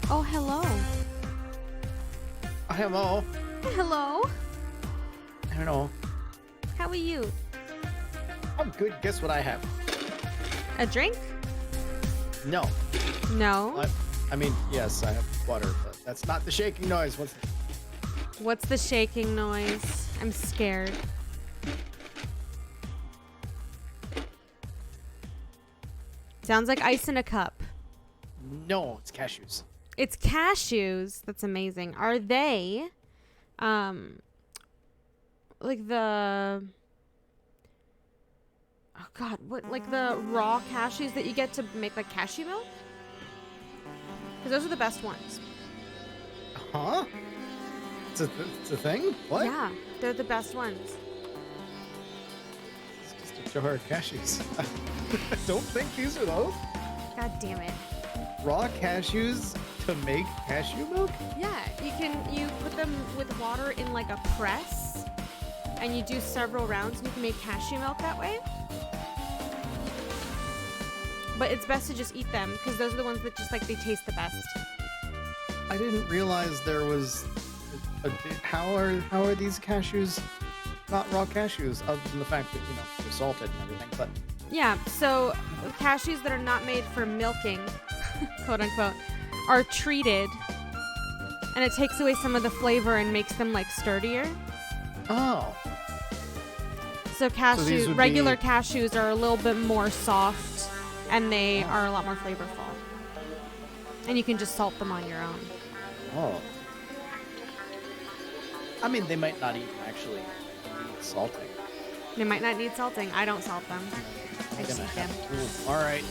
Oh, hello. Hello. Hello. I don't know. How are you? I'm good. Guess what I have? A drink? No. No. I mean, yes, I have water, but that's not the shaking noise. What's the shaking noise? I'm scared. Sounds like ice in a cup. No, it's cashews. It's cashews. That's amazing. Are they, like the, oh God, what, like the raw cashews that you get to make like cashew milk? Because those are the best ones. Huh? It's a thing? What? Yeah, they're the best ones. It's just a jar of cashews. I don't think these are those. God damn it. Raw cashews to make cashew milk? Yeah, you put them with water in like a press, and you do several rounds, and you can make cashew milk that way. But it's best to just eat them because those are the ones that just like they taste the best. I didn't realize there was how are these cashews not raw cashews other than the fact that, they're salted and everything, but Yeah, so cashews that are not made for milking, quote unquote, are treated, and it takes away some of the flavor and makes them like sturdier. oh. So these would regular be- cashews are a little bit more soft, and they are a lot more flavorful. And you can just salt them on your own. Oh. I mean, they might not even actually need salting. They might not need salting. I don't salt them. I just eat them. All right.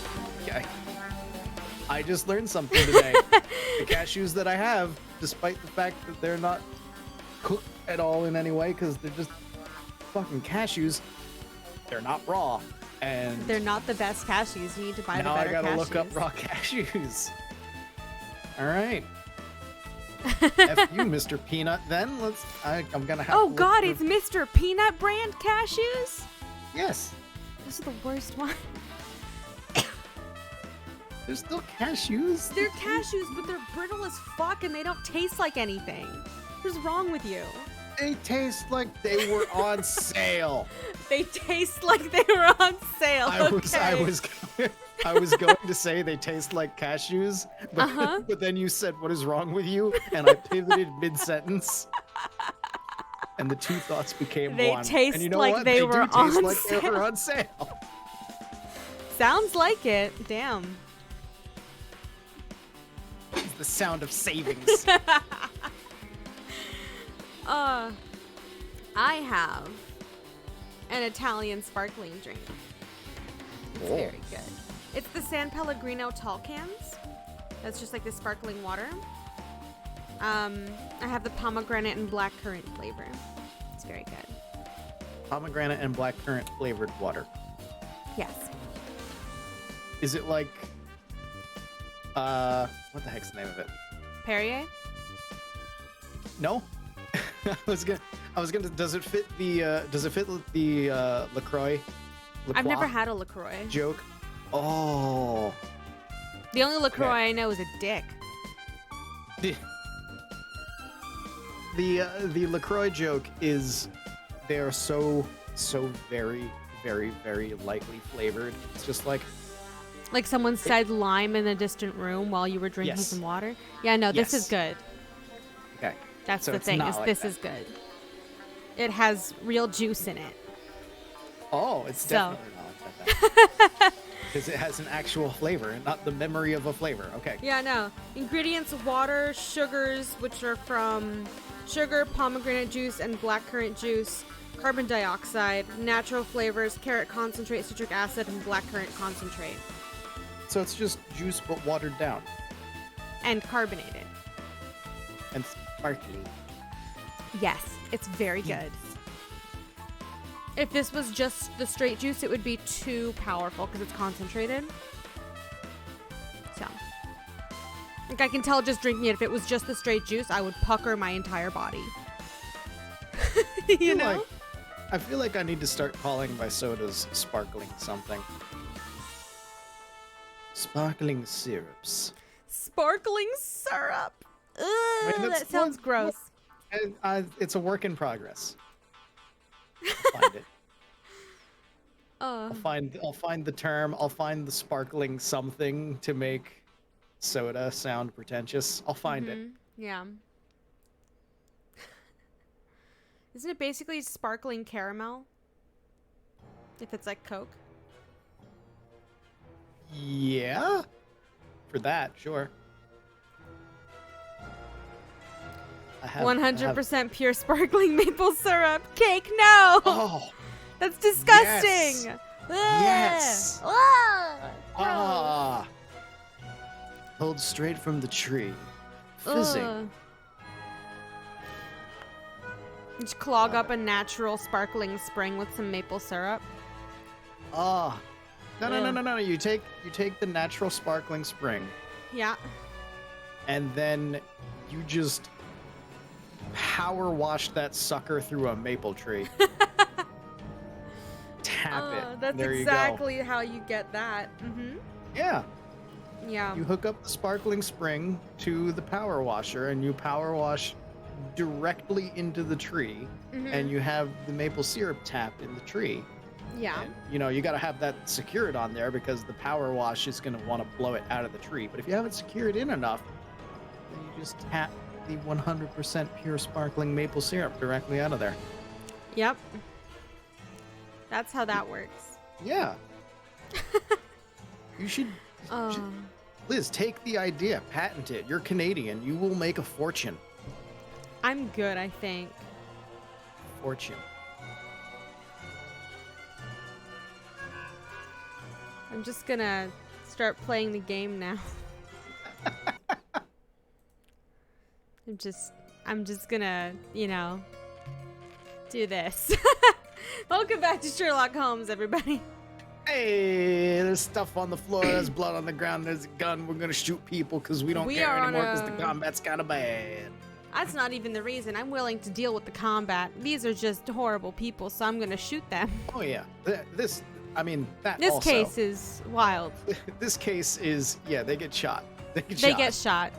Yeah. I just learned something today. The cashews that I have, despite the fact that they're not cooked at all in any way, because they're just fucking cashews, they're not raw. And They're not the best cashews. You need to buy the now I better gotta cashews. look up raw cashews. All right. F you, Mr. Peanut. Then I'm gonna have. Oh to look God, for- it's Mr. Peanut brand cashews. Yes. Those are the worst ones. There's still cashews. They're cashews, but they're brittle as fuck, and they don't taste like anything. What's wrong with you? They taste like they were on sale. They taste like they were on sale. I was going to say they taste like cashews, but, Uh-huh. but then you said, "What is wrong with you?" And I pivoted mid-sentence, and the two thoughts became They one. taste and you know like what? they do were taste on like they were sale. on sale. Sounds like it. Damn. It's the sound of savings. I have an Italian sparkling drink. It's Oh. very good. It's the San Pellegrino tall cans. That's just like the sparkling water. I have the pomegranate and blackcurrant flavor. It's very good. Pomegranate and blackcurrant flavored water. Yes. Is it like what the heck's the name of it? Perrier? No. I was gonna does it fit the LaCroix? I've never had a LaCroix. joke. Oh. The only LaCroix Okay. I know is a dick. The LaCroix joke is they're so very, very, very lightly flavored. It's just like Like someone said lime in a distant room while you were drinking Yes. some water. Yeah, no, this Yes. is good. okay. That's So the it's thing. not Is like this that. is good. It has real juice in it. Oh, it's So. definitely not like that. Because it has an actual flavor and not the memory of a flavor. Okay. Yeah, no. Ingredients: water, sugars, which are from sugar, pomegranate juice, and blackcurrant juice, carbon dioxide, natural flavors, carrot concentrate, citric acid, and blackcurrant concentrate. So it's just juice but watered down And carbonated. and sparkly. Yes, it's very good. If this was just the straight juice, it would be too powerful because it's concentrated. So, like I can tell just drinking it, if it was just the straight juice, I would pucker my entire body. You know? I feel like I need to start calling my sodas sparkling something. Sparkling syrups. Sparkling syrup. Ugh, mean, that sounds gross. It's a work in progress. I'll find it. I'll find the term. I'll find the sparkling something to make soda sound pretentious. I'll find it. Yeah. Isn't it basically sparkling caramel? If it's like Coke. Yeah. For that, sure. 100% pure sparkling maple syrup. Cake, no! Oh! That's disgusting! Yes! Ugh. Ah! Pulled straight from the tree. Fizzing. Ugh. Just clog up a natural sparkling spring with some maple syrup. Ah. No. You take the natural sparkling spring. Yeah. And then you just power wash that sucker through a maple tree. Tap it. That's there exactly you go. how you get that. Yeah. Yeah. You hook up the sparkling spring to the power washer and you power wash directly into the tree and you have the maple syrup tapped in the tree. Yeah. And, you got to have that secured on there because the power wash is going to want to blow it out of the tree. But if you have it secured in enough, then you just tap the 100% pure sparkling maple syrup directly out of there. Yep. That's how that works. Yeah. You should, Liz, take the idea, patent it. You're Canadian. You will make a fortune. I'm good, I think. Fortune. I'm just gonna start playing the game now. I'm just gonna, do this. Welcome back to Sherlock Holmes, everybody. Hey, there's stuff on the floor, there's blood on the ground, there's a gun, we're gonna shoot people because we don't care anymore because the combat's kind of bad. That's not even the reason. I'm willing to deal with the combat. These are just horrible people, so I'm gonna shoot them. Oh yeah, this case is wild. This case is, they get shot. They get shot.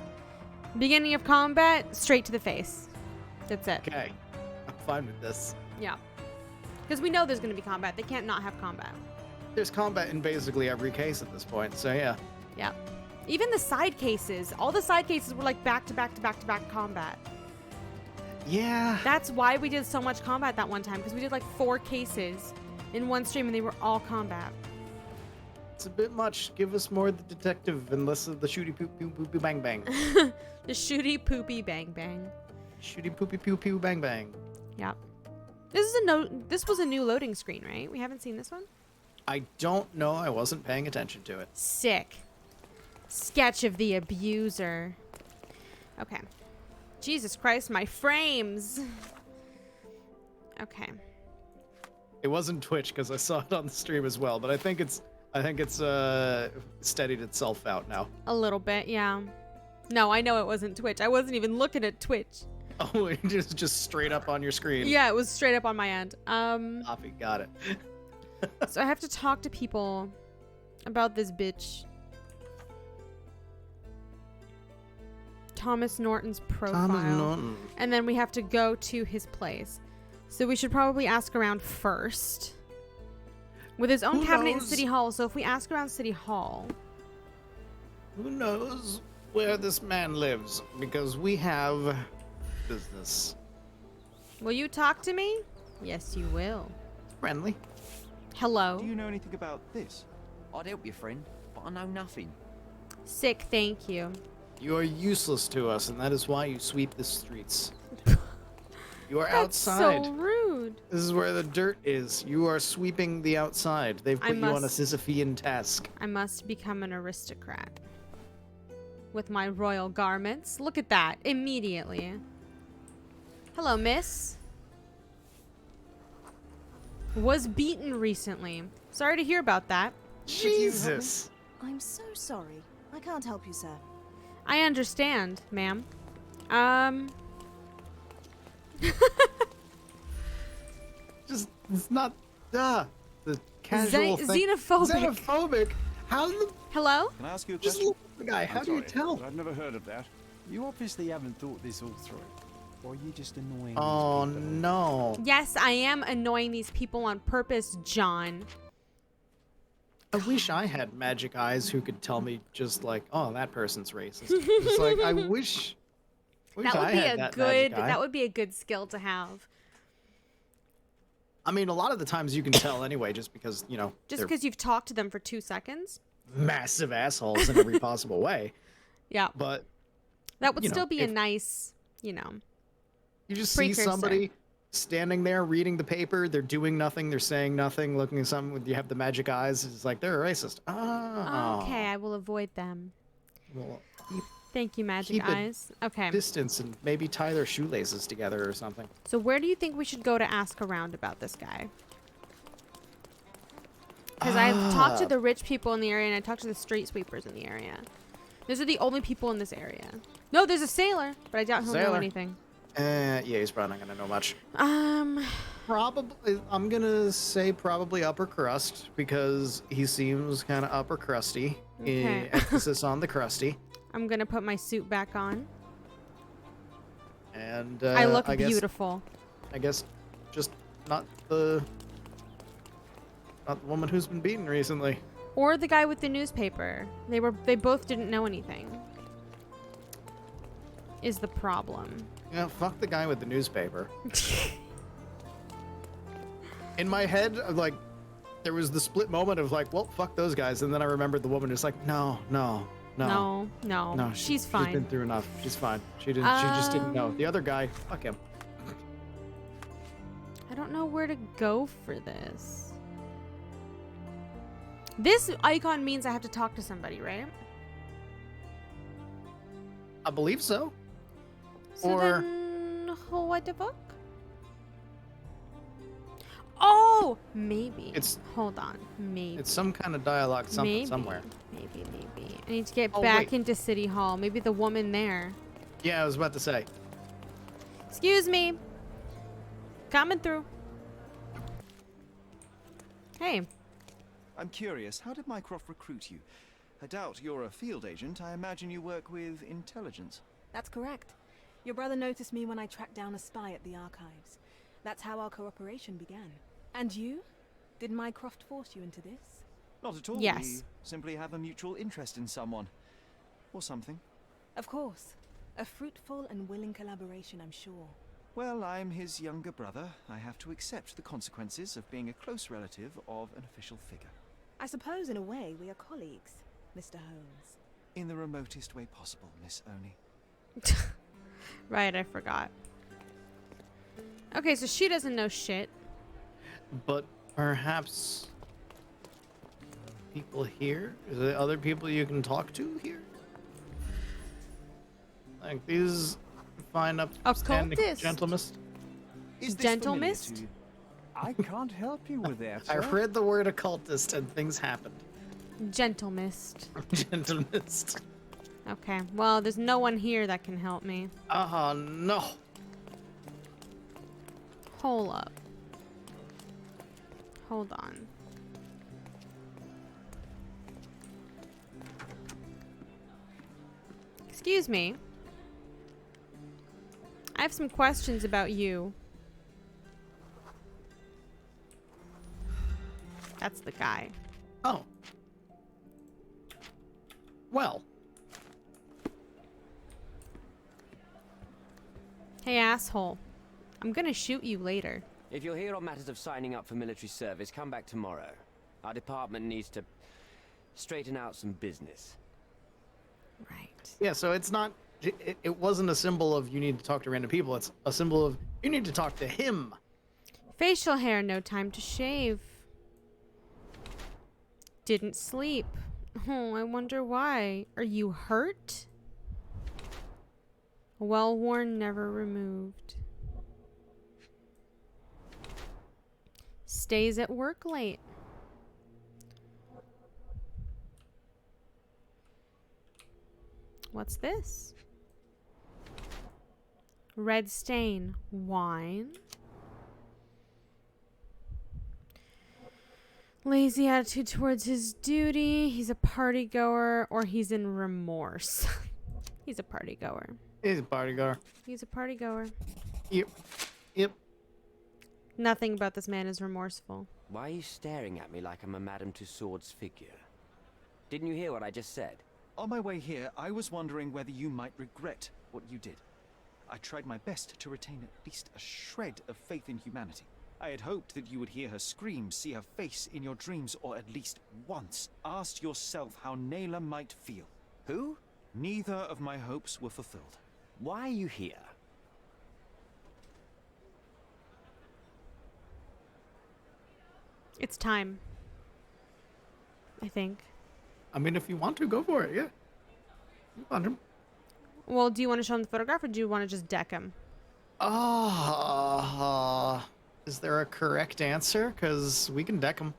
Beginning of combat, straight to the face. That's it. Okay, I'm fine with this. Yeah. Because we know there's going to be combat. They can't not have combat. There's combat in basically every case at this point, so yeah. Yeah. Even the side cases. All the side cases were like back to back to back to back combat. Yeah. That's why we did so much combat that one time. Because we did like 4 cases in one stream and they were all combat. It's a bit much. Give us more of the detective and less of the shooty poo poo poo poo bang bang. The shooty poopy bang bang. Shooty poopy poo poo bang bang. Yeah. This was a new loading screen, right? We haven't seen this one? I don't know. I wasn't paying attention to it. Sick. Sketch of the abuser. Okay. Jesus Christ, my frames. Okay. It wasn't Twitch because I saw it on the stream as well, but I think it's steadied itself out now. A little bit, yeah. No, I know it wasn't Twitch. I wasn't even looking at Twitch. Oh, it just straight up on your screen. Yeah, it was straight up on my end. Copy, got it. So I have to talk to people about this bitch. Thomas Norton's profile. Thomas Norton. And then we have to go to his place. So we should probably ask around first. With his own cabinet in City Hall. So if we ask around City Hall. Who knows where this man lives? Because we have business. Will you talk to me? Yes, you will. Friendly. Hello. Do you know anything about this? I'd help you, friend, but I know nothing. Sick, thank you. You are useless to us, and that is why you sweep the streets. You are That's outside. so rude. This is where the dirt is. You are sweeping the outside. They've put you on a Sisyphean task. I must become an aristocrat. With my royal garments. Look at that. Immediately. Hello, miss. Was beaten recently. Sorry to hear about that. Jesus. I'm so sorry. I can't help you, sir. I understand, ma'am. Just, it's not, the casual thing. Xenophobic. Xenophobic? How the... Hello? Can I ask you a Just question? Guy, I'm how do you sorry, tell? but I've never heard of that. You obviously haven't thought this all through. Or are you just annoying Oh these people? no. Yes, I am annoying these people on purpose, John. I wish I had magic eyes who could tell me just like, oh, that person's racist. It's like I wish That would I be had a that good. magic eye. That would be a good skill to have. I mean, a lot of the times you can tell anyway, just because Just they're because you've talked to them for 2 seconds. massive assholes in every possible way. Yeah, But that would you know, still be a if- nice, you just see precursor. somebody standing there reading the paper, they're doing nothing, they're saying nothing, looking at something. You have the magic eyes. It's like they're a racist. Oh, Okay, I will avoid them. Well, keep Thank you, Magic Keep a Eyes. Okay, distance and maybe tie their shoelaces together or something. so where do you think we should go to ask around about this guy? Because I've talked to the rich people in the area and I talked to the street sweepers in the area. Those are the only people in this area. No, there's a sailor, but I doubt he'll know Sailor. anything. Yeah, he's probably not gonna know much. Um, Probably, I'm gonna say probably upper crust because he seems kind of upper crusty. Okay. Emphasis on the crusty. I'm gonna put my suit back on. And I look guess, beautiful. I guess just not the woman who's been beaten recently. Or the guy with the newspaper. They both didn't know anything. Is the problem. Yeah, fuck the guy with the newspaper. In my head, like, there was the split moment of like, well, fuck those guys, and then I remembered the woman is like, no. No. She's fine. She's been through enough. She's fine. She just didn't know. The other guy, fuck him. I don't know where to go for this. This icon means I have to talk to somebody, right? I believe so. So Or- then, what the fuck? Oh, maybe. Hold on, maybe. It's some kind of dialogue maybe, somewhere. Maybe. I need to get Oh, back wait. into City Hall. Maybe the woman there. Yeah, I was about to say. Excuse me. Coming through. Hey. I'm curious, how did Mycroft recruit you? I doubt you're a field agent. I imagine you work with intelligence. That's correct. Your brother noticed me when I tracked down a spy at the archives. That's how our cooperation began. And you? Did Mycroft force you into this? Not at all. Yes. We simply have a mutual interest in someone. Or something. Of course. A fruitful and willing collaboration, I'm sure. Well, I'm his younger brother. I have to accept the consequences of being a close relative of an official figure. I suppose in a way we are colleagues, Mr. Holmes. In the remotest way possible, Miss Oni. Right, I forgot. Okay, so she doesn't know shit. But perhaps people here? Is there other people you can talk to here? Like these fine upstanding Occultist. gentlemen? Is this Gentle familiar mist? to you? I can't help you with that, I sir. read the word occultist and things happened. Gentle mist. Gentlemist. Okay, well, there's no one here that can help me. No. Hold up. Hold on. Excuse me. I have some questions about you. That's the guy. Oh. Well. Hey, asshole. I'm gonna shoot you later. If you're here on matters of signing up for military service, come back tomorrow. Our department needs to straighten out some business. Right. Yeah, so it's not... It wasn't a symbol of you need to talk to random people. It's a symbol of you need to talk to him. Facial hair, no time to shave. Didn't sleep. Oh, I wonder why. Are you hurt? Well worn, never removed. Stays at work late. What's this? Red stain. Wine. Lazy attitude towards his duty. He's a party goer, or he's in remorse. He's a party goer. He's a party goer. He's a party goer. Yep. Yep. Nothing about this man is remorseful. Why are you staring at me like I'm a Madame Tussauds figure? Didn't you hear what I just said? On my way here, I was wondering whether you might regret what you did. I tried my best to retain at least a shred of faith in humanity. I had hoped that you would hear her scream, see her face in your dreams, or at least once ask yourself how Nayla might feel. Who? Neither of my hopes were fulfilled. Why are you here? It's time. I think. I mean, if you want to, go for it. Yeah. You want him. Well, do you want to show him the photograph, or do you want to just deck him? Is there a correct answer? Because we can deck him.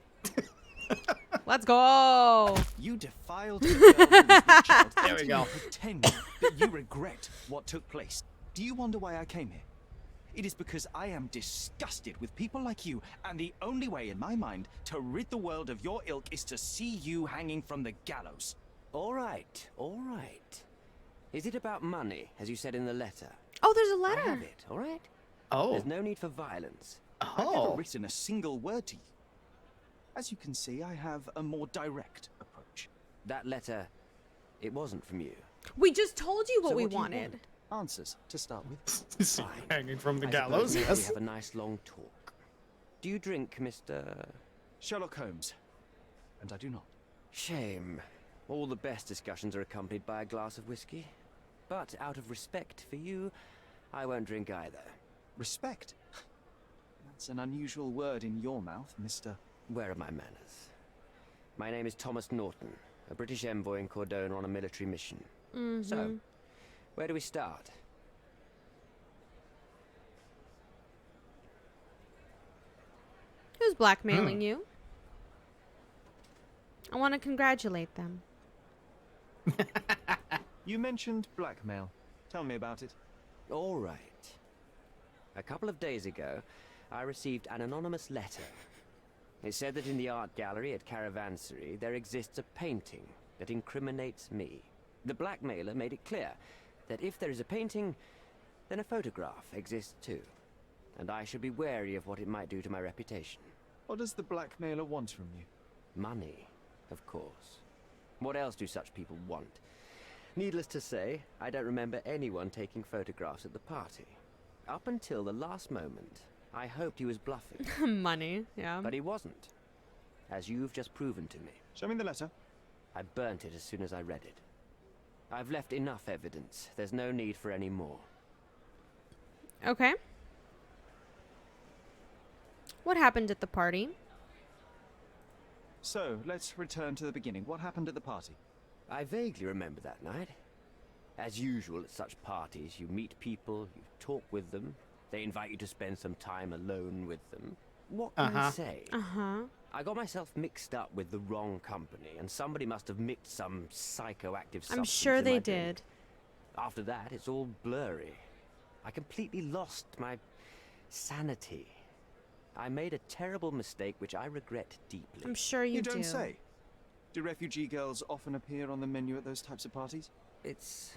Let's go. You defiled a girl who was with child. There How we do go. you pretend that you regret what took place? Do you wonder why I came here? It is because I am disgusted with people like you, and the only way in my mind to rid the world of your ilk is to see you hanging from the gallows. All right, all right. Is it about money, as you said in the letter? Oh, there's a I letter. have it, all right? Oh. There's no need for violence. I've never Oh. written a single word to you. As you can see, I have a more direct approach. That letter, it wasn't from you. We just told you what So we what do you wanted. want? Answers to start with. See you hanging from the I gallows. suppose now Yes. we have a nice long talk. Do you drink, Mr. Sherlock Holmes. And I do not. Shame. All the best discussions are accompanied by a glass of whiskey. But out of respect for you, I won't drink either. Respect? That's an unusual word in your mouth, Mr. Where are my manners? My name is Thomas Norton, a British envoy in Cordon on a military mission. So, where do we start? Who's blackmailing you? I want to congratulate them. You mentioned blackmail. Tell me about it. All right. A couple of days ago, I received an anonymous letter. It said that in the art gallery at Caravansary there exists a painting that incriminates me. The blackmailer made it clear that if there is a painting, then a photograph exists too. And I should be wary of what it might do to my reputation. What does the blackmailer want from you? Money, of course. What else do such people want? Needless to say, I don't remember anyone taking photographs at the party. Up until the last moment, I hoped he was bluffing. Money, yeah. But he wasn't, as you've just proven to me. Show me the letter. I burnt it as soon as I read it. I've left enough evidence. There's no need for any more. Okay. What happened at the party? So, let's return to the beginning. What happened at the party? I vaguely remember that night. As usual at such parties, you meet people, you talk with them, they invite you to spend some time alone with them. What can I say? I got myself mixed up with the wrong company, and somebody must have mixed some psychoactive substance I'm sure in they my drink. did. After that, it's all blurry. I completely lost my sanity. I made a terrible mistake which I regret deeply. I'm sure you, You don't do. say. Do refugee girls often appear on the menu at those types of parties? It's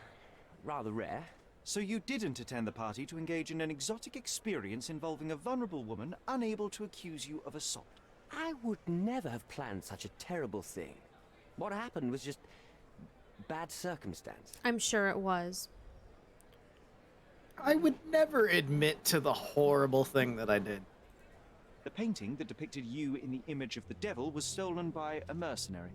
rather rare. So you didn't attend the party to engage in an exotic experience involving a vulnerable woman unable to accuse you of assault. I would never have planned such a terrible thing. What happened was just bad circumstance. I'm sure it was. I would never admit to the horrible thing that I did. The painting that depicted you in the image of the devil was stolen by a mercenary.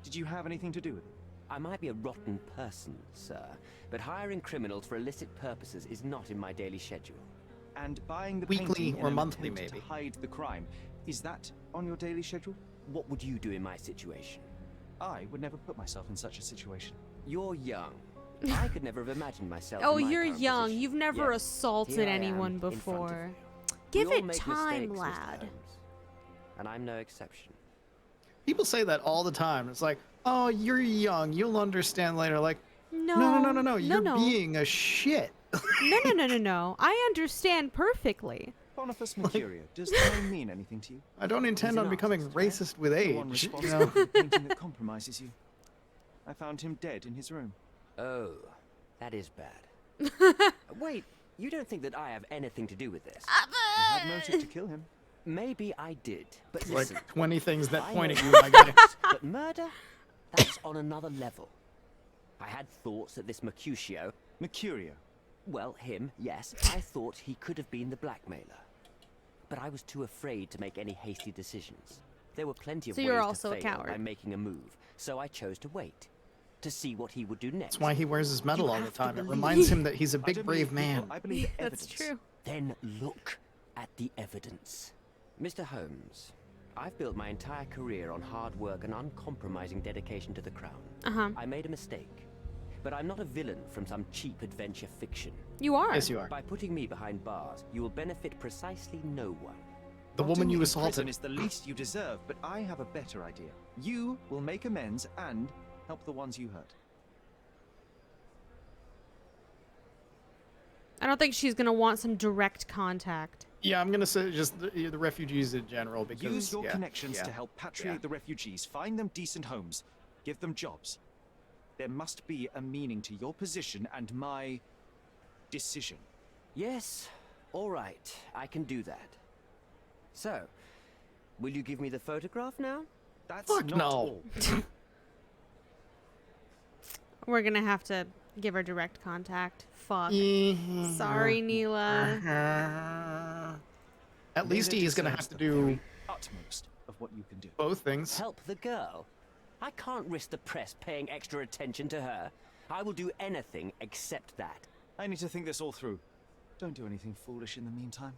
Did you have anything to do with it? I might be a rotten person, sir, but hiring criminals for illicit purposes is not in my daily schedule. And buying the Weekly painting in or an monthly, attempt maybe. to hide the crime, is that on your daily schedule? What would you do in my situation? I would never put myself in such a situation. You're young. I could never have imagined myself Oh, in my you're current young. position. You've never Yet, assaulted here I am anyone in front of before. you. Give We all it make time, mistakes, Mr. lad. Holmes, and I'm no exception. People say that all the time. It's like, oh, you're young. You'll understand later. Like, no. You're being a shit. No. I understand perfectly. Boniface Mercurio, does the name mean anything to you? I don't intend He's on an becoming artist, right? racist with The one age. You responsible know? for the painting that compromises you. I found him dead in his room. Oh, that is bad. Wait, you don't think that I have anything to do with this? You had motive to kill him. Maybe I did, but Like listen. 20 things that I point know at you, my guy. But murder? That's on another level. I had thoughts that this Mercutio, Mercurio. well, him, yes, I thought he could have been the blackmailer. But I was too afraid to make any hasty decisions. There were plenty of So ways you're to also a fail coward. by making a move, so I chose to wait. To see what he would do next. That's why he wears his medal You all the have to time. It believe. reminds him that he's a I big, don't brave believe people, man. I believe That's evidence. true. Then look at the evidence. Mr. Holmes, I've built my entire career on hard work and uncompromising dedication to the crown. Uh-huh. I made a mistake, but I'm not a villain from some cheap adventure fiction. You are. Yes, you are. By putting me behind bars, you will benefit precisely no one. The woman Rotting you in assaulted. prison is the least you deserve, but I have a better idea. You will make amends and help the ones you hurt. I don't think she's gonna want some direct contact. Yeah, I'm going to say just the refugees in general because Use your yeah, connections yeah. to help patriate yeah. the refugees, find them decent homes, give them jobs. There must be a meaning to your position and my decision. Yes, all right, I can do that. So, will you give me the photograph now? That's Fuck not no. all. We're gonna have to give her direct contact. Fuck. Yeah. Sorry, Neela. At least Neither he's going to deserves have to the do very utmost of what you can do. both things. Help the girl? I can't risk the press paying extra attention to her. I will do anything except that. I need to think this all through. Don't do anything foolish in the meantime.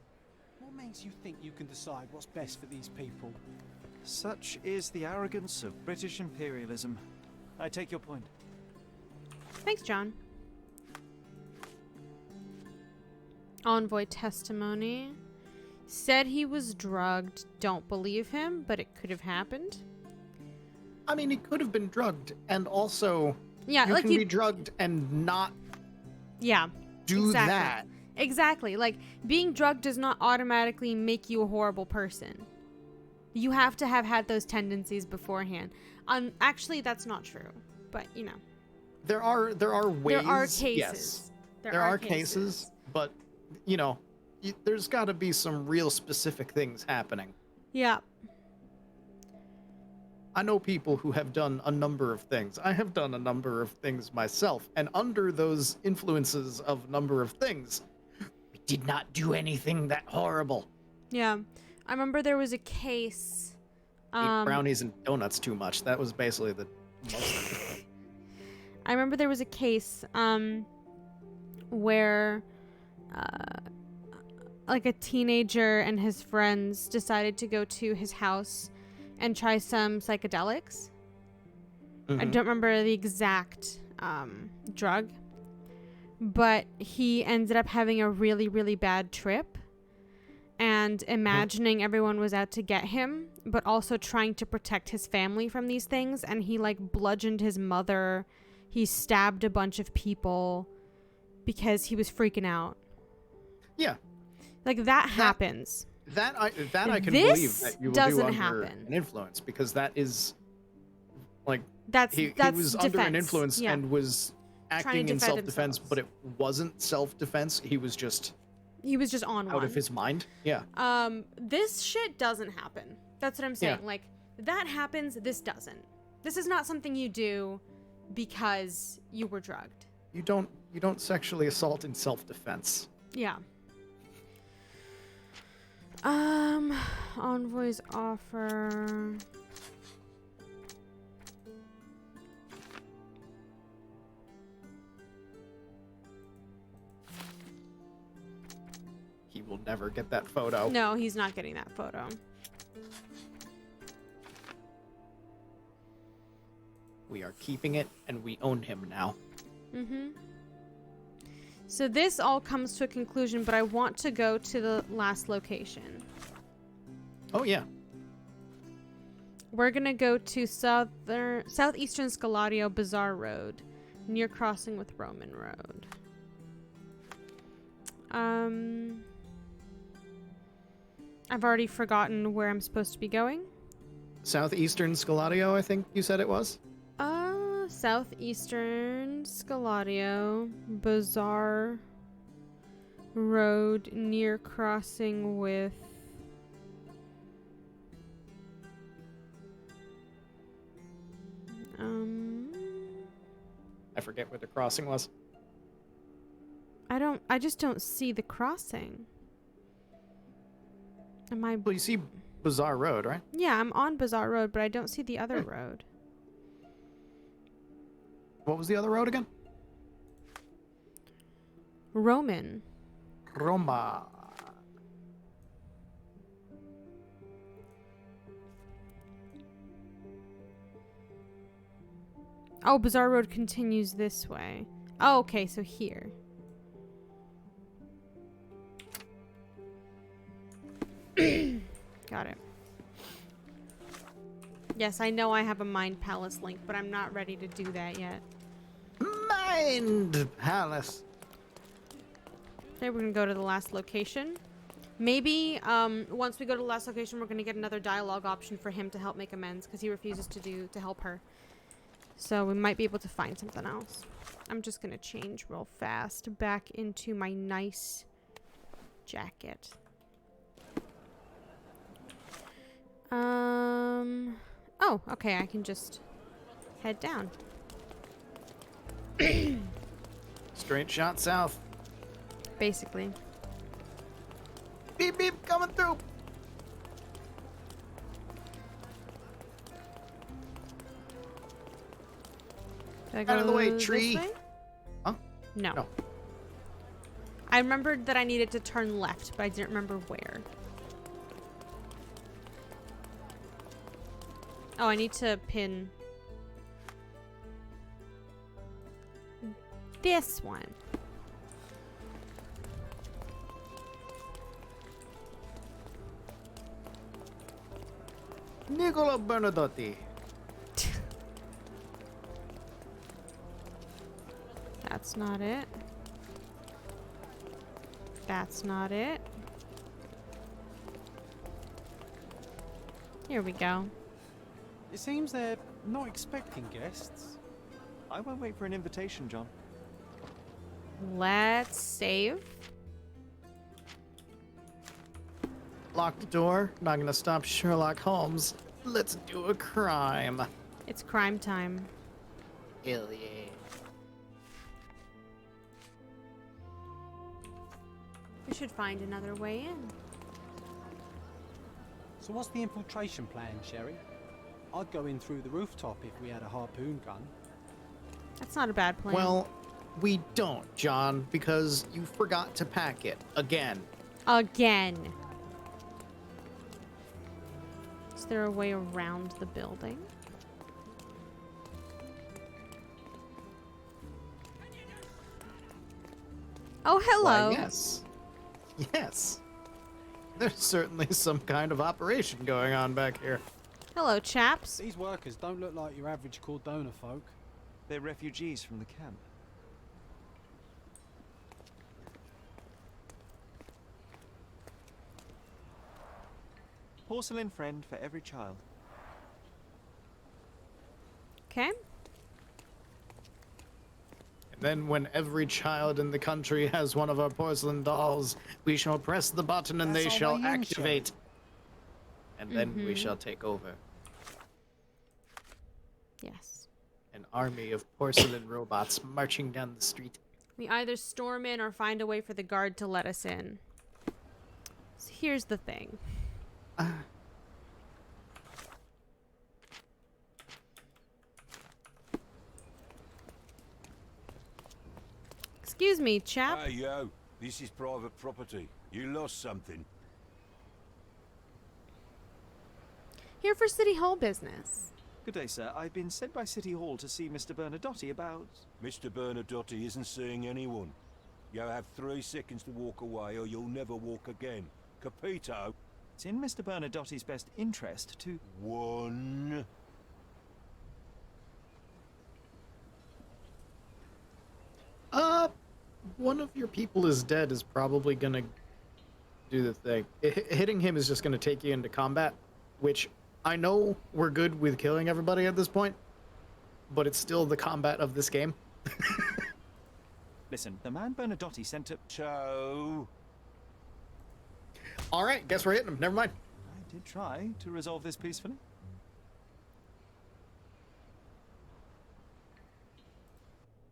What makes you think you can decide what's best for these people? Such is the arrogance of British imperialism. I take your point. Thanks, John. Envoy testimony. Said he was drugged. Don't believe him, but it could have happened. I mean, he could have been drugged, and also Yeah, you like can you. be drugged and not Yeah. do Exactly. that. Exactly. Like, being drugged does not automatically make you a horrible person. You have to have had those tendencies beforehand. Actually, that's not true. But, you know. There are ways. There are cases. Yes, there are cases, but you know, there's got to be some real specific things happening. Yeah. I know people who have done a number of things. I have done a number of things myself, and under those influences of a number of things, we did not do anything that horrible. Yeah. I remember there was a case. Eat brownies and donuts too much. That was basically the most. I remember there was a case where like a teenager and his friends decided to go to his house and try some psychedelics. I Mhm. don't remember the exact drug, but he ended up having a really, really bad trip and imagining everyone was out to get him, but also trying to protect his family from these things. And he like bludgeoned his mother. He stabbed a bunch of people because he was freaking out. Yeah, Like that happens. that I can This believe that you will doesn't do under happen. an influence, because that is like That's he that's was defense. under an influence Yeah. and was acting to in defend self-defense, themselves. but it wasn't self-defense. He was just He was just on out one. of his mind. Yeah. This shit doesn't happen. That's what I'm saying. Yeah. Like, that happens, this doesn't. This is not something you do because you were drugged. You don't sexually assault in self-defense. Yeah. Envoy's offer. He will never get that photo. No, he's not getting that photo. We are keeping it, and we own him now. Mm-hmm. So this all comes to a conclusion, but I want to go to the last location. Oh yeah. We're gonna go to southeastern Scalario Bazaar Road, near crossing with Roman Road. I've already forgotten where I'm supposed to be going. Southeastern Scaladio, I think you said it was? Southeastern Scaladio, Bazaar Road near crossing with... I forget where the crossing was. I just don't see the crossing. Am I... Well, you see Bazaar Road, right? Yeah, I'm on Bazaar Road, but I don't see the other road. What was the other road again? Roman. Roma. Oh, Bazaar Road continues this way. Oh, okay, so here. Got it. Yes, I know I have a Mind Palace link, but I'm not ready to do that yet. Mind Palace. Okay, we're gonna go to the last location. Maybe once we go to the last location, we're gonna get another dialogue option for him to help make amends because he refuses to help her. So we might be able to find something else. I'm just gonna change real fast back into my nice jacket. Oh, okay, I can just head down. Straight shot south. Basically. Beep beep coming through. Did I Out of the go way, this tree. way? Huh? No. No. I remembered that I needed to turn left, but I didn't remember where. Oh, I need to pin this one. Nicola Bernadotti. That's not it. That's not it. Here we go. It seems they're not expecting guests. I won't wait for an invitation, John. Let's save. Lock the door. Not gonna stop Sherlock Holmes. Let's do a crime. It's crime time. Hell yeah. We should find another way in. So what's the infiltration plan, Sherry? I'd go in through the rooftop if we had a harpoon gun. That's not a bad plan. Well, we don't, John, because you forgot to pack it again. Again. Is there a way around the building? Oh, hello. Why, yes. Yes. There's certainly some kind of operation going on back here. Hello, chaps. These workers don't look like your average Cordona folk. They're refugees from the camp. Porcelain friend for every child. Okay. And then when every child in the country has one of our porcelain dolls, we shall press the button and That's they our shall way in, activate. And then we shall take over. Yes. An army of porcelain robots marching down the street. We either storm in or find a way for the guard to let us in. So here's the thing. Excuse me, chap. Hey, yo. This is private property. You lost something. Here for City Hall business. Good day, sir. I've been sent by City Hall to see Mr. Bernadotti about... Mr. Bernadotti isn't seeing anyone. You have 3 seconds to walk away or you'll never walk again. Capito? It's in Mr. Bernadotti's best interest to... 1. One of your people is dead is probably gonna do the thing. Hitting him is just going to take you into combat, which I know we're good with killing everybody at this point, but it's still the combat of this game. Listen, the man Bernadotte sent up. So, All right, guess we're hitting him. Never mind. I did try to resolve this peacefully.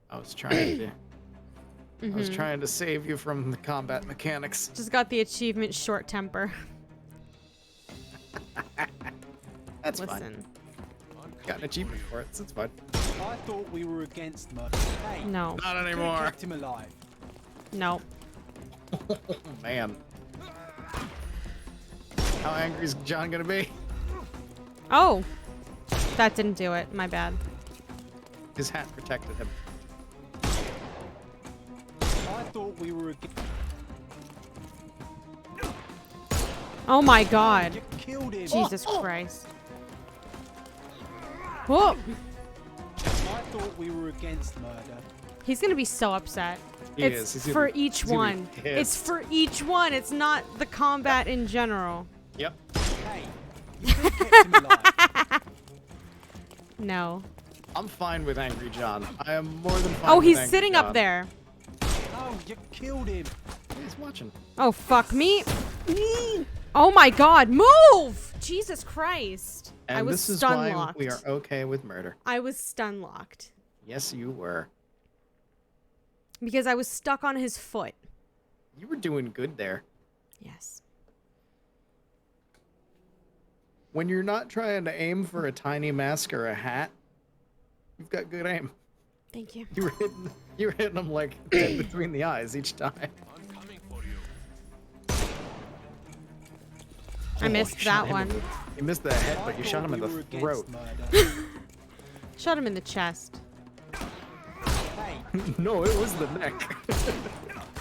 I was trying to. I was trying to save you from the combat mechanics. Just got the achievement short temper. That's Listen. fine. Got an achievement for it, so it's fine. I thought we were against murder. Hey, No. Not could've anymore. kept him alive. No. Oh, man. How angry is John gonna be? Oh. That didn't do it. My bad. His hat protected him. I thought we were against. Oh my god. You killed him. Jesus Christ. Whoa. I thought we were against murder. He's gonna be so upset. He It's is. He's gonna for be- each he's gonna one. be It's pissed. for each one. It's not the combat in general. Yep. Hey, you could have kept him alive. No. I'm fine with Angry John. I am more than fine Oh, with he's Angry sitting John. up there. No, you killed him. He's watching. Oh, fuck me. Oh my god, move! Jesus Christ. And I was this is stun why locked. we are okay with murder. I was stun locked. Yes, you were. Because I was stuck on his foot. You were doing good there. Yes. When you're not trying to aim for a tiny mask or a hat, you've got good aim. Thank you. You were hitting them like dead between the eyes each time. I missed shot that him one. in- You missed the head, but you I shot him thought in we were the throat. against murder. Shot him in the chest. Hey, No, it was the neck.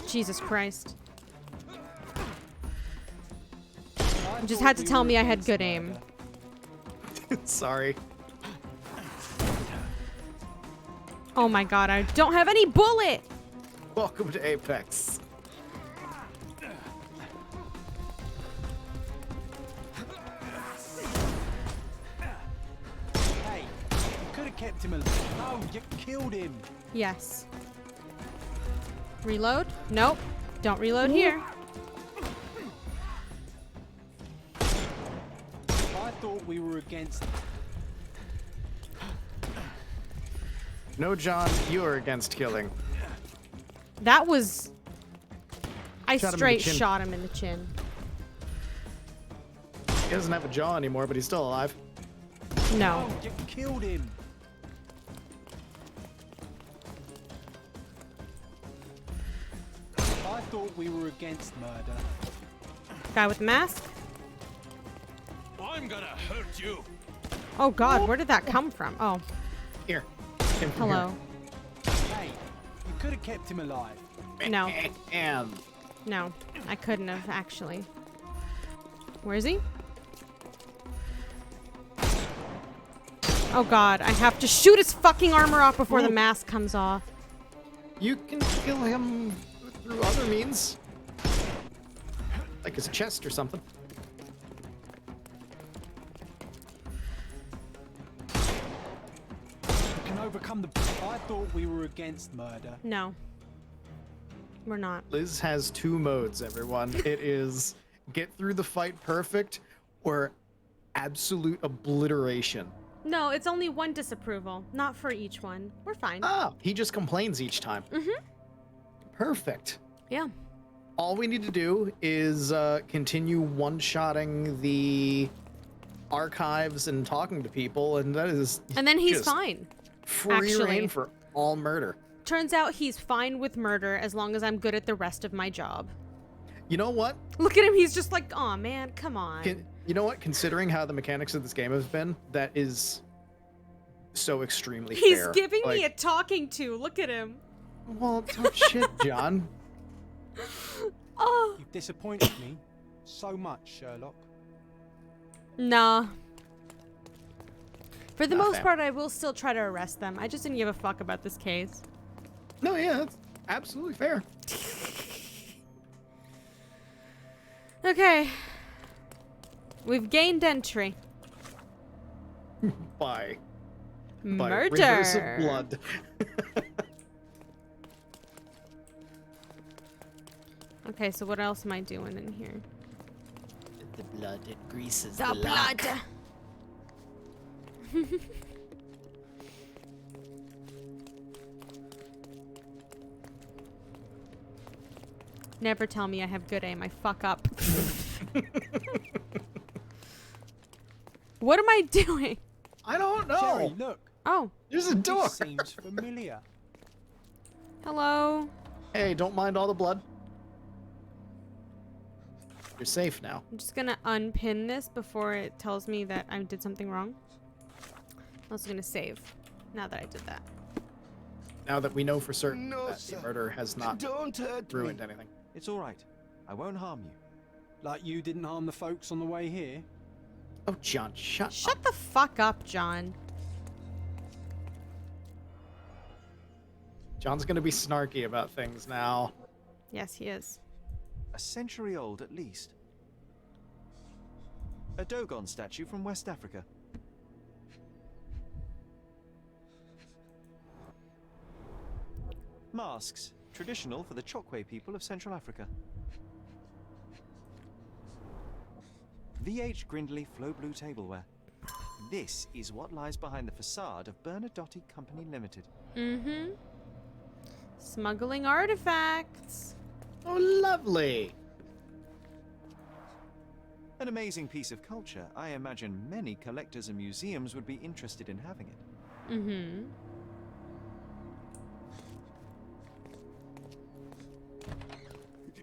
Jesus Christ. I You just thought had to we tell were me I had against good aim. murder. Sorry. Oh my god, I don't have any bullet! Welcome to Apex. Hey, you could have kept him alive. No, you killed him. Yes. Reload? Nope. Don't reload here. I thought we were against. No, John, you are against killing. That was... I Shot him in the straight chin. shot him in the chin. He doesn't have a jaw anymore, but he's still alive. No. Oh, you killed him. I thought we were against murder. Guy with the mask? I'm gonna hurt you. Oh god, where did that come from? Oh, Here. Him from hello. Hey, you could have kept him alive. No. here. And No, I couldn't have, actually. Where is he? Oh god, I have to shoot his fucking armor off before the Ooh. mask comes off. you can kill him through other means. Like his chest or something. You can overcome the. I thought we were against murder. No. We're not. Liz has two modes, everyone. It is get through the fight perfect or absolute obliteration. No, it's only one disapproval, not for each one. We're fine. Ah, he just complains each time. Mm-hmm. Perfect. Yeah. All we need to do is continue one-shotting the archives and talking to people, and that is And then he's just fine. free actually. reign for all murder. Turns out he's fine with murder as long as I'm good at the rest of my job. You know what? Look at him, he's just like, aw man, come on. You know what? Considering how the mechanics of this game have been, that is so extremely He's fair. giving me a Like, talking to. Look at him. well, tough shit, John. Oh. You've disappointed me so much, Sherlock. Nah. For the Not most fair. part, I will still try to arrest them. I just didn't give a fuck about this case. No, yeah, that's absolutely fair. Okay. We've gained entry. By Murder. rivers of blood. Okay, so what else am I doing in here? The blood, it greases The blood. Never tell me I have good aim. I fuck up. What am I doing? I don't know. Sherry, look. Oh, There's a door. This seems familiar. hello. Hey, don't mind all the blood. You're safe now. I'm just gonna unpin this before it tells me that I did something wrong. I'm also gonna save now that I did that. Now that we know for certain No, that sir. the murder has not Don't hurt ruined me. anything. It's all right. I won't harm you. Like you didn't harm the folks on the way here. Oh, John, shut up. Shut the fuck up, John. John's gonna be snarky about things now. Yes, he is. A century old at least. A Dogon statue from West Africa. Masks, traditional for the Chokwe people of Central Africa. VH Grindley Flow Blue tableware. This is what lies behind the facade of Bernadotte Company Limited. Mm-hmm. Smuggling artifacts. Oh, lovely. An amazing piece of culture. I imagine many collectors and museums would be interested in having it. Mm-hmm.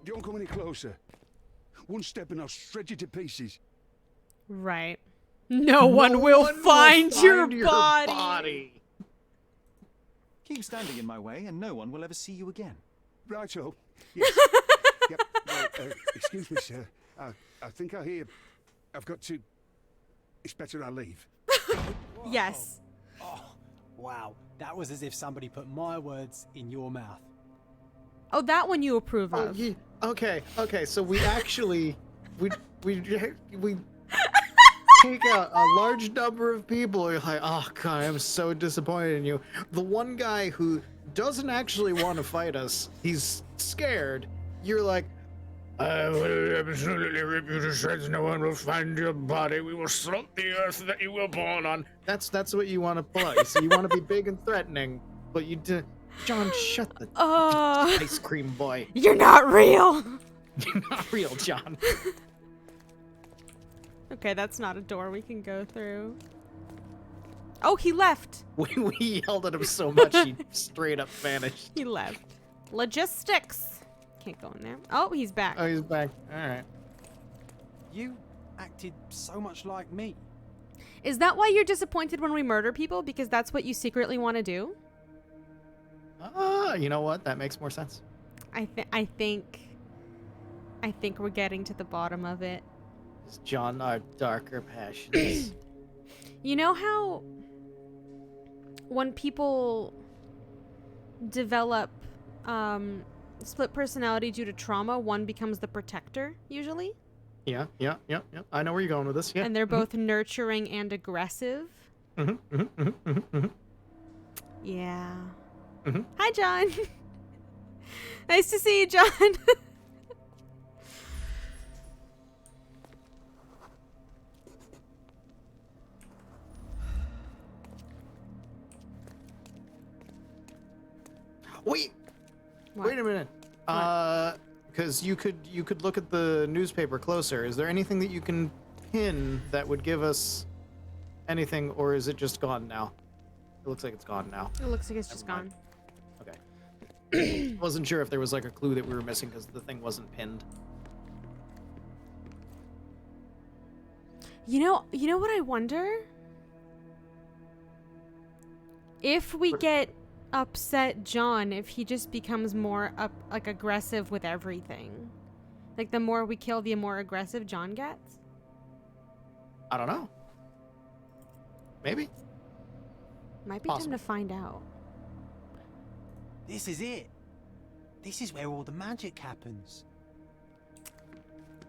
Don't come any closer. One step and I'll shred you to pieces. Right. No one will find your body. Keep standing in my way and no one will ever see you again. Righto. Yes. Yep. Well, excuse me, sir. I think I hear... I've got to... It's better I leave. Yes. Oh, wow. That was as if somebody put my words in your mouth. Oh, that one you approve Oh, of. okay, so we actually... we take out a large number of people. You're like, oh god, I'm so disappointed in you. The one guy who doesn't actually want to fight us, he's scared. You're like, I will absolutely rip you to shreds. No one will find your body. We will salt the earth that you were born on. That's what you want to pull out. So you want to be big and threatening, but you do. John, shut the ice cream boy. You're not real. You're not real, John. Okay, that's not a door we can go through. Oh, he left. We yelled at him so much he straight up vanished. He left. Logistics. Can't go in there. Oh, he's back. Oh, he's back. All right. You acted so much like me. Is that why you're disappointed when we murder people? Because that's what you secretly want to do? You know what? That makes more sense. I think we're getting to the bottom of it. It's John, our darker passions. You know how when people develop split personality due to trauma, one becomes the protector usually? Yeah. I know where you're going with this. Yeah. And they're both nurturing and aggressive. Yeah. Hi, John. Nice to see you, John. Wait. What? Wait a minute. Because you could look at the newspaper closer. Is there anything that you can pin that would give us anything, or is it just gone now? It looks like it's gone now. It looks like it's just gone. Okay. Wasn't sure if there was like a clue that we were missing because the thing wasn't pinned. You know what I wonder? If we get upset John, if he just becomes more aggressive with everything. Like the more we kill, the more aggressive John gets. I don't know. Maybe. Might be Possible. time to find out. This is it. This is where all the magic happens.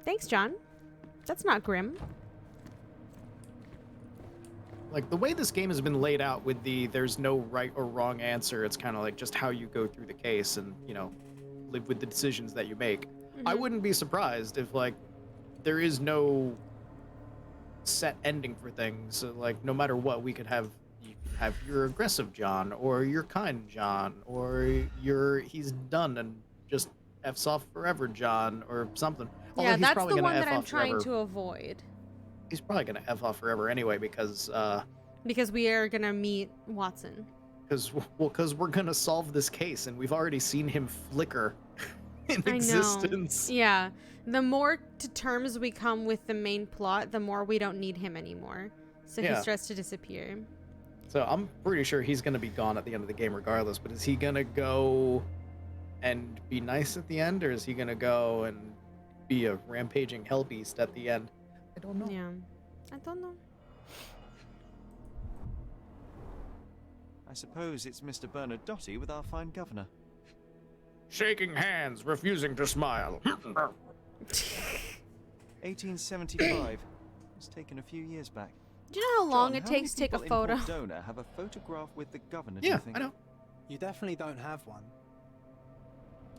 Thanks, John. That's not grim. Like, the way this game has been laid out with there's no right or wrong answer, it's kind of like just how you go through the case and, you know, live with the decisions that you make. I wouldn't be surprised if, like, there is no set ending for things. So, like, no matter what, you could have your aggressive John, or your kind John, or he's done and just F's off forever John, or something. Although Yeah, he's that's probably the gonna one that F I'm off trying forever. to avoid. He's probably gonna F off forever anyway, because we are gonna meet Watson. because we're gonna solve this case, and we've already seen him flicker in I know. existence. Yeah. The more to terms we come with the main plot, the more we don't need him anymore. So he Yeah. starts to disappear. So I'm pretty sure he's gonna be gone at the end of the game regardless, but is he gonna go and be nice at the end, or is he gonna go and be a rampaging hell beast at the end? I don't know. Yeah. I don't know. I suppose it's Mr. Bernadotte with our fine governor. Shaking hands, refusing to smile. 1875. It's taken a few years back. Do you know how long John, it how many takes to take a people in photo? Cordona have a photograph with the governor, do you Yeah, think? I know. You definitely don't have one.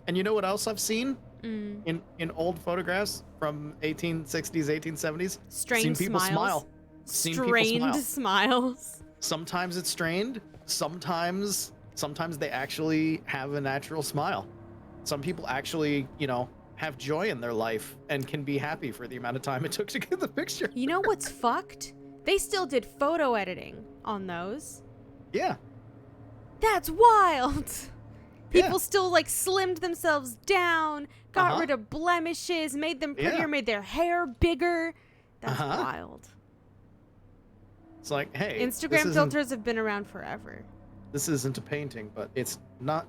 And you know what else I've seen Mm. in old photographs from 1860s, 1870s? Strained Seen people smiles. smile. Seen people Strained smile. smiles. Sometimes it's strained. Sometimes they actually have a natural smile. Some people actually, you know, have joy in their life and can be happy for the amount of time it took to get the picture. You know what's fucked? They still did photo editing on those. Yeah. That's wild. Yeah. People still like slimmed themselves down, got Uh-huh. rid of blemishes, made them prettier, Yeah. made their hair bigger. That's Uh-huh. wild. It's like, hey, Instagram filters have been around forever. this isn't a painting, but it's not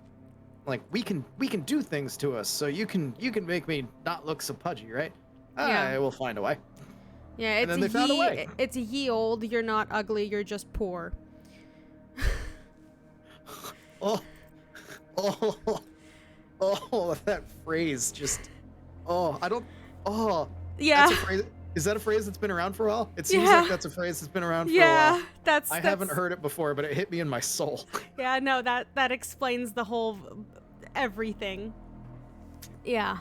like we can do things to us, so you can make me not look so pudgy, right? Yeah. I will find a way. Yeah, And it's then they found a way. it's a ye old, you're not ugly, you're just poor. Oh, that phrase just. Oh, I don't. Oh, Yeah. That's a phrase. Is that a phrase that's been around for a while? It seems Yeah. like that's a phrase that's been around for a Yeah, while. that's I haven't heard it before, but it hit me in my soul. Yeah, no, that explains the whole everything. Yeah.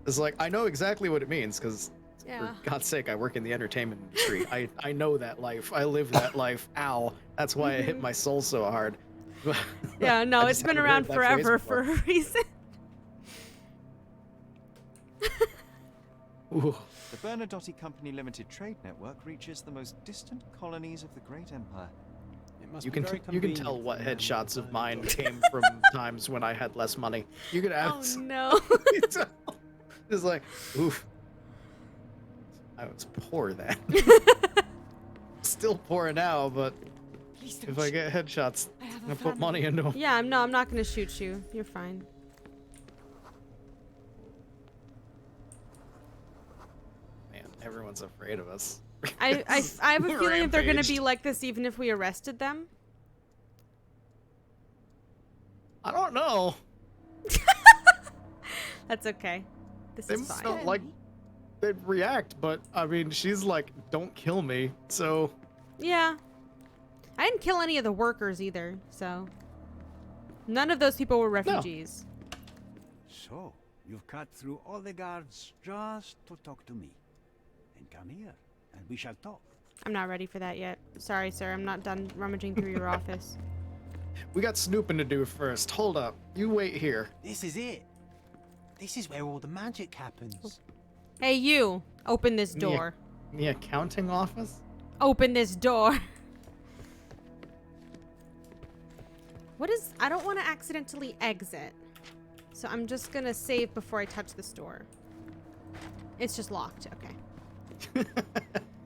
It's like, I know exactly what it means, because Yeah. for God's sake, I work in the entertainment industry. I know that life. I live that life. Ow. That's why it hit my soul so hard. Yeah, no, I it's just been haven't around heard that phrase forever before. for a reason. Ooh. The Bernadotte Company Limited Trade Network reaches the most distant colonies of the Great Empire. It must You be can very you can tell convenient what for them headshots to of know mine you've came from times when I had less money. You could Oh ask. no. It's like, oof. I was poor then. Still poor now, but if I get headshots, I'm gonna put money into them. Yeah, I'm not gonna shoot you. You're fine. Man, everyone's afraid of us. I have a We're feeling that they're gonna rampaged. be like this even if we arrested them. I don't know. That's okay. This They is fine. felt like they'd react, but I mean, she's like, "Don't kill me." So Yeah. I didn't kill any of the workers either, so none of those people were refugees. So, you've cut through all the guards just to talk to me. And come here, and we shall talk. I'm not ready for that yet. Sorry, sir. I'm not done rummaging through your office. we got snooping to do first. Hold up. You wait here. This is it. This is where all the magic happens. Hey, you. Open this Yeah. door. The accounting office? Open this door. What is... I don't want to accidentally exit. So I'm just going to save before I touch this door. It's just locked. Okay.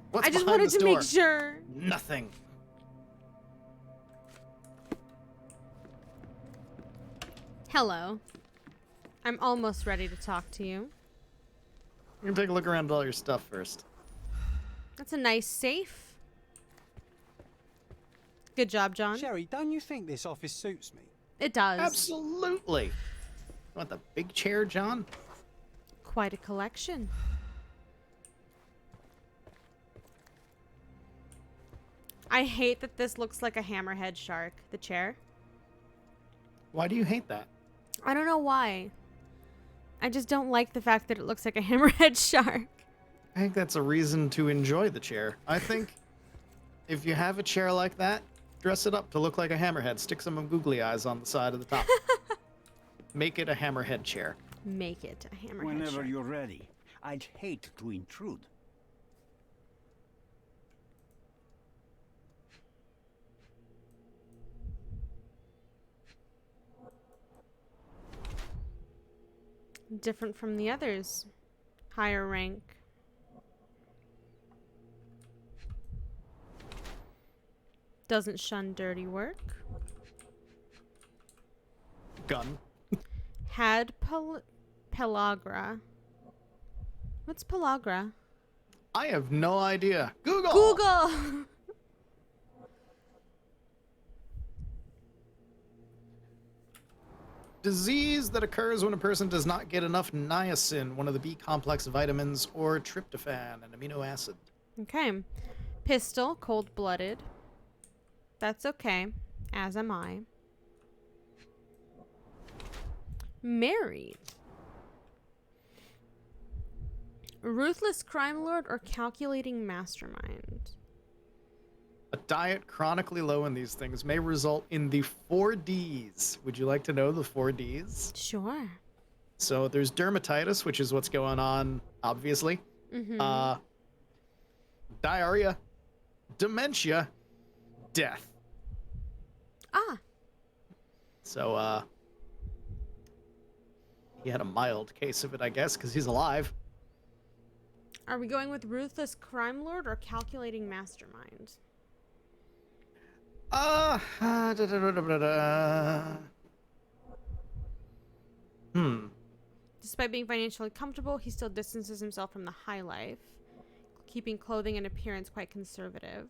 What's I just behind wanted this to door? make sure. Nothing. Hello. I'm almost ready to talk to you. We're gonna take a look around at all your stuff first. That's a nice safe. Good job, John. Sherry, don't you think this office suits me? It does. Absolutely. You want the big chair, John? Quite a collection. I hate that this looks like a hammerhead shark, the chair. Why do you hate that? I don't know why. I just don't like the fact that it looks like a hammerhead shark. I think that's a reason to enjoy the chair. I think if you have a chair like that, dress it up to look like a hammerhead. Stick some googly eyes on the side of the top. Make it a hammerhead chair. Make it a hammerhead Whenever shark. you're ready. I'd hate to intrude. Different from the others. Higher rank. Doesn't shun dirty work. Gun. Had pellagra. What's pellagra? I have no idea. Google! Google! Disease that occurs when a person does not get enough niacin, one of the B complex vitamins, or tryptophan, an amino acid. Okay. Pistol, cold-blooded. That's okay. As am I. Married. Ruthless crime lord or calculating mastermind? A diet chronically low in these things may result in the 4Ds. Would you like to know the 4Ds? Sure. So there's dermatitis, which is what's going on, obviously. Diarrhea, dementia, death. Ah. So, he had a mild case of it, I guess, because he's alive. Are we going with ruthless crime lord or calculating mastermind? Despite being financially comfortable, he still distances himself from the high life, keeping clothing and appearance quite conservative.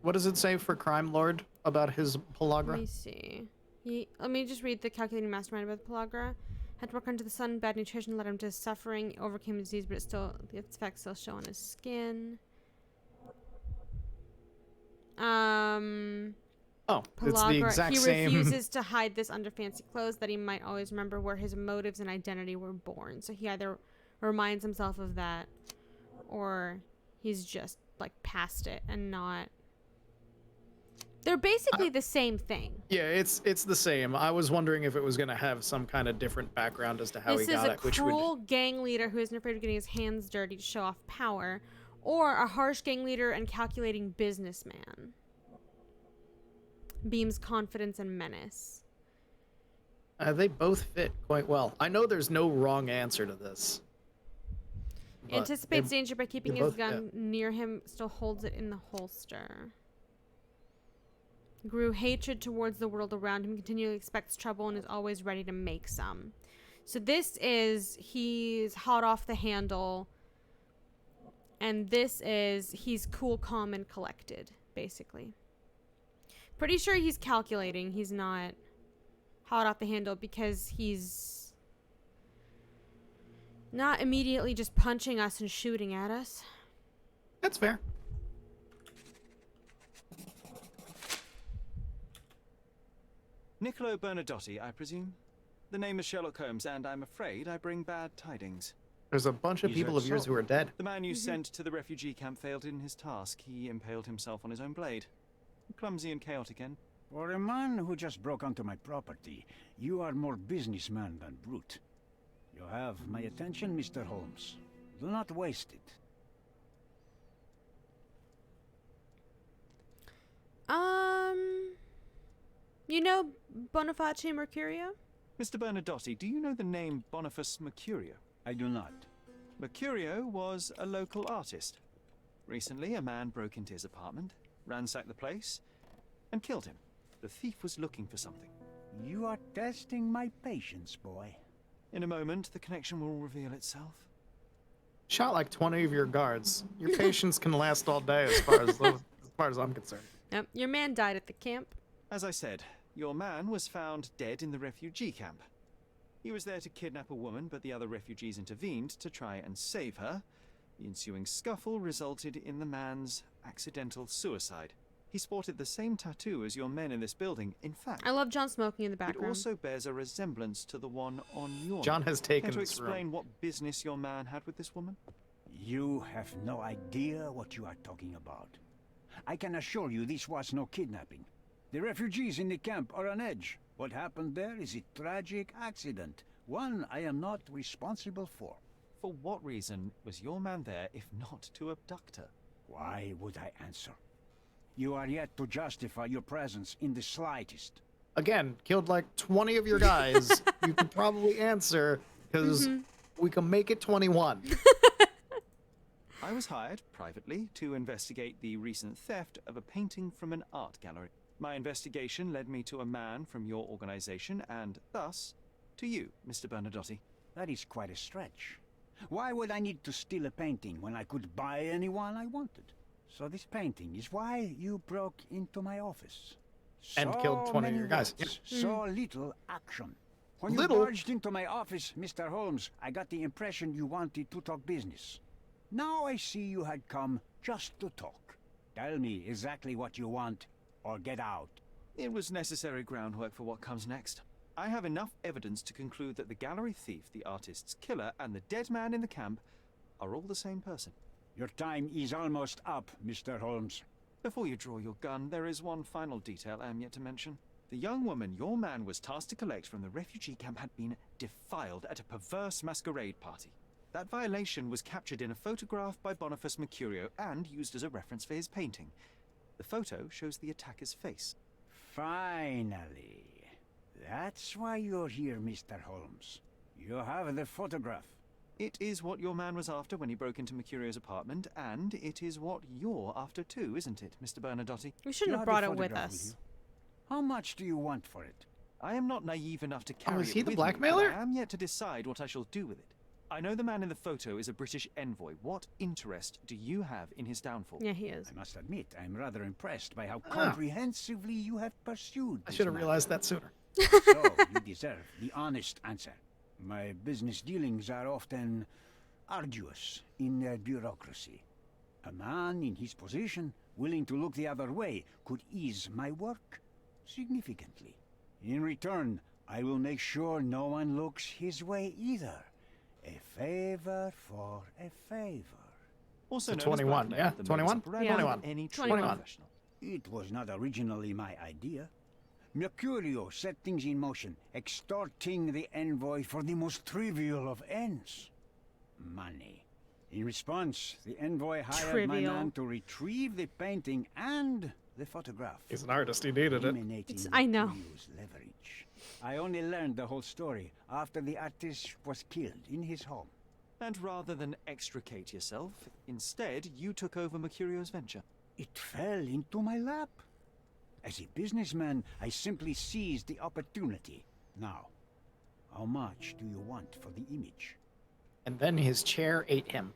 What does it say for crime lord about his pellagra? Let me see. Let me just read the calculating mastermind about the pellagra. Had to work under the sun, bad nutrition led him to suffering, overcame disease, but its effects still show on his skin. Oh, it's the exact same. He refuses to hide this under fancy clothes, that he might always remember where his motives and identity were born. So he either reminds himself of that, or he's just like past it and not. They're basically the same thing. Yeah, it's the same. I was wondering if it was going to have some kind of different background as to how he got it. This is a cruel gang leader who isn't afraid of getting his hands dirty to show off power, or a harsh gang leader and calculating businessman. Beam's confidence and menace. They both fit quite well. I know there's no wrong answer to this. Anticipates danger by keeping his gun near him, still holds it in the holster. Grew hatred towards the world around him, continually expects trouble and is always ready to make some. So this is, he's hot off the handle, and this is, he's cool, calm, and collected, basically. Pretty sure he's calculating. He's not hot off the handle because he's not immediately just punching us and shooting at us. That's fair. Niccolo Bernadotti, I presume? The name is Sherlock Holmes, and I'm afraid I bring bad tidings. There's a bunch of people of yours who are dead. The man you sent to the refugee camp failed in his task. He impaled himself on his own blade. Clumsy and chaotic end. For a man who just broke onto my property, you are more businessman than brute. You have my attention, Mr. Holmes. Do not waste it. You know Boniface Mercurio? Mr. Bernadotti, do you know the name Boniface Mercurio? I do not. Mercurio was a local artist. Recently, a man broke into his apartment, ransacked the place, and killed him. The thief was looking for something. You are testing my patience, boy. In a moment, the connection will reveal itself. Shot like 20 of your guards. Your patience can last all day as far as I'm concerned. Yep, your man died at the camp. As I said, your man was found dead in the refugee camp. He was there to kidnap a woman, but the other refugees intervened to try and save her. The ensuing scuffle resulted in the man's accidental suicide. He sported the same tattoo as your men in this building. In fact, I love John smoking in the it background. also bears a resemblance to the one on your John neck. has taken Care to this explain room. what business your man had with this woman? You have no idea what you are talking about. I can assure you this was no kidnapping. The refugees in the camp are on edge. What happened there is a tragic accident, one I am not responsible for. For what reason was your man there if not to abduct her? Why would I answer? You are yet to justify your presence in the slightest. Again, killed like 20 of your guys. You can probably answer, because we can make it 21. I was hired, privately, to investigate the recent theft of a painting from an art gallery. My investigation led me to a man from your organization, and thus, to you, Mr. Bernadotti. That is quite a stretch. Why would I need to steal a painting when I could buy anyone I wanted? So this painting is why you broke into my office. And So killed 20 of many your guys. words, so little action. When you Little? barged into my office, Mr. Holmes, I got the impression you wanted to talk business. Now I see you had come just to talk. Tell me exactly what you want, or get out. It was necessary groundwork for what comes next. I have enough evidence to conclude that the gallery thief, the artist's killer, and the dead man in the camp are all the same person. Your time is almost up, Mr. Holmes. Before you draw your gun, there is one final detail I am yet to mention. The young woman your man was tasked to collect from the refugee camp had been defiled at a perverse masquerade party. That violation was captured in a photograph by Boniface Mercurio and used as a reference for his painting. The photo shows the attacker's face. Finally. That's why you're here, Mr. Holmes. You have the photograph. It is what your man was after when he broke into Mercurio's apartment, and it is what you're after too, isn't it, Mr. Bernadotti? We shouldn't You have have brought the it with photograph us. you? How much do you want for it? I am not naive enough to carry is he it the with blackmailer? me, but I am yet to decide what I shall do with it. I know the man in the photo is a British envoy. What interest do you have in his downfall? Yeah, he is. I must admit, I'm rather impressed by how comprehensively you have pursued I this should have matter. realized that sooner. So, you deserve the honest answer. My business dealings are often arduous in their bureaucracy. A man in his position, willing to look the other way, could ease my work significantly. In return, I will make sure no one looks his way either. A favor for a favor. Also So known 21, as blackmail, yeah? the 21? modus operandi Yeah. of 21. Any trade 21. professional. It was not originally my idea. Mercurio set things in motion, extorting the envoy for the most trivial of ends. Money. In response, the envoy hired my Trivial. man to retrieve the painting and the photograph. He's an artist. He needed it. eliminating I know. Mercurio's leverage. I only learned the whole story after the artist was killed in his home. And rather than extricate yourself, instead you took over Mercurio's venture. It fell into my lap. As a businessman, I simply seized the opportunity. Now, how much do you want for the image? And then his chair ate him.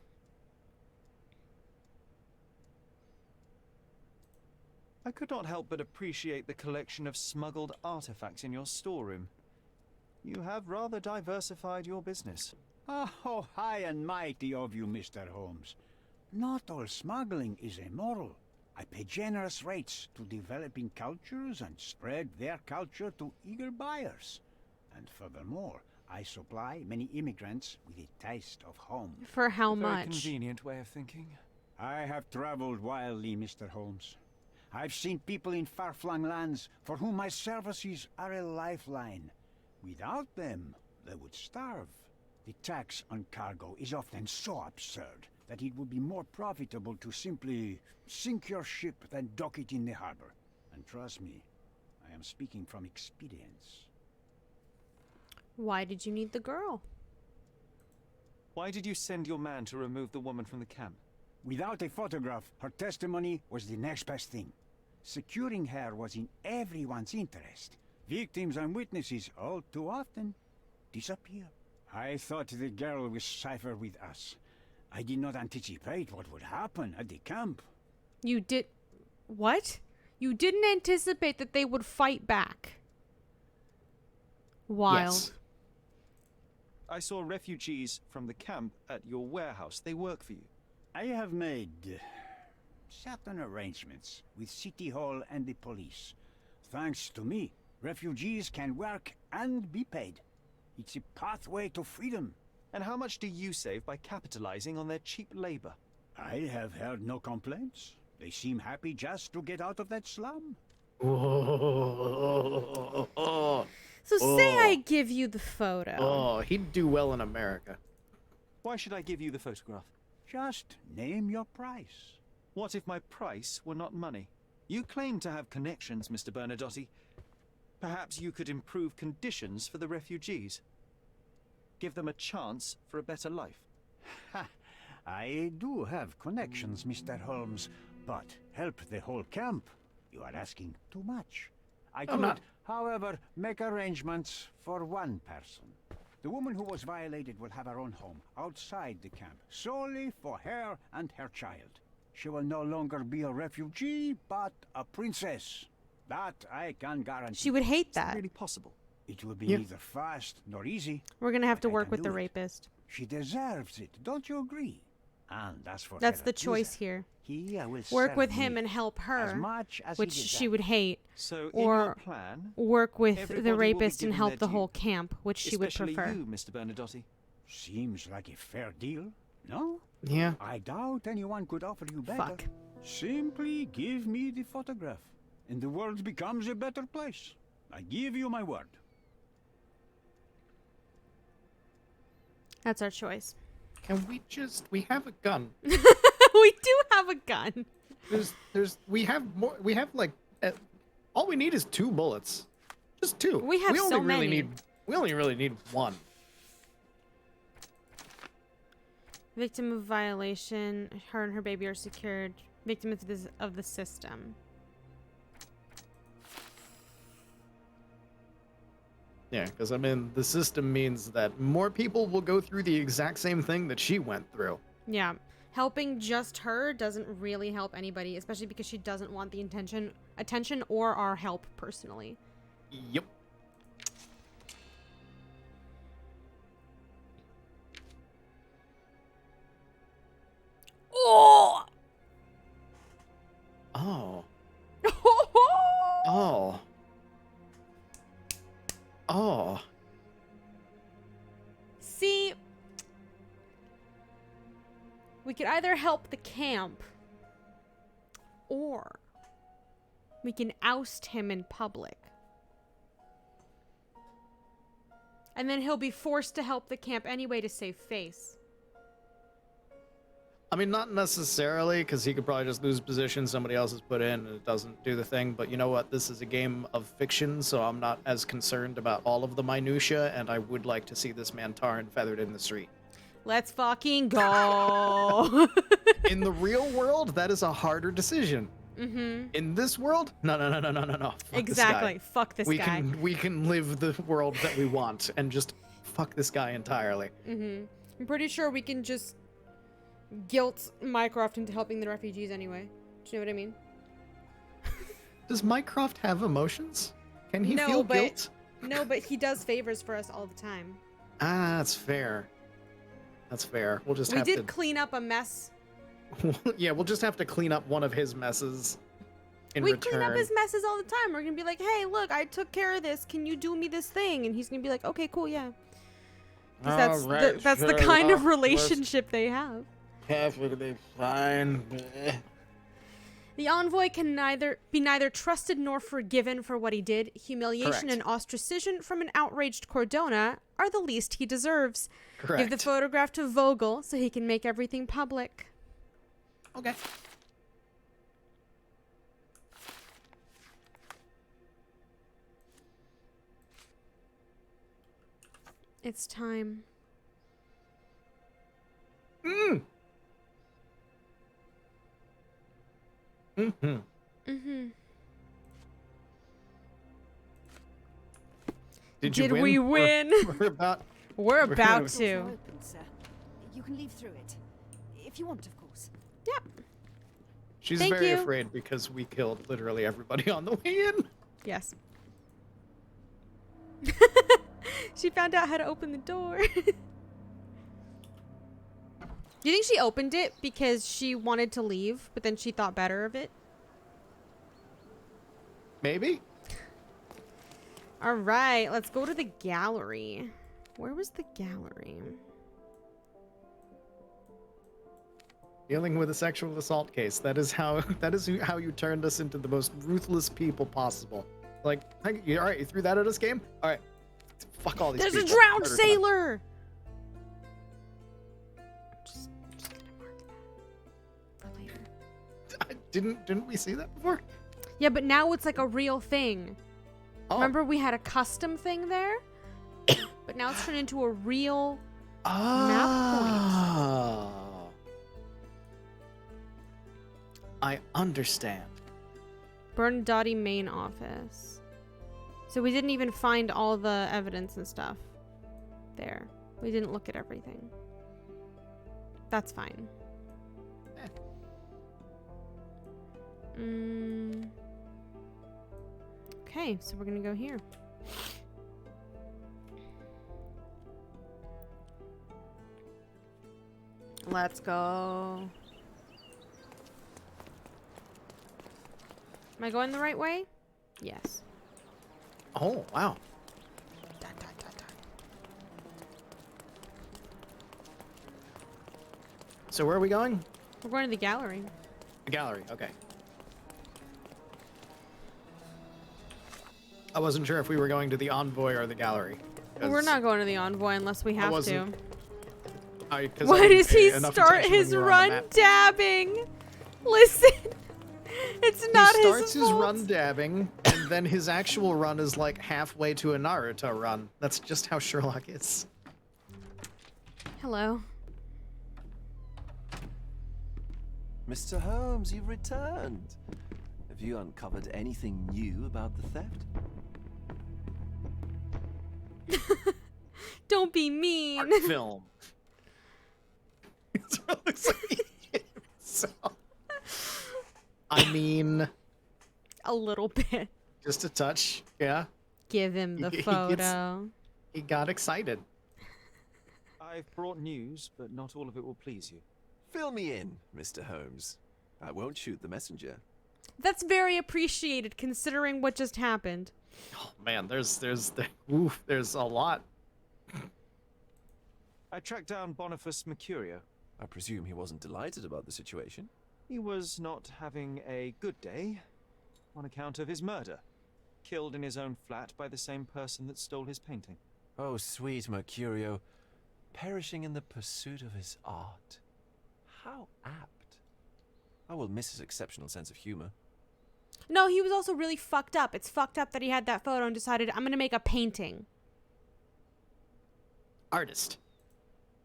I could not help but appreciate the collection of smuggled artifacts in your storeroom. You have rather diversified your business. Oh, high and mighty of you, Mr. Holmes. Not all smuggling is immoral. I pay generous rates to developing cultures and spread their culture to eager buyers. And furthermore, I supply many immigrants with a taste of home. For how A very much? convenient way of thinking. I have traveled wildly, Mr. Holmes. I've seen people in far-flung lands for whom my services are a lifeline. Without them, they would starve. The tax on cargo is often so absurd that it would be more profitable to simply sink your ship than dock it in the harbor. And trust me, I am speaking from experience. Why did you need the girl? Why did you send your man to remove the woman from the camp? Without a photograph, her testimony was the next best thing. Securing her was in everyone's interest. Victims and witnesses all too often disappear. I thought the girl was safer with us. I did not anticipate what would happen at the camp. You did... What? You didn't anticipate that they would fight back. Wild. Yes. I saw refugees from the camp at your warehouse. They work for you. I have made certain arrangements with City Hall and the police. Thanks to me, refugees can work and be paid. It's a pathway to freedom. And how much do you save by capitalizing on their cheap labor? I have heard no complaints. They seem happy just to get out of that slum. So say I give you the photo. Oh, he'd do well in America. Why should I give you the photograph? Just name your price. What if my price were not money? You claim to have connections, Mr. Bernadotte. Perhaps you could improve conditions for the refugees. Give them a chance for a better life. Ha! I do have connections, Mr. Holmes, but help the whole camp? You are asking too much. I could, however, make arrangements for one person. The woman who was violated will have her own home outside the camp, solely for her and her child. She will no longer be a refugee, but a princess. That I can guarantee. She would hate that. Is it really possible? It will be neither fast nor easy. We're gonna have to but I work can with the do it. rapist. She deserves it, don't you agree? And as for That's her the choice accuser, here. he will Work serve with him me and help as her, much as which he she would hate. So, in or your plan, work with everybody the will be rapist and given help their the due, whole camp, which she would especially prefer. you, Mr. Bernadotte. Seems like a fair deal, no? Yeah. I doubt anyone could offer you better. Fuck. Simply give me the photograph, and the world becomes a better place. I give you my word. That's our choice. Can we have a gun. We do have a gun. We have like, all we need is 2 bullets. Just 2. We have so many. We only really need 1. Victim of violation. Her and her baby are secured. Victim of the system. Yeah, because I mean, the system means that more people will go through the exact same thing that she went through. Yeah. Helping just her doesn't really help anybody, especially because she doesn't want the attention or our help personally. Yep. Oh! Oh. Oh. Oh. See, we could either help the camp or we can oust him in public. And then he'll be forced to help the camp anyway to save face. I mean, not necessarily, because he could probably just lose position somebody else has put in and it doesn't do the thing. But you know what? This is a game of fiction, so I'm not as concerned about all of the minutia, and I would like to see this man tar and feathered in the street. Let's fucking go. In the real world, that is a harder decision. Mm-hmm. In this world, no. Fuck Exactly. This guy. Fuck this guy. We can live the world that we want and just fuck this guy entirely. Mm-hmm. I'm pretty sure we can just guilt Mycroft into helping the refugees anyway. Do you know what I mean? Does Mycroft have emotions? Can he No, feel but- guilt? No, but he does favors for us all the time. Ah, that's fair. That's fair. We'll just We have did clean up a mess. yeah, we'll just have to clean up one of his messes in We return. clean up his messes all the time. We're gonna be like, hey, look, I took care of this. Can you do me this thing? And he's gonna be like, okay, cool, yeah. 'Cause that's the kind of relationship they have. Perfectly fine. The envoy can be neither trusted nor forgiven for what he did. Humiliation Correct. and ostracism from an outraged Cordona are the least he deserves. Correct. Give the photograph to Vogel so he can make everything public. Okay. It's time. Mm. Mm-hmm. Mm-hmm. Did we you win? We're about. We're about Doors are to. open, sir. You can leave through it. If you want, of course. Yep. She's Thank very you. afraid because we killed literally everybody on the way in. Yes. She found out how to open the door. Do you think she opened it because she wanted to leave, but then she thought better of it? Maybe? All right, let's go to the gallery. Where was the gallery? Dealing with a sexual assault case. That is how you turned us into the most ruthless people possible. Like, all right, you threw that at us, game? All right. Fuck all these There's people. a drowned Murder them. sailor! Just gonna mark that for later. Didn't we see that before? Yeah, but now it's like a real thing. Oh. Remember we had a custom thing there? But now it's turned into a real map point. I understand. Berndotti main office. So we didn't even find all the evidence and stuff there. We didn't look at everything. That's fine. Okay, so we're gonna go here. Let's go. Am I going the right way? Yes. Oh, wow. Dun, dun, dun, dun. So where are we going? We're going to the gallery. The gallery, okay. I wasn't sure if we were going to the envoy or the gallery. Well, we're not going to the envoy unless we have to. Why does he start his run dabbing? Listen. It's not his fault. He starts his run dabbing, and then his actual run is like halfway to a Naruto run. That's just how Sherlock is. Hello. Mr. Holmes, you've returned. Have you uncovered anything new about the theft? Don't be mean. Art film. I mean, a little bit. Just a touch, yeah. Give him the photo. He got excited. I've brought news, but not all of it will please you. Fill me in, Mr. Holmes. I won't shoot the messenger. That's very appreciated considering what just happened. Oh man, there's a lot. I tracked down Boniface Mercurio. I presume he wasn't delighted about the situation. He was not having a good day on account of his murder. Killed in his own flat by the same person that stole his painting. Oh, sweet Mercurio. Perishing in the pursuit of his art. How apt. I will miss his exceptional sense of humor. No, he was also really fucked up. It's fucked up that he had that photo and decided, I'm gonna make a painting. Artist.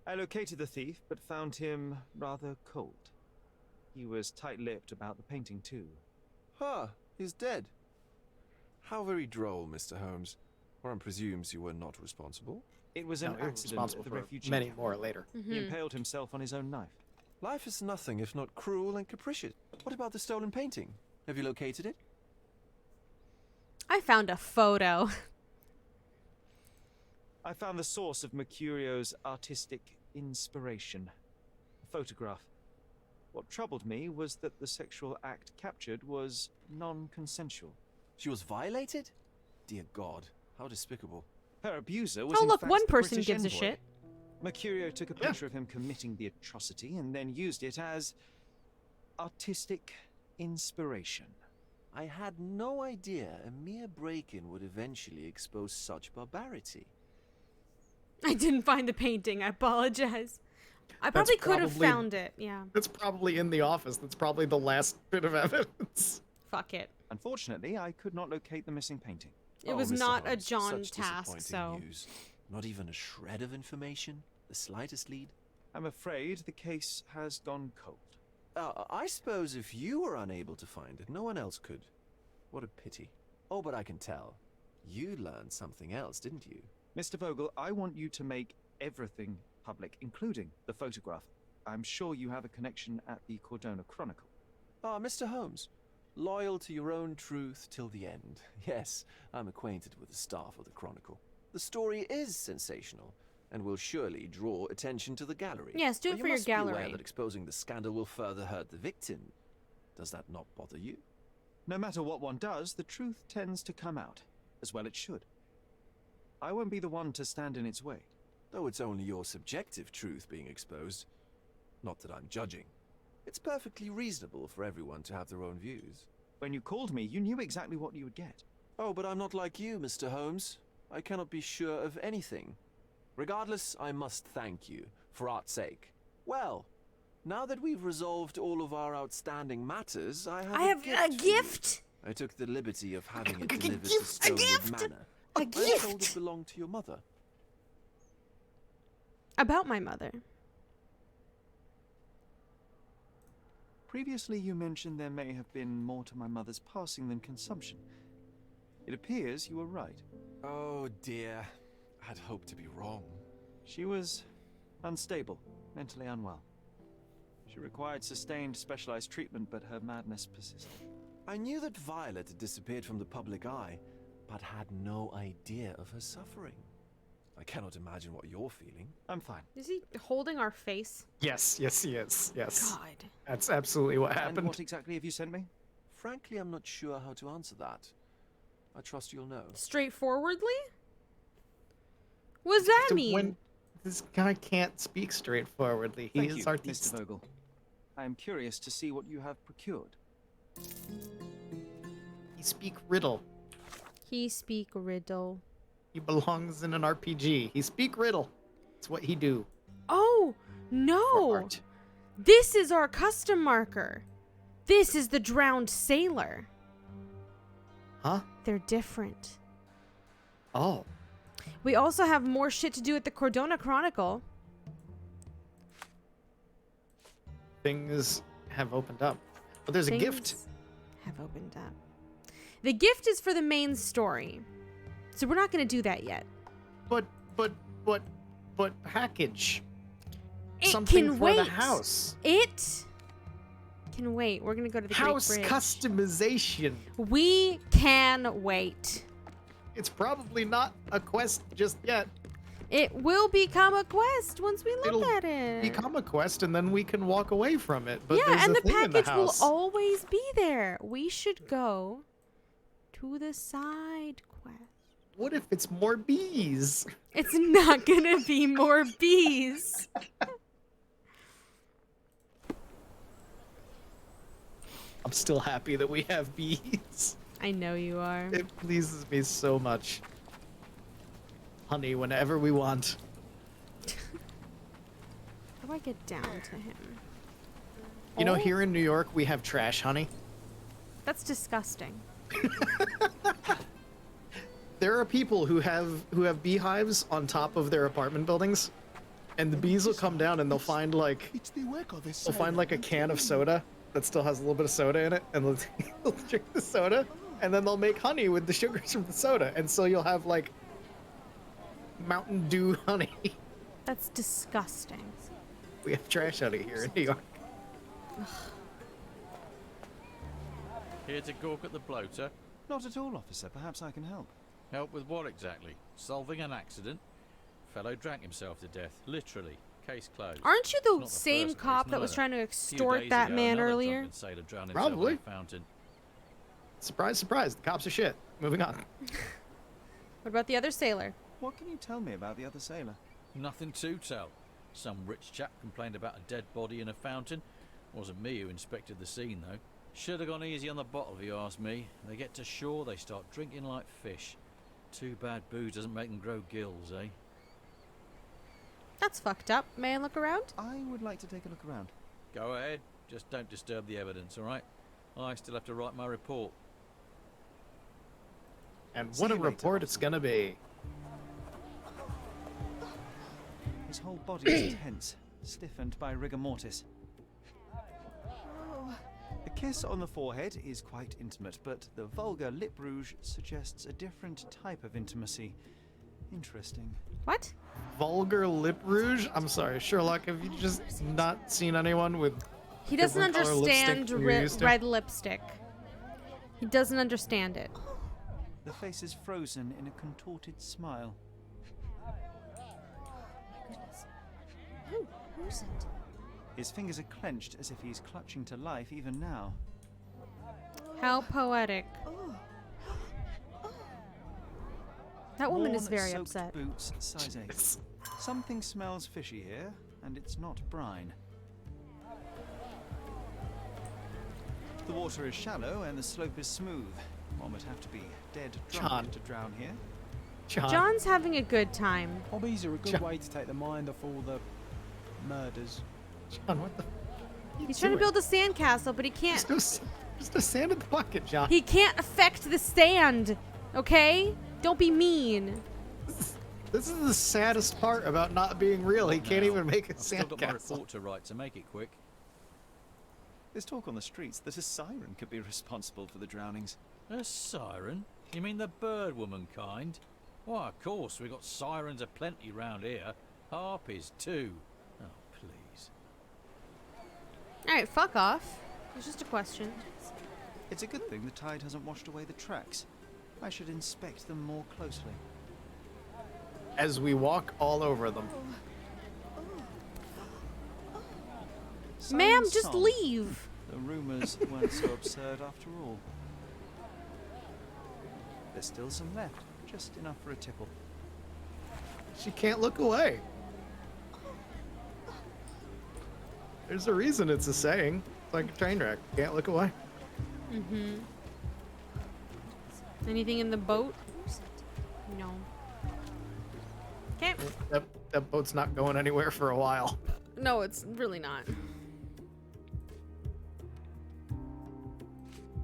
I located the thief, but found him rather cold. He was tight-lipped about the painting, too. Huh, he's dead. How very droll, Mr. Holmes. Warren presumes you were not responsible. It was an accident at the refugee many camp. more later. He impaled himself on his own knife. Life is nothing if not cruel and capricious. What about the stolen painting? Have you located it? I found a photo. I found the source of Mercurio's artistic inspiration. A photograph. What troubled me was that the sexual act captured was non-consensual. She was violated? Dear God, how despicable. Her abuser was Oh, in look, fact one the person British gives a envoy. shit. Mercurio took a picture of him committing the atrocity and then used it as artistic inspiration. I had no idea a mere break-in would eventually expose such barbarity. I didn't find the painting. I apologize. I probably could have found it. Yeah. That's probably in the office. That's probably the last bit of evidence. Fuck it. Unfortunately, I could not locate the missing painting. It was Mr. not a Holmes, John such task, disappointing so. news. Not even a shred of information? The slightest lead? I'm afraid the case has gone cold. I suppose if you were unable to find it, no one else could. What a pity. Oh, but I can tell. You learned something else, didn't you? Mr. Vogel, I want you to make everything public, including the photograph. I'm sure you have a connection at the Cordona Chronicle. Ah, Mr. Holmes. Loyal to your own truth till the end. Yes, I'm acquainted with the staff of the Chronicle. The story is sensational, and will surely draw attention to the gallery. Yes, do it But for you your must be aware gallery. that exposing the scandal will further hurt the victim. Does that not bother you? No matter what one does, the truth tends to come out, as well it should. I won't be the one to stand in its way. Though it's only your subjective truth being exposed. Not that I'm judging. It's perfectly reasonable for everyone to have their own views. When you called me, you knew exactly what you would get. Oh, but I'm not like you, Mr. Holmes. I cannot be sure of anything. Regardless, I must thank you, for art's sake. Well, now that we've resolved all of our outstanding matters, I have a gift. I took the liberty of having it delivered to Stonewood Manor. A I am told it gift. belonged to your mother. About my mother. Previously, you mentioned there may have been more to my mother's passing than consumption. It appears you were right. Oh dear, I'd hoped to be wrong. She was unstable, mentally unwell. She required sustained, specialized treatment, but her madness persisted. I knew that Violet had disappeared from the public eye, but had no idea of her suffering. I cannot imagine what you're feeling. I'm fine. Is he holding our face? Yes, he is. Yes. God. That's absolutely what And happened. what exactly have you sent me? Frankly, I'm not sure how to answer that. I trust you'll know. Straightforwardly? What does that So mean? when this guy can't speak straightforwardly, he Thank is you, artiste. Mr. Vogel. I am curious to see what you have procured. He speak riddle. He speak riddle. He belongs in an RPG. He speak riddle. It's what he do. Oh, For no. art. This is our custom marker. This is the drowned sailor. Huh? They're different. Oh. We also have more shit to do at the Cordona Chronicle. Things have opened up. But there's a gift. Things have opened up. The gift is for the main story. So we're not going to do that yet. But package. It Something can for wait. the house. It can wait. We're going to go to the House Great Bridge. customization. We can wait. It's probably not a quest just yet. It will become a quest once we look It'll at it. become a quest and then we can walk away from it. But yeah, there's and a the thing in package will house. always be there. We should go to the side quest. What if it's more bees? It's not gonna be more bees. I'm still happy that we have bees. I know you are. It pleases me so much. Honey, whenever we want. How do I get down to him? You know, Oh. here in New York, we have trash honey. That's disgusting. There are people who have beehives on top of their apartment buildings, and the bees will come down and they'll find like a can of soda that still has a little bit of soda in it, and they'll drink the soda, and then they'll make honey with the sugars from the soda, and so you'll have like Mountain Dew honey. That's disgusting. We have trash honey here in New York. Here to gawk at the bloater? Not at all, officer. Perhaps I can help. Help with what exactly? Solving an accident? Fellow drank himself to death, literally. Case closed. Aren't you It's the not same first cop case that was neither. trying to Few extort days that ago, man another earlier? drunken sailor drowned himself in Probably. a fountain. Surprise, surprise, the cops are shit. Moving on. What about the other sailor? What can you tell me about the other sailor? Nothing to tell. Some rich chap complained about a dead body in a fountain. Wasn't me who inspected the scene, though. Should have gone easy on the bottle, if you ask me. They get to shore, they start drinking like fish. Too bad booze doesn't make them grow gills, eh? That's fucked up. May I look around? I would like to take a look around. Go ahead. Just don't disturb the evidence, all right? I still have to write my report. And See what a you later, report it's gonna be. His whole body is tense, stiffened by rigor mortis. The kiss on the forehead is quite intimate, but the vulgar lip rouge suggests a different type of intimacy. Interesting. What? Vulgar lip rouge? I'm sorry, Sherlock, have you just not seen anyone with He doesn't different color lipstick understand than you're used to? red lipstick. He doesn't understand it. The face is frozen in a contorted smile. Who's it? His fingers are clenched as if he's clutching to life even now. How poetic. That woman is very Worn-soaked upset. Boots, size 8. Something smells fishy here, and it's not brine. The water is shallow and the slope is smooth. One would have to be dead drunk to drown here. John's having a good time. Hobbies are a good way to take the mind off all the murders. John, what the? He's trying to build a sandcastle, but he can't. Just a sand in the bucket, John. He can't affect the sand. Okay? Don't be mean. This is the saddest part about not being real. He can't even make a I've still got my sandcastle. report to write, so make it quick. There's talk on the streets that a siren could be responsible for the drownings. A siren? You mean the bird woman kind? Why, of course, we've got sirens aplenty round here. Harpies, too. Oh, please. Alright, fuck off. It's just a question. It's a good thing the tide hasn't washed away the tracks. I should inspect them more closely. As we walk all over them. Ma'am, Siren just song. leave. The rumors weren't so absurd after all. There's still some left, just enough for a tipple. She can't look away. There's a reason it's a saying. It's like a train wreck. Can't look away. Mm-hmm. Anything in the boat? No. Okay. That boat's not going anywhere for a while. No, it's really not.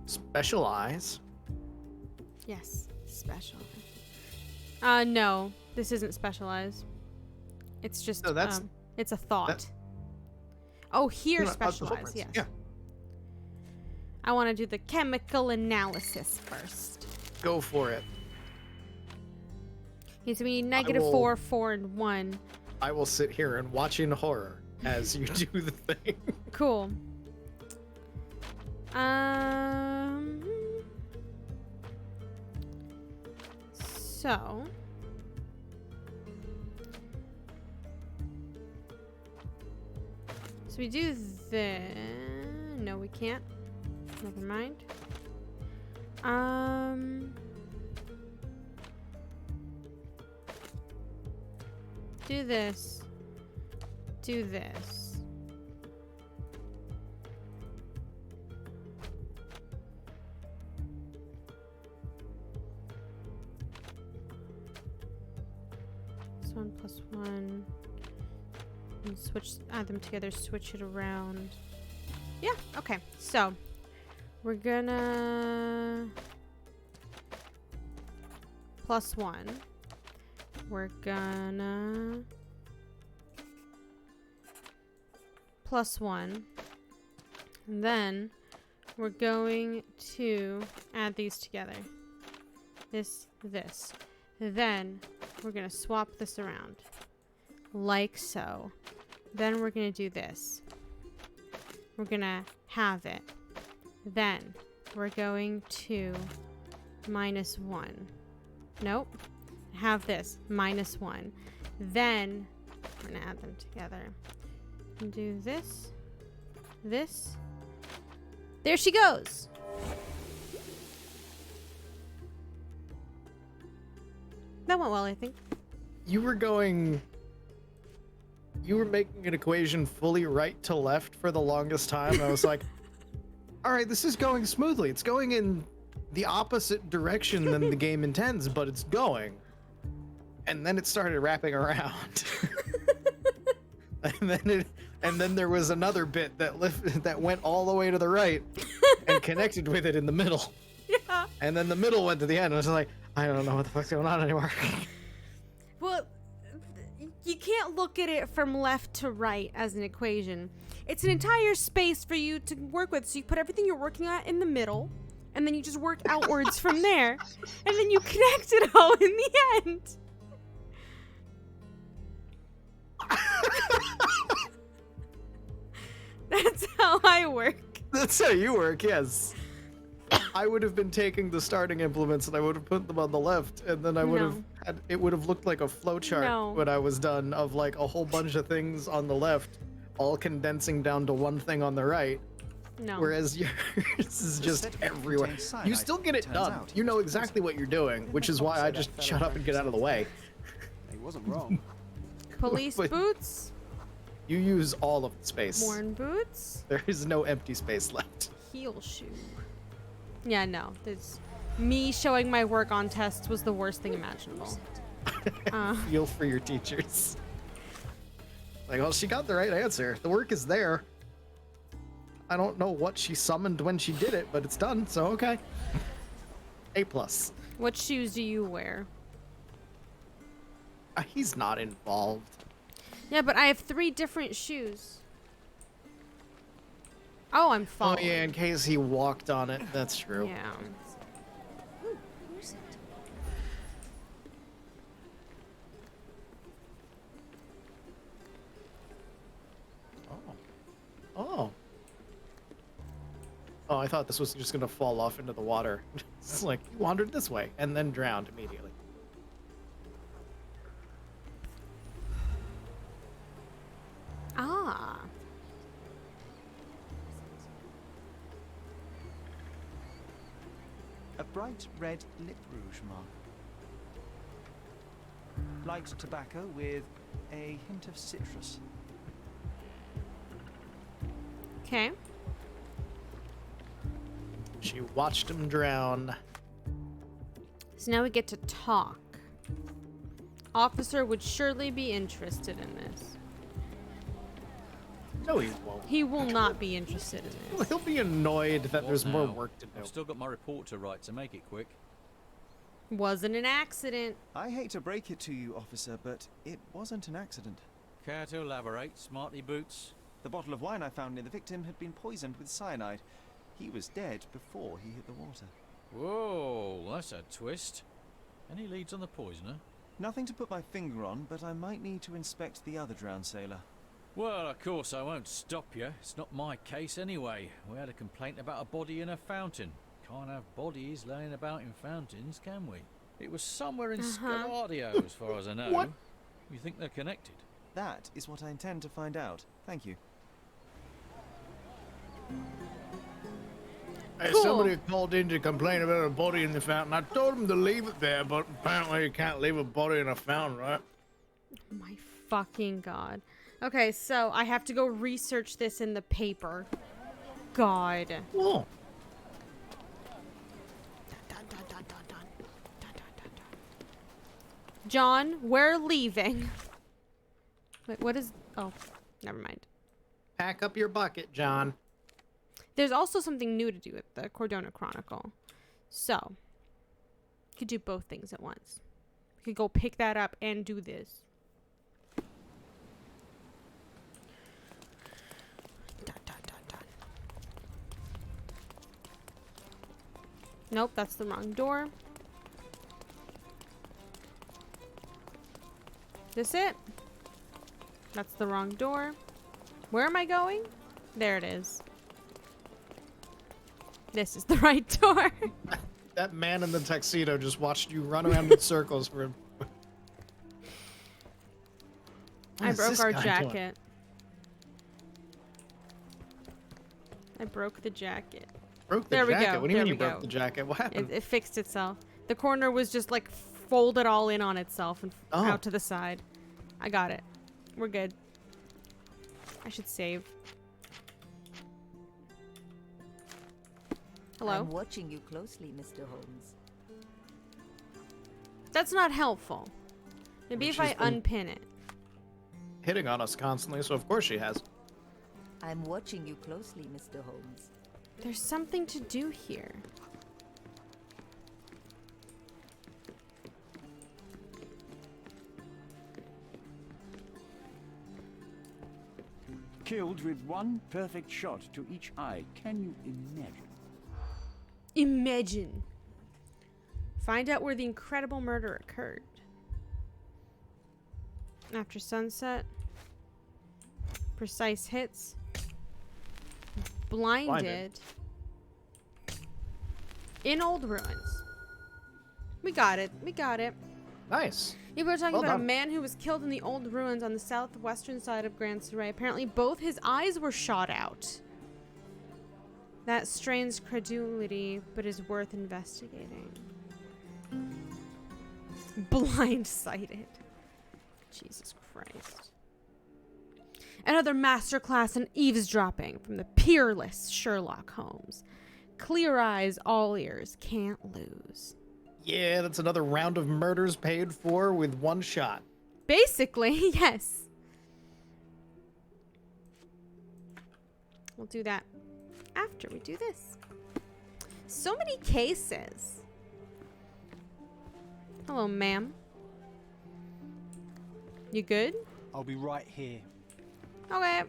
Specialize. Yes, special. No, this isn't specialized. It's just, No, that's- it's a thought. Oh, here, No, specialize, yes. Yeah. I want to do the chemical analysis first. Go for it. It's me negative will- 4, 4, and 1. I will sit here and watch in horror as you do the thing. Cool. So we do the. No, we can't. Never mind. Do this. Do this. This 1 plus 1. And switch, add them together, switch it around. Yeah, okay. So, we're gonna plus 1. We're gonna plus 1. And then we're going to add these together. This. Then we're gonna swap this around. Like so. Then we're gonna do this. We're gonna have it. Then we're going to minus 1. Nope. Have this. Minus 1. Then we're gonna add them together. And do this. This. There she goes! That went well, I think. You were making an equation fully right to left for the longest time. I was like, all right, this is going smoothly. It's going in the opposite direction than the game intends, but it's going. And then it started wrapping around. and then there was another bit that went all the way to the right and connected with it in the middle. Yeah. And then the middle went to the end. I was like, I don't know what the fuck's going on anymore. Well, you can't look at it from left to right as an equation. It's an entire space for you to work with. So you put everything you're working at in the middle, and then you just work outwards from there, and then you connect it all in the end. That's how I work. That's how you work, yes. I would have been taking the starting implements and I would have put them on the left, and then I would have had it would have looked like a flowchart when I was done of like a whole bunch of things on the left, all condensing down to one thing on the right. No. Whereas yours is just everywhere. You still get it done. You know exactly what you're doing, which is why I just shut up and get out of the way. He wasn't wrong. Police boots. You use all of the space. Worn boots. There is no empty space left. Heel shoe. Yeah, no. There's me showing my work on tests was the worst thing imaginable. Feel for your teachers. Like, well, she got the right answer. The work is there. I don't know what she summoned when she did it, but it's done, so okay. A+. What shoes do you wear? He's not involved. Yeah, but I have 3 different shoes. Oh, I'm following. Oh yeah, in case he walked on it. That's true. Yeah. Oh. Oh, I thought this was just gonna fall off into the water. It's like, you wandered this way, and then drowned immediately. Ah. A bright red lip rouge mark. Light tobacco with a hint of citrus. Okay. She watched him drown. So now we get to talk. Officer would surely be interested in this. No, he won't. He will not be interested in this. He'll be annoyed that there's more work to do. I've still got my report to write, so make it quick. Wasn't an accident. I hate to break it to you, officer, but it wasn't an accident. Care to elaborate, smarty boots? The bottle of wine I found near the victim had been poisoned with cyanide. He was dead before he hit the water. Whoa, that's a twist. Any leads on the poisoner? Nothing to put my finger on, but I might need to inspect the other drowned sailor. Well, of course I won't stop you. It's not my case anyway. We had a complaint about a body in a fountain. Can't have bodies laying about in fountains, can we? It was somewhere in Scaladio, as far as I know. What? You think they're connected? That is what I intend to find out. Thank you. Hey, somebody called in to complain about a body in the fountain. I told him to leave it there, but apparently you can't leave a body in a fountain, right? Oh my fucking god. Okay, so I have to go research this in the paper. God. Oh. John, we're leaving. Wait, what is... Oh, never mind. Pack up your bucket, John. There's also something new to do with the Cordona Chronicle. So, you could do both things at once. You could go pick that up and do this. Nope, that's the wrong door. This it? That's the wrong door. Where am I going? There it is. This is the right door. That man in the tuxedo just watched you run around in circles for... I broke our jacket. I broke the jacket. Broke the jacket? What do you mean you broke the jacket? What happened? It fixed itself. The corner was just like folded all in on itself and out to the side. I got it. We're good. I should save. Hello? I'm watching you closely, Mr. Holmes. That's not helpful. Maybe if I unpin it. Hitting on us constantly, so of course she has. I'm watching you closely, Mr. Holmes. There's something to do here. Killed with one perfect shot to each eye. Can you imagine? Imagine. Find out where the incredible murder occurred. After sunset. Precise hits. Blinded. In old ruins. We got it. We got it. Nice. Yeah, we were talking Well about done. a man who was killed in the old ruins on the southwestern side of Grand Saray. Apparently, both his eyes were shot out. That strains credulity, but is worth investigating. Blindsided. Jesus Christ. Another masterclass in eavesdropping from the peerless Sherlock Holmes. Clear eyes, all ears, can't lose. Yeah, that's another round of murders paid for with one shot. Basically, yes. We'll do that after we do this. So many cases. Hello, ma'am. You good? I'll be right here. Okay.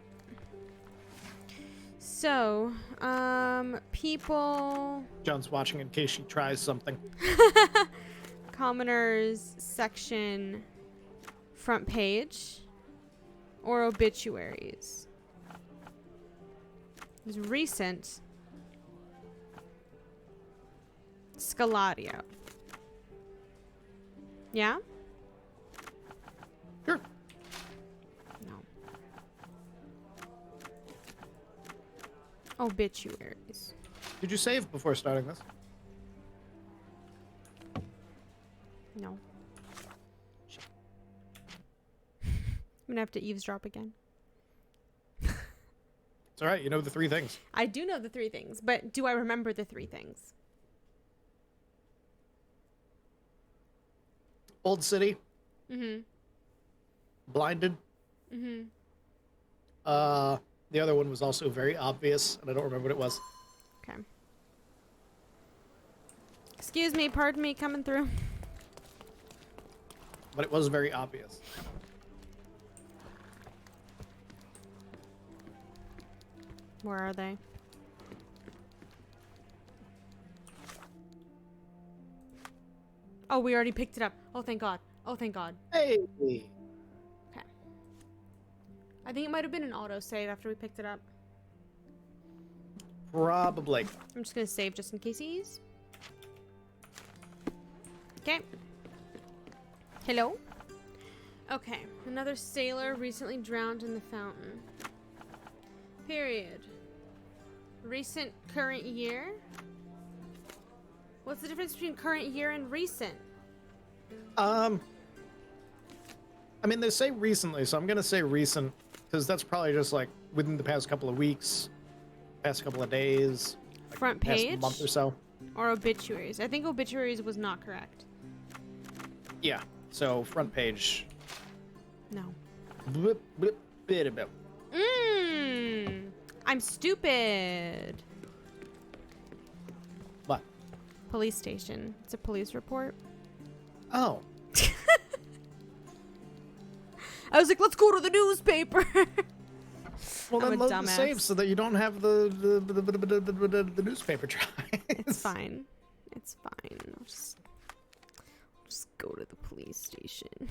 So, people... John's watching in case she tries something. Commoners section, front page, or obituaries. It's recent. Scalario. Yeah? Sure. No. Obituaries. Did you save before starting this? No. I'm gonna have to eavesdrop again. It's alright, you know the 3 things. I do know the 3 things, but do I remember the 3 things? Old City. Mm-hmm. Blinded. Mm-hmm. The other one was also very obvious, and I don't remember what it was. Okay. Excuse me, pardon me, coming through. But it was very obvious. Where are they? Oh, we already picked it up. Oh, thank God. Oh, thank God. Hey! Okay. I think it might have been an autosave after we picked it up. Probably. I'm just gonna save just in case. Okay. Hello? Okay. Another sailor recently drowned in the fountain. Period. Recent, current year? What's the difference between current year and recent? I mean, they say recently, so I'm gonna say recent, because that's probably just like within the past couple of weeks, past couple of days, like Front past page? month or so. Or obituaries? I think obituaries was not correct. Yeah. So front page. No. Blip, blip, bit about. I'm stupid. What? Police station. It's a police report. Oh. I was like, let's go to the newspaper. Well, I'm then a load the dumbass. save so that you don't have the newspaper tries. It's fine. It's fine. I'll just go to the police station.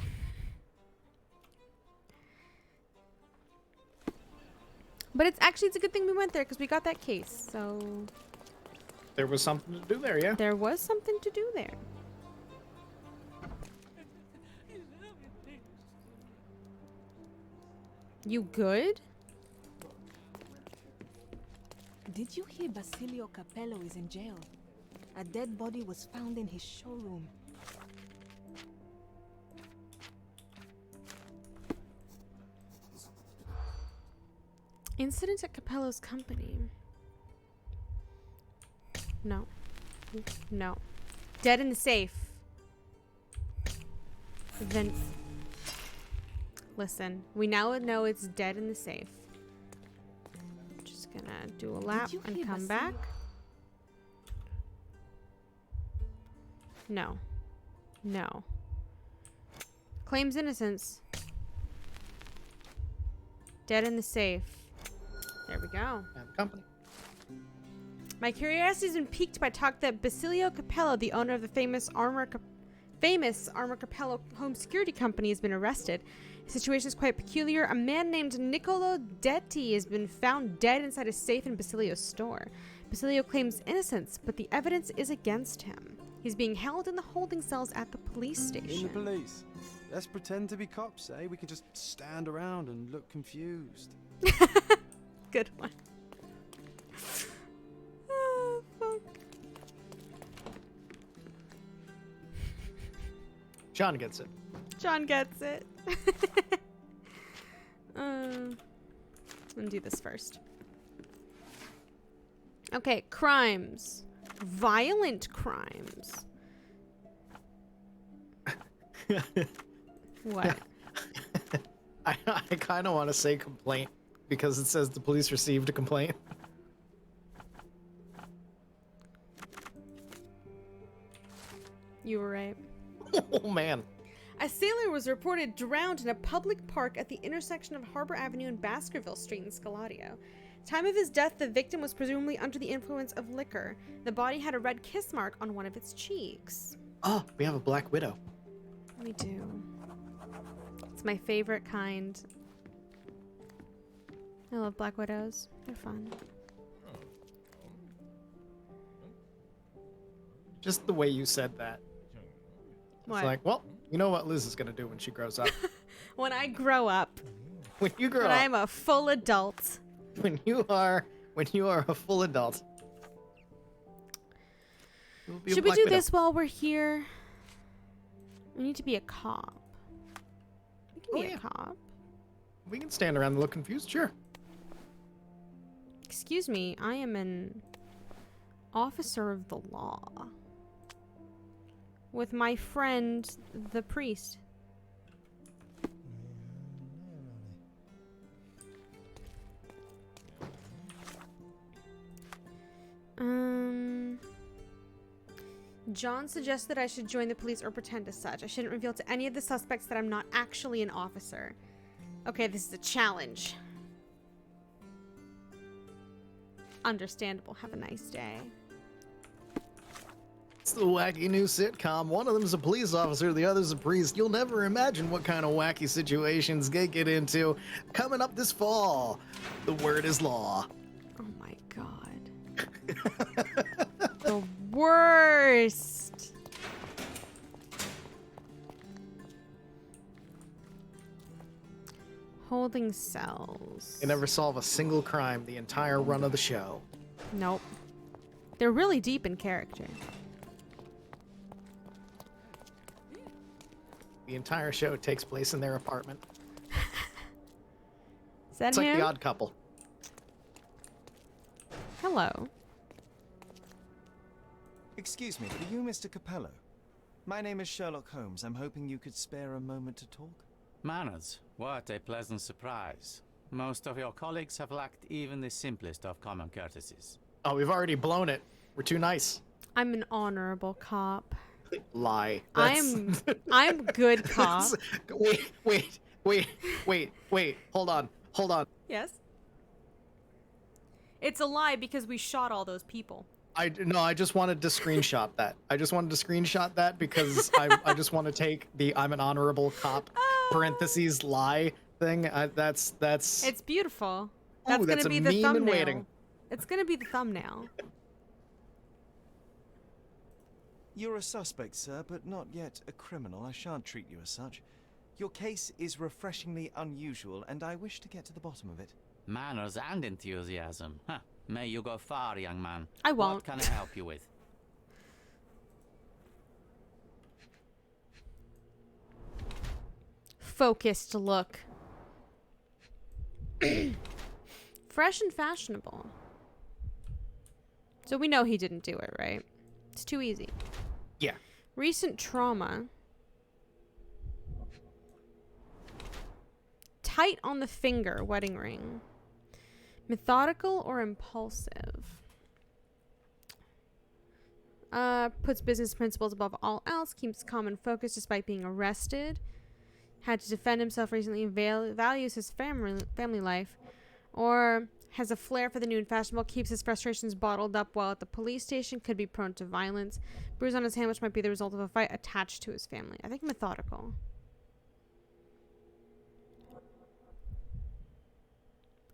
But it's a good thing we went there because we got that case. So There was something to do there, yeah? there was something to do there. You good? Did you hear Basilio Capello is in jail? A dead body was found in his showroom. Incident at Capello's company. No. No. Dead in the safe. Then. Listen, we now know it's dead in the safe. Just gonna do a lap you and hear come Basilio? back. No. No. Claims innocence. Dead in the safe. There we go. And company. My curiosity has been piqued by talk that Basilio Capello, the owner of the famous Armor Capello home security company, has been arrested. The situation is quite peculiar. A man named Niccolo Detti has been found dead inside a safe in Basilio's store. Basilio claims innocence, but the evidence is against him. He's being held in the holding cells at the police station. In the police? Let's pretend to be cops, eh? We can just stand around and look confused. Good one. Oh, fuck. John gets it. John gets it. Let me do this first. Okay, crimes. Violent crimes. What? I kind of want to say complaint because it says the police received a complaint. You were right. Oh, man. A sailor was reported drowned in a public park at the intersection of Harbor Avenue and Baskerville Street in Scaladio. Time of his death, the victim was presumably under the influence of liquor. The body had a red kiss mark on one of its cheeks. Oh, we have a Black Widow. We do. It's my favorite kind. I love Black Widows. They're fun. Just the way you said that. What? It's like, well, you know what Liz is going to do when she grows up. When I grow up. When you grow when up. I'm a full adult. When you are a full adult. Should we do this while we're here? We need to be a cop. We can be a cop. We can stand around and look confused, sure. Excuse me, I am an officer of the law. With my friend, the priest. John suggested I should join the police or pretend as such. I shouldn't reveal to any of the suspects that I'm not actually an officer. Okay, this is a challenge. Understandable. Have a nice day. It's the wacky new sitcom. One of them's a police officer, the other's a priest. You'll never imagine what kind of wacky situations they get into. Coming up this fall, The Word is Law. Oh my god. The worst. Holding cells. They never solve a single crime the entire run of the show. Nope. They're really deep in character. The entire show takes place in their apartment. Is that it's him? like The Odd Couple. Hello. Excuse me, are you Mr. Capello? My name is Sherlock Holmes. I'm hoping you could spare a moment to talk. Manners, what a pleasant surprise. Most of your colleagues have lacked even the simplest of common courtesies. Oh, we've already blown it. We're too nice. I'm an honorable cop. Lie. I'm good cop. Wait. Hold on. Yes? It's a lie because we shot all those people. I just wanted to screenshot that. Because I just want to take the I'm an honorable cop parentheses lie thing. That's It's beautiful. That's that's gonna be a the meme thumbnail. in waiting. It's gonna be the thumbnail. You're a suspect, sir, but not yet a criminal. I shan't treat you as such. Your case is refreshingly unusual, and I wish to get to the bottom of it. Manners and enthusiasm. Huh. May you go far, young man. I won't. What can I help you with? Focused look. Fresh and fashionable. So we know he didn't do it, right? It's too easy. Yeah. Recent trauma. Tight on the finger, wedding ring. Methodical or impulsive? Puts business principles above all else. Keeps calm and focused despite being arrested. Had to defend himself recently. Values his family life. Or has a flair for the new and fashionable. Keeps his frustrations bottled up while at the police station. Could be prone to violence. Bruise on his hand, which might be the result of a fight. Attached to his family. I think methodical.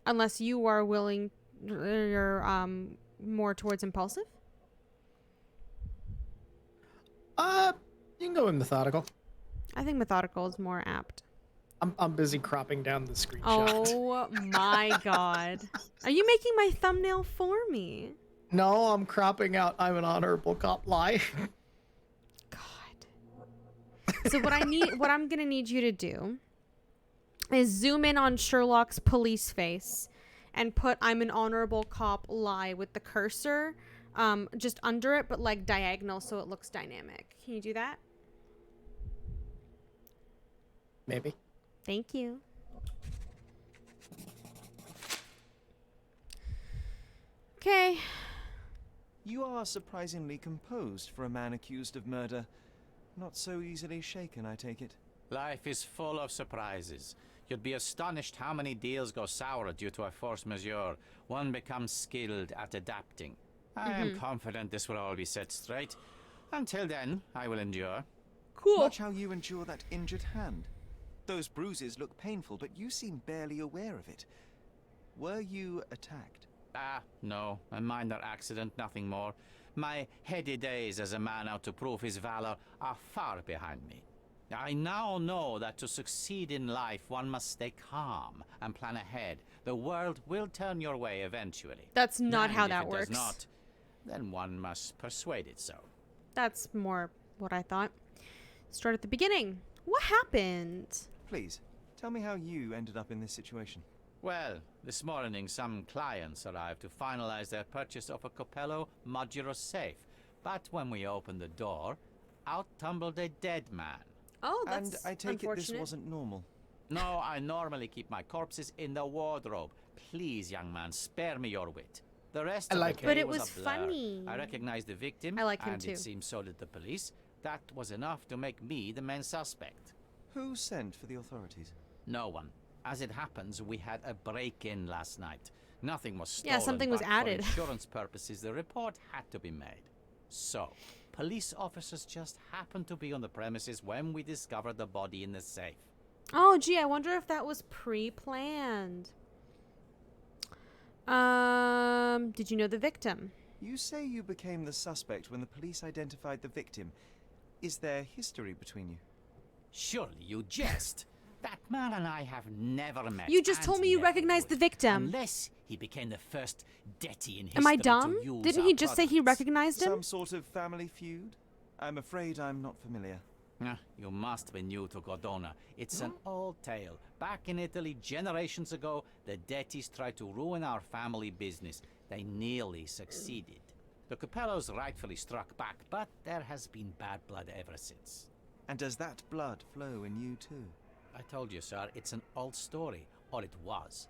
Unless you are willing, you're more towards impulsive? You can go with methodical. I think methodical is more apt. I'm busy cropping down the screenshot. Oh my god. Are you making my thumbnail for me? No, I'm cropping out I'm an honorable cop lie. So what I'm gonna need you to do is zoom in on Sherlock's police face and put I'm an honorable cop lie with the cursor just under it, but like diagonal so it looks dynamic. Can you do that? Maybe. Thank you. Okay. You are surprisingly composed for a man accused of murder. Not so easily shaken, I take it. Life is full of surprises. You'd be astonished how many deals go sour due to a force majeure. One becomes skilled at adapting. I am confident this will all be set straight. Until then, I will endure. Cool. Watch how you endure that injured hand. Those bruises look painful, but you seem barely aware of it. Were you attacked? No. A minor accident, nothing more. My heady days as a man out to prove his valor are far behind me. I now know that to succeed in life, one must stay calm and plan ahead. The world will turn your way eventually. That's not And how if that it works. Does not, then one must persuade it so. That's more what I thought. Start at the beginning. What happened? Please, tell me how you ended up in this situation. Well, this morning some clients arrived to finalize their purchase of a Capello modular safe. But when we opened the door, out tumbled a dead man. Oh, that's And I take it this wasn't normal. No, I normally keep my corpses in the wardrobe. Please, young man, spare me your wit. The rest of the case But it was was a blur. funny. I recognized the victim, I like him and too. it seems so did the police. That was enough to make me the main suspect. Who sent for the authorities? No one. As it happens, we had a break-in last night. Nothing was stolen. Yeah, something was but added. For insurance purposes, the report had to be made. So, police officers just happened to be on the premises when we discovered the body in the safe. Oh, gee, I wonder if that was pre-planned. Did you know the victim? You say you became the suspect when the police identified the victim. Is there history between you? Surely you jest. That man and I have never met. You just and told me you never recognized would, the victim. Unless he became the first deity in history. Am I dumb? to use Didn't our he just say he products. recognized him? Some sort of family feud? I'm afraid I'm not familiar. You must be new to Godona. It's an old tale. Back in Italy, generations ago, the deities tried to ruin our family business. They nearly succeeded. The Capellos rightfully struck back, but there has been bad blood ever since. And does that blood flow in you too? I told you, sir, it's an old story, or it was.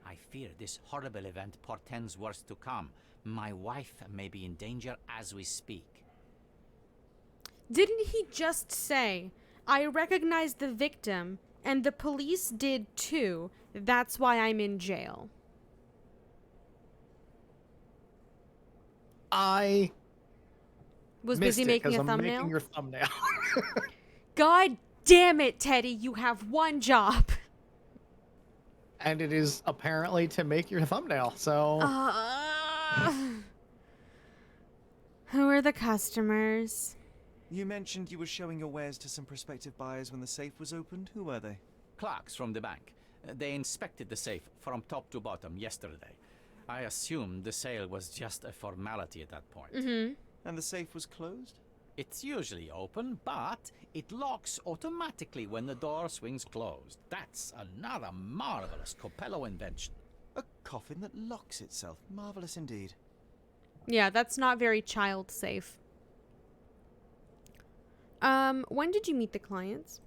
I fear this horrible event portends worse to come. My wife may be in danger as we speak. Didn't he just say, I recognized the victim, and the police did too. That's why I'm in jail. I was missed busy it making 'cause a I'm thumbnail. making your thumbnail. God damn it, Teddy, you have one job. And it is apparently to make your thumbnail, so... Who are the customers? You mentioned you were showing your wares to some prospective buyers when the safe was opened. Who were they? Clerks from the bank. They inspected the safe from top to bottom yesterday. I assumed the sale was just a formality at that point. And the safe was closed? It's usually open, but it locks automatically when the door swings closed. That's another marvelous Capello invention. A coffin that locks itself. Marvelous indeed. Yeah, that's not very child safe. When did you meet the clients?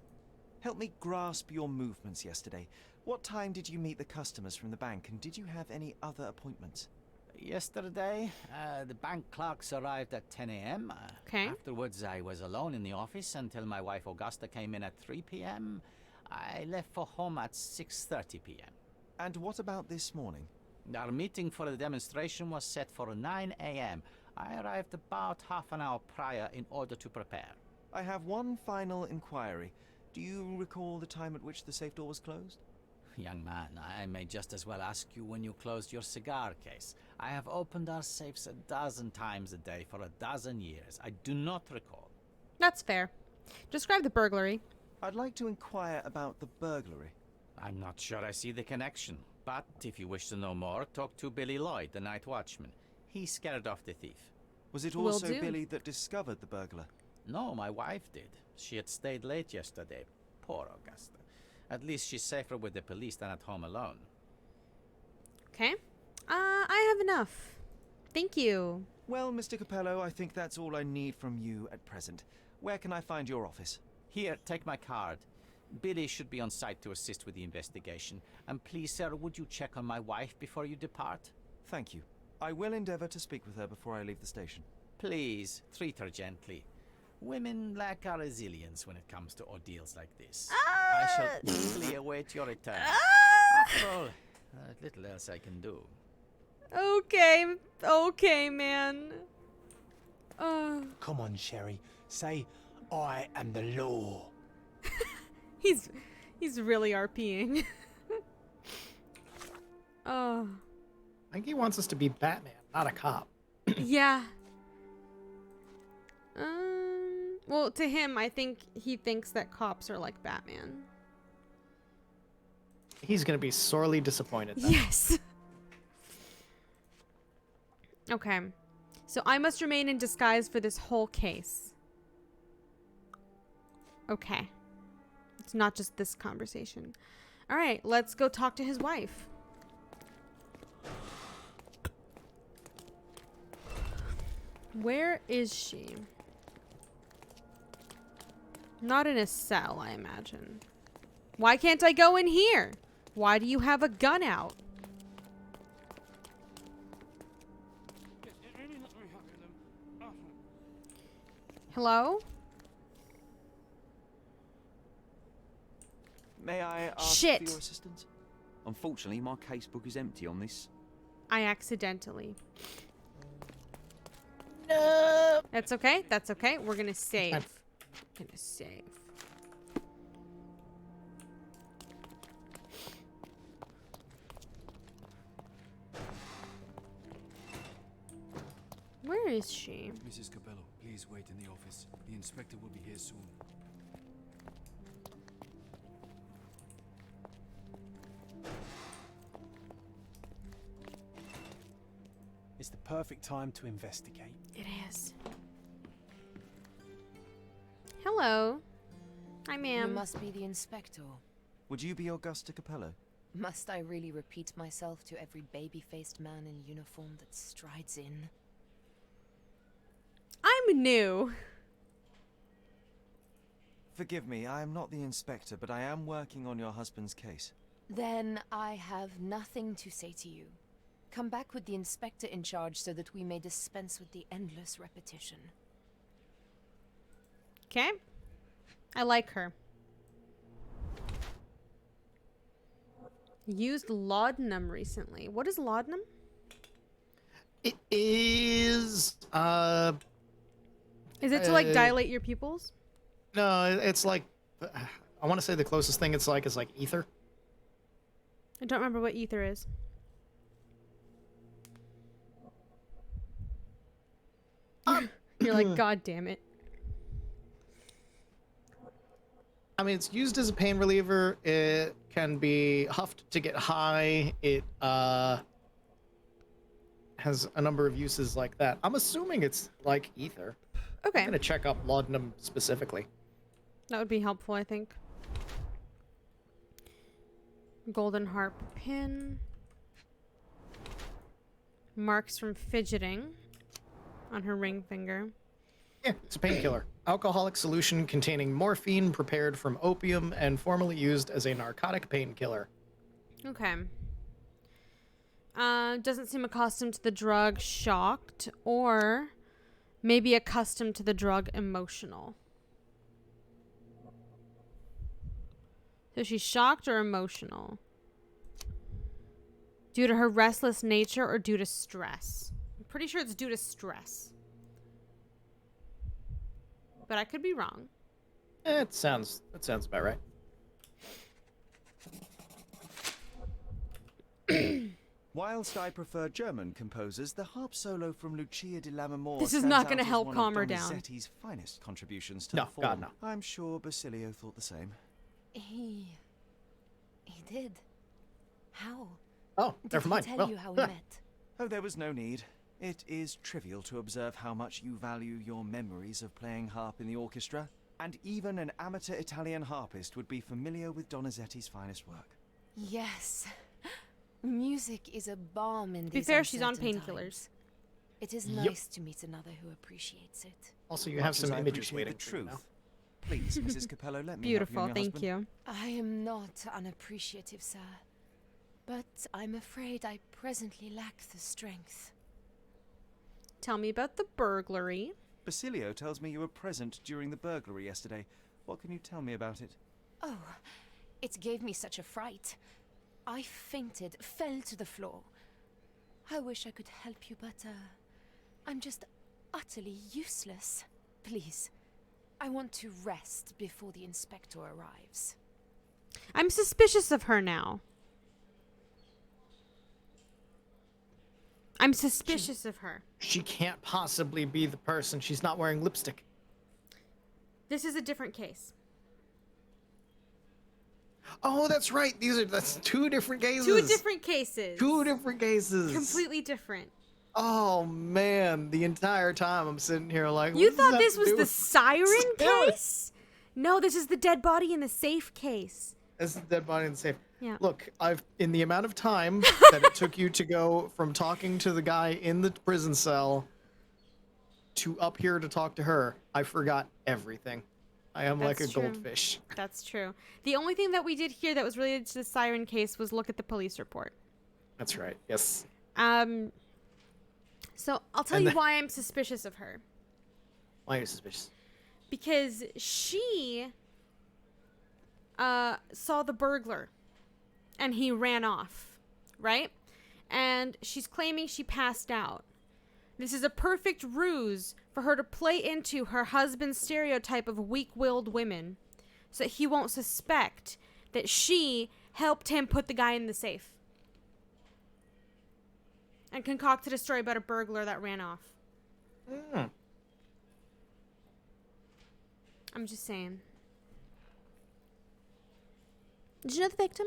Help me grasp your movements yesterday. What time did you meet the customers from the bank, and did you have any other appointments? Yesterday, the bank clerks arrived at 10 a.m. Okay. Afterwards, I was alone in the office until my wife Augusta came in at 3 p.m. I left for home at 6:30 p.m. And what about this morning? Our meeting for the demonstration was set for 9 a.m. I arrived about half an hour prior in order to prepare. I have one final inquiry. Do you recall the time at which the safe door was closed? Young man, I may just as well ask you when you closed your cigar case. I have opened our safes a dozen times a day for a dozen years. I do not recall. That's fair. Describe the burglary. I'd like to inquire about the burglary. I'm not sure I see the connection, but if you wish to know more, talk to Billy Lloyd, the night watchman. He scared off the thief. Was it also Billy that discovered the burglar? No, my wife did. She had stayed late yesterday. Poor Augusta. At least she's safer with the police than at home alone. Okay. I have enough. Thank you. Well, Mr. Capello, I think that's all I need from you at present. Where can I find your office? Here, take my card. Billy should be on site to assist with the investigation. And please, sir, would you check on my wife before you depart? Thank you. I will endeavor to speak with her before I leave the station. Please, treat her gently. Women lack our resilience when it comes to ordeals like this. I shall eagerly await your return. After all, little else I can do. Okay, man. Come on, Sherry. Say, I am the law. He's really RPing. Oh. I think he wants us to be Batman, not a cop. Yeah. Well, to him, I think he thinks that cops are like Batman. He's gonna be sorely disappointed then. Yes. Okay. So I must remain in disguise for this whole case. Okay. It's not just this conversation. All right, let's go talk to his wife. Where is she? Not in a cell, I imagine. Why can't I go in here? Why do you have a gun out? Hello? May I ask Shit. for your assistance? Unfortunately, my casebook is empty on this. I accidentally. No. That's okay. That's okay. We're gonna save. Gonna save. Where is she? Mrs. Capello, please wait in the office. The inspector will be here soon. It's the perfect time to investigate. It is. Hello. Hi, ma'am. You must be the inspector. Would you be Augusta Capello? Must I really repeat myself to every baby-faced man in uniform that strides in? I'm new. Forgive me, I am not the inspector, but I am working on your husband's case. Then I have nothing to say to you. Come back with the inspector in charge so that we may dispense with the endless repetition. Okay. I like her. Used laudanum recently. What is laudanum? It is Is it to like dilate your pupils? No, it's like I want to say the closest thing it's like is like ether. I don't remember what ether is. You're like, God damn it. I mean, it's used as a pain reliever. It can be huffed to get high. It has a number of uses like that. I'm assuming it's like ether. Okay. I'm gonna check up laudanum specifically. That would be helpful, I think. Golden harp pin. Marks from fidgeting on her ring finger. Yeah, it's a painkiller. Alcoholic solution containing morphine prepared from opium and formerly used as a narcotic painkiller. Okay. Doesn't seem accustomed to the drug, shocked, or maybe accustomed to the drug, emotional. So she's shocked or emotional? Due to her restless nature or due to stress? I'm pretty sure it's due to stress. But I could be wrong. That sounds about right. Whilst I prefer German composers, the harp solo from Lucia di Lammermoor This is stands not out gonna as help one calm of her down. Donizetti's finest contributions to No, the form. God, no. I'm sure Basilio thought the same. He did. How? Oh, never mind. Did he tell Well, you how we met? Oh, there was no need. It is trivial to observe how much you value your memories of playing harp in the orchestra, and even an amateur Italian harpist would be familiar with Donizetti's finest work. Yes. Music is a balm in To be these fair, she's on uncertain painkillers. times. It is Yep. nice to meet another who appreciates it. Also, you have Much some as I images appreciate waiting the for you truth. now. Please, Mrs. Capello, let me Beautiful, help you and thank your you. I am not unappreciative, sir. But I'm afraid I presently lack the strength. Tell me about the burglary. Basilio tells me you were present during the burglary yesterday. What can you tell me about it? Oh, it gave me such a fright. I fainted, fell to the floor. I wish I could help you, but, I'm just utterly useless. Please, I want to rest before the inspector arrives. I'm suspicious of her now. I'm suspicious of her. She can't possibly be the person. She's not wearing lipstick. This is a different case. Oh, that's right. That's two different cases. Two different cases. Two different cases. Completely different. Oh man, the entire time I'm sitting here like, You what does thought that this do was the with- siren Yeah. case? No, this is the dead body in the safe case. This is the dead body in the safe. Yeah. Look, in the amount of time that it took you to go from talking to the guy in the prison cell to up here to talk to her, I forgot everything. I am like a That's true. goldfish. That's true. The only thing that we did here that was related to the siren case was look at the police report. That's right. Yes. So I'll tell And you the- why I'm suspicious of her. Why are you suspicious? Because she saw the burglar and he ran off, right? And she's claiming she passed out. This is a perfect ruse for her to play into her husband's stereotype of weak-willed women so that he won't suspect that she helped him put the guy in the safe and concocted a story about a burglar that ran off. I'm just saying. Did you know the victim?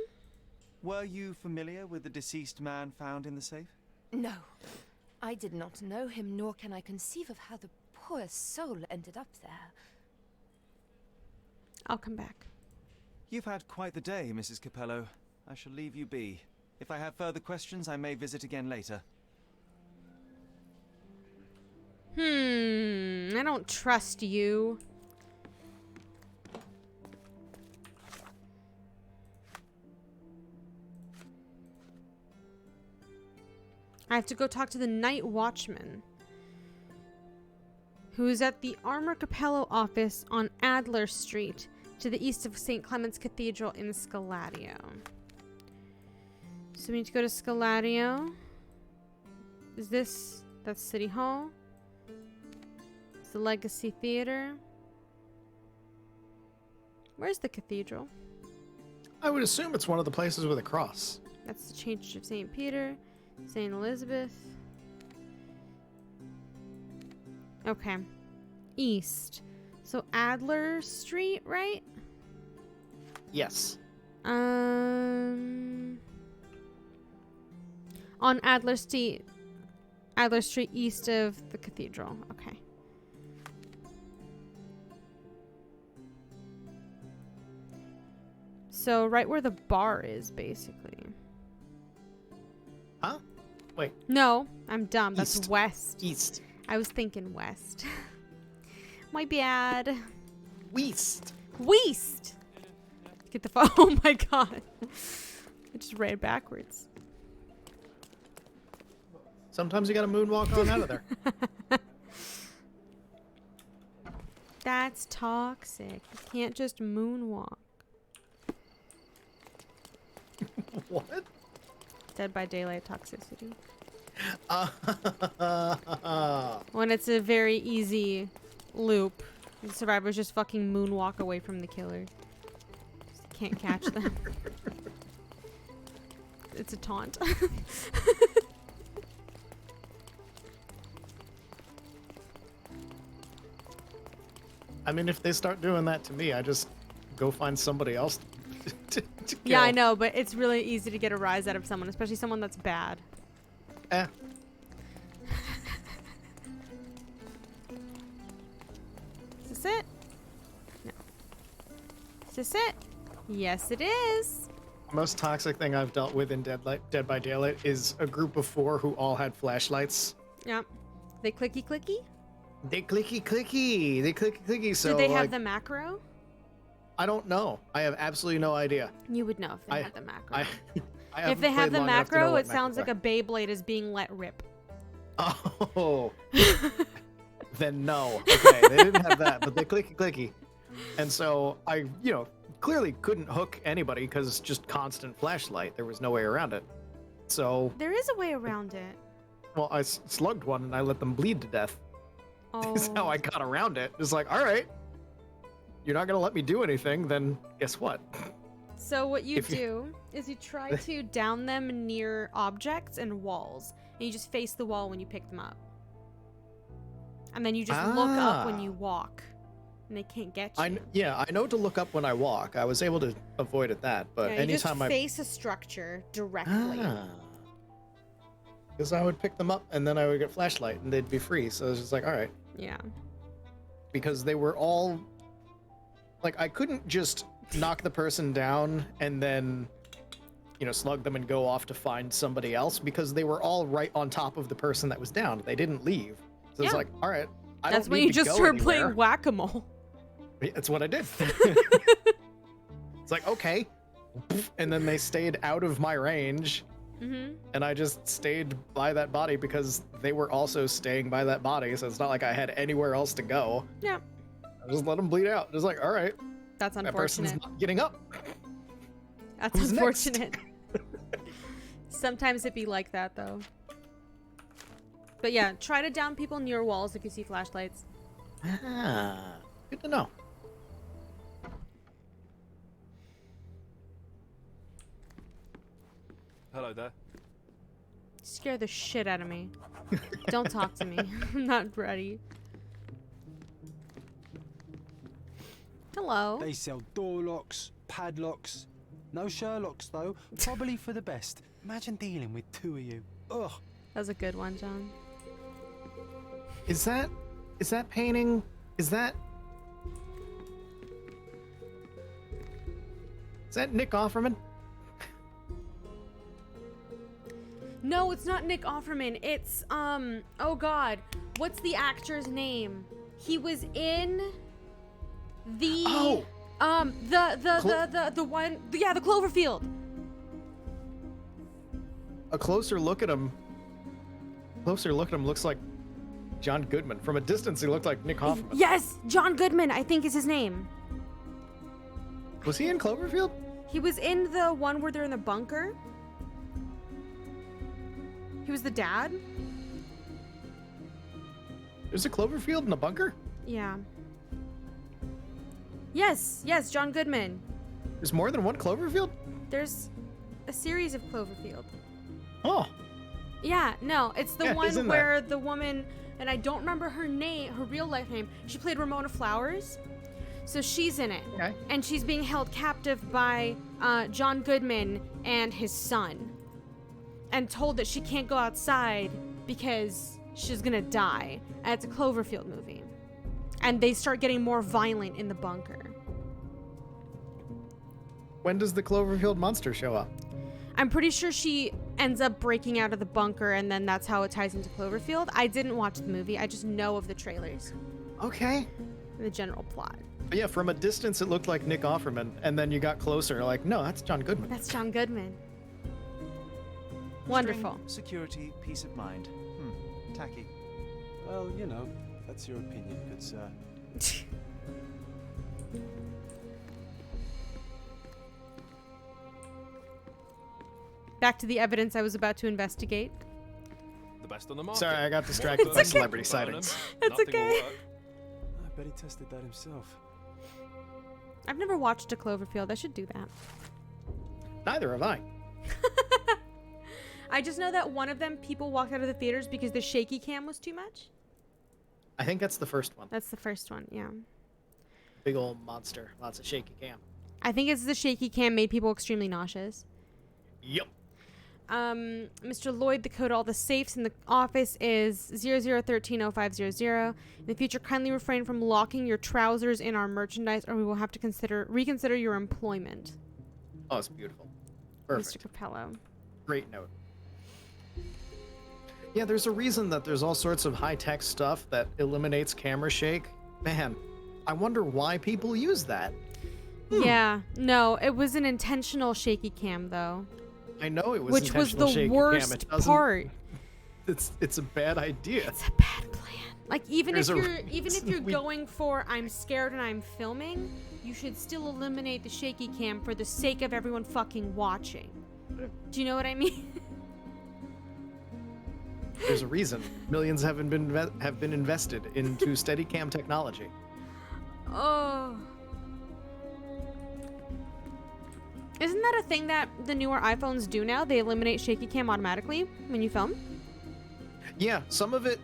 Were you familiar with the deceased man found in the safe? No, I did not know him, nor can I conceive of how the poor soul ended up there. I'll come back. You've had quite the day, Mrs. Capello. I shall leave you be. If I have further questions, I may visit again later. I don't trust you. I have to go talk to the night watchman, who is at the Armor Capello office on Adler Street, to the east of St. Clement's Cathedral in Scaladio. So we need to go to Scaladio. That's City Hall. It's the Legacy Theater. Where's the cathedral? I would assume it's one of the places with a cross. That's the Church of St. Peter, St. Elizabeth. Okay. East. So Adler Street, right? Yes. On Adler Street east of the cathedral. Okay. So right where the bar is, basically. Huh? Wait. No, I'm dumb. That's East. west. East. I was thinking west. My bad. West. West. Get the phone. Oh my god. I just ran backwards. Sometimes you gotta moonwalk on out of there. That's toxic. You can't just moonwalk. What? Dead by Daylight toxicity. When it's a very easy loop, the survivors just fucking moonwalk away from the killer. Just can't catch them. It's a taunt. I mean, if they start doing that to me, I just go find somebody else to Yeah, I kill. know, but it's really easy to get a rise out of someone, especially someone that's bad. Eh. Is this it? No. Is this it? Yes, it is. Most toxic thing I've dealt with in Dead by Daylight is a group of 4 who all had flashlights. Yep. They clicky clicky? They clicky clicky. They clicky clicky. So Do they have like, the macro? I don't know. I have absolutely no idea. You would know if they had the macro. I If they have haven't the played long enough to know macro, what it sounds macros like a Beyblade is being let rip. are. Oh. Then no. Okay, they didn't have that, but they clicky clicky. And so I, clearly couldn't hook anybody because it's just constant flashlight. There was no way around it. So, There is a way around it. well, I slugged one and I let them bleed to death. Oh. That's how I got around it. It's like, all right, you're not going to let me do anything, then guess what? So what you If you- do is you try to down them near objects and walls. And you just face the wall when you pick them up. And then you just look up when you walk. And they can't get you. I know to look up when I walk. I was able to avoid at that, but Yeah, anytime you just face a structure directly. because I would pick them up and then I would get flashlight and they'd be free. So it was just like, all right. Yeah. Because they were all like, I couldn't just knock the person down and then, slug them and go off to find somebody else because they were all right on top of the person that was down. They didn't leave. So it's Yeah. like, all right. That's when you just start playing whack-a-mole. That's what I did. It's like, okay. And then they stayed out of my range. Mm-hmm. And I just stayed by that body because they were also staying by that body. So it's not like I had anywhere else to go. Yeah. I just let them bleed out. Just like, all right. That's That person's unfortunate. not getting up. That's Who's next? unfortunate. Sometimes it be like that, though. But yeah, try to down people near walls if you see flashlights. Ah, good to know. Hello there. Scare the shit out of me. Don't talk to me. I'm not ready. Hello. They sell door locks, padlocks. No Sherlocks, though. Probably for the best. Imagine dealing with 2 of you. Ugh. That was a good one, John. Is that painting? Is that Nick Offerman? No, it's not Nick Offerman. It's oh god, what's the actor's name? He was in the the one, yeah, the Cloverfield. A closer look at him looks like John Goodman. From a distance, he looked like Nick Offerman. Yes, John Goodman, I think is his name. Was he in Cloverfield? He was in the one where they're in the bunker. He was the dad. There's a Cloverfield in a bunker? Yeah. Yes, John Goodman. There's more than one Cloverfield? There's a series of Cloverfield. Oh. Yeah, no, it's the Yeah, he's one in where the woman, and I don't remember her name, her real life name. She played Ramona Flowers. So she's in it. Okay. And she's being held captive by John Goodman and his son. And told that she can't go outside because she's gonna die. And it's a Cloverfield movie. And they start getting more violent in the bunker. When does the Cloverfield monster show up? I'm pretty sure she ends up breaking out of the bunker, and then that's how it ties into Cloverfield. I didn't watch the movie. I just know of the trailers. Okay. The general plot. But yeah, from a distance, it looked like Nick Offerman, and then you got closer, like, no, that's John Goodman. That's John Goodman. Wonderful. String, security, peace of mind. Tacky. Well, that's your opinion, good sir. Back to the evidence I was about to investigate. The best on the market. Sorry, I got distracted by okay. celebrity sightings. It's okay. I bet he tested that himself. I've never watched a Cloverfield. I should do that. Neither have I. I just know that one of them, people walked out of the theaters because the shaky cam was too much. I think that's the first one. That's the first one, yeah. Big old monster. Lots of shaky cam. I think it's the shaky cam made people extremely nauseous. Yep. Mr. Lloyd, the code to all the safes in the office is 00130500. In the future, kindly refrain from locking your trousers in our merchandise, or we will have to reconsider your employment. Oh, it's beautiful. Perfect. Mr. Capello. Great note. Yeah, there's a reason that there's all sorts of high-tech stuff that eliminates camera shake. Man, I wonder why people use that. Yeah, no, it was an intentional shaky cam, though. I know it was Which was intentional the shaky worst cam. It doesn't- part. It's a bad idea. It's a bad plan. Like, even There's if a you're reason we- going for I'm scared and I'm filming, you should still eliminate the shaky cam for the sake of everyone fucking watching. Do you know what I mean? There's a reason millions have been invested into Steadicam technology. Oh. Isn't that a thing that the newer iPhones do now? They eliminate shaky cam automatically when you film? Yeah, some of it.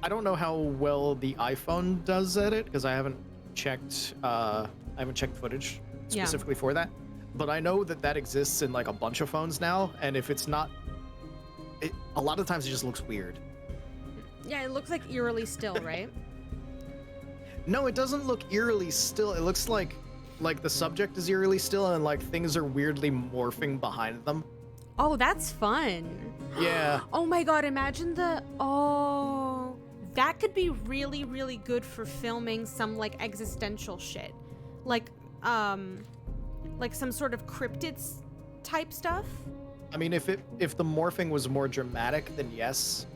I don't know how well the iPhone does at it because I haven't checked. Footage Yeah. specifically for that. But I know that exists in like a bunch of phones now, and if it's not, a lot of times it just looks weird. Yeah, it looks like eerily still, right? No, it doesn't look eerily still. It looks like the subject is eerily still, and like things are weirdly morphing behind them. Oh, that's fun. Yeah. Oh my god, imagine that could be really, really good for filming some like existential shit. Like some sort of cryptids type stuff. I mean, if the morphing was more dramatic, then yes.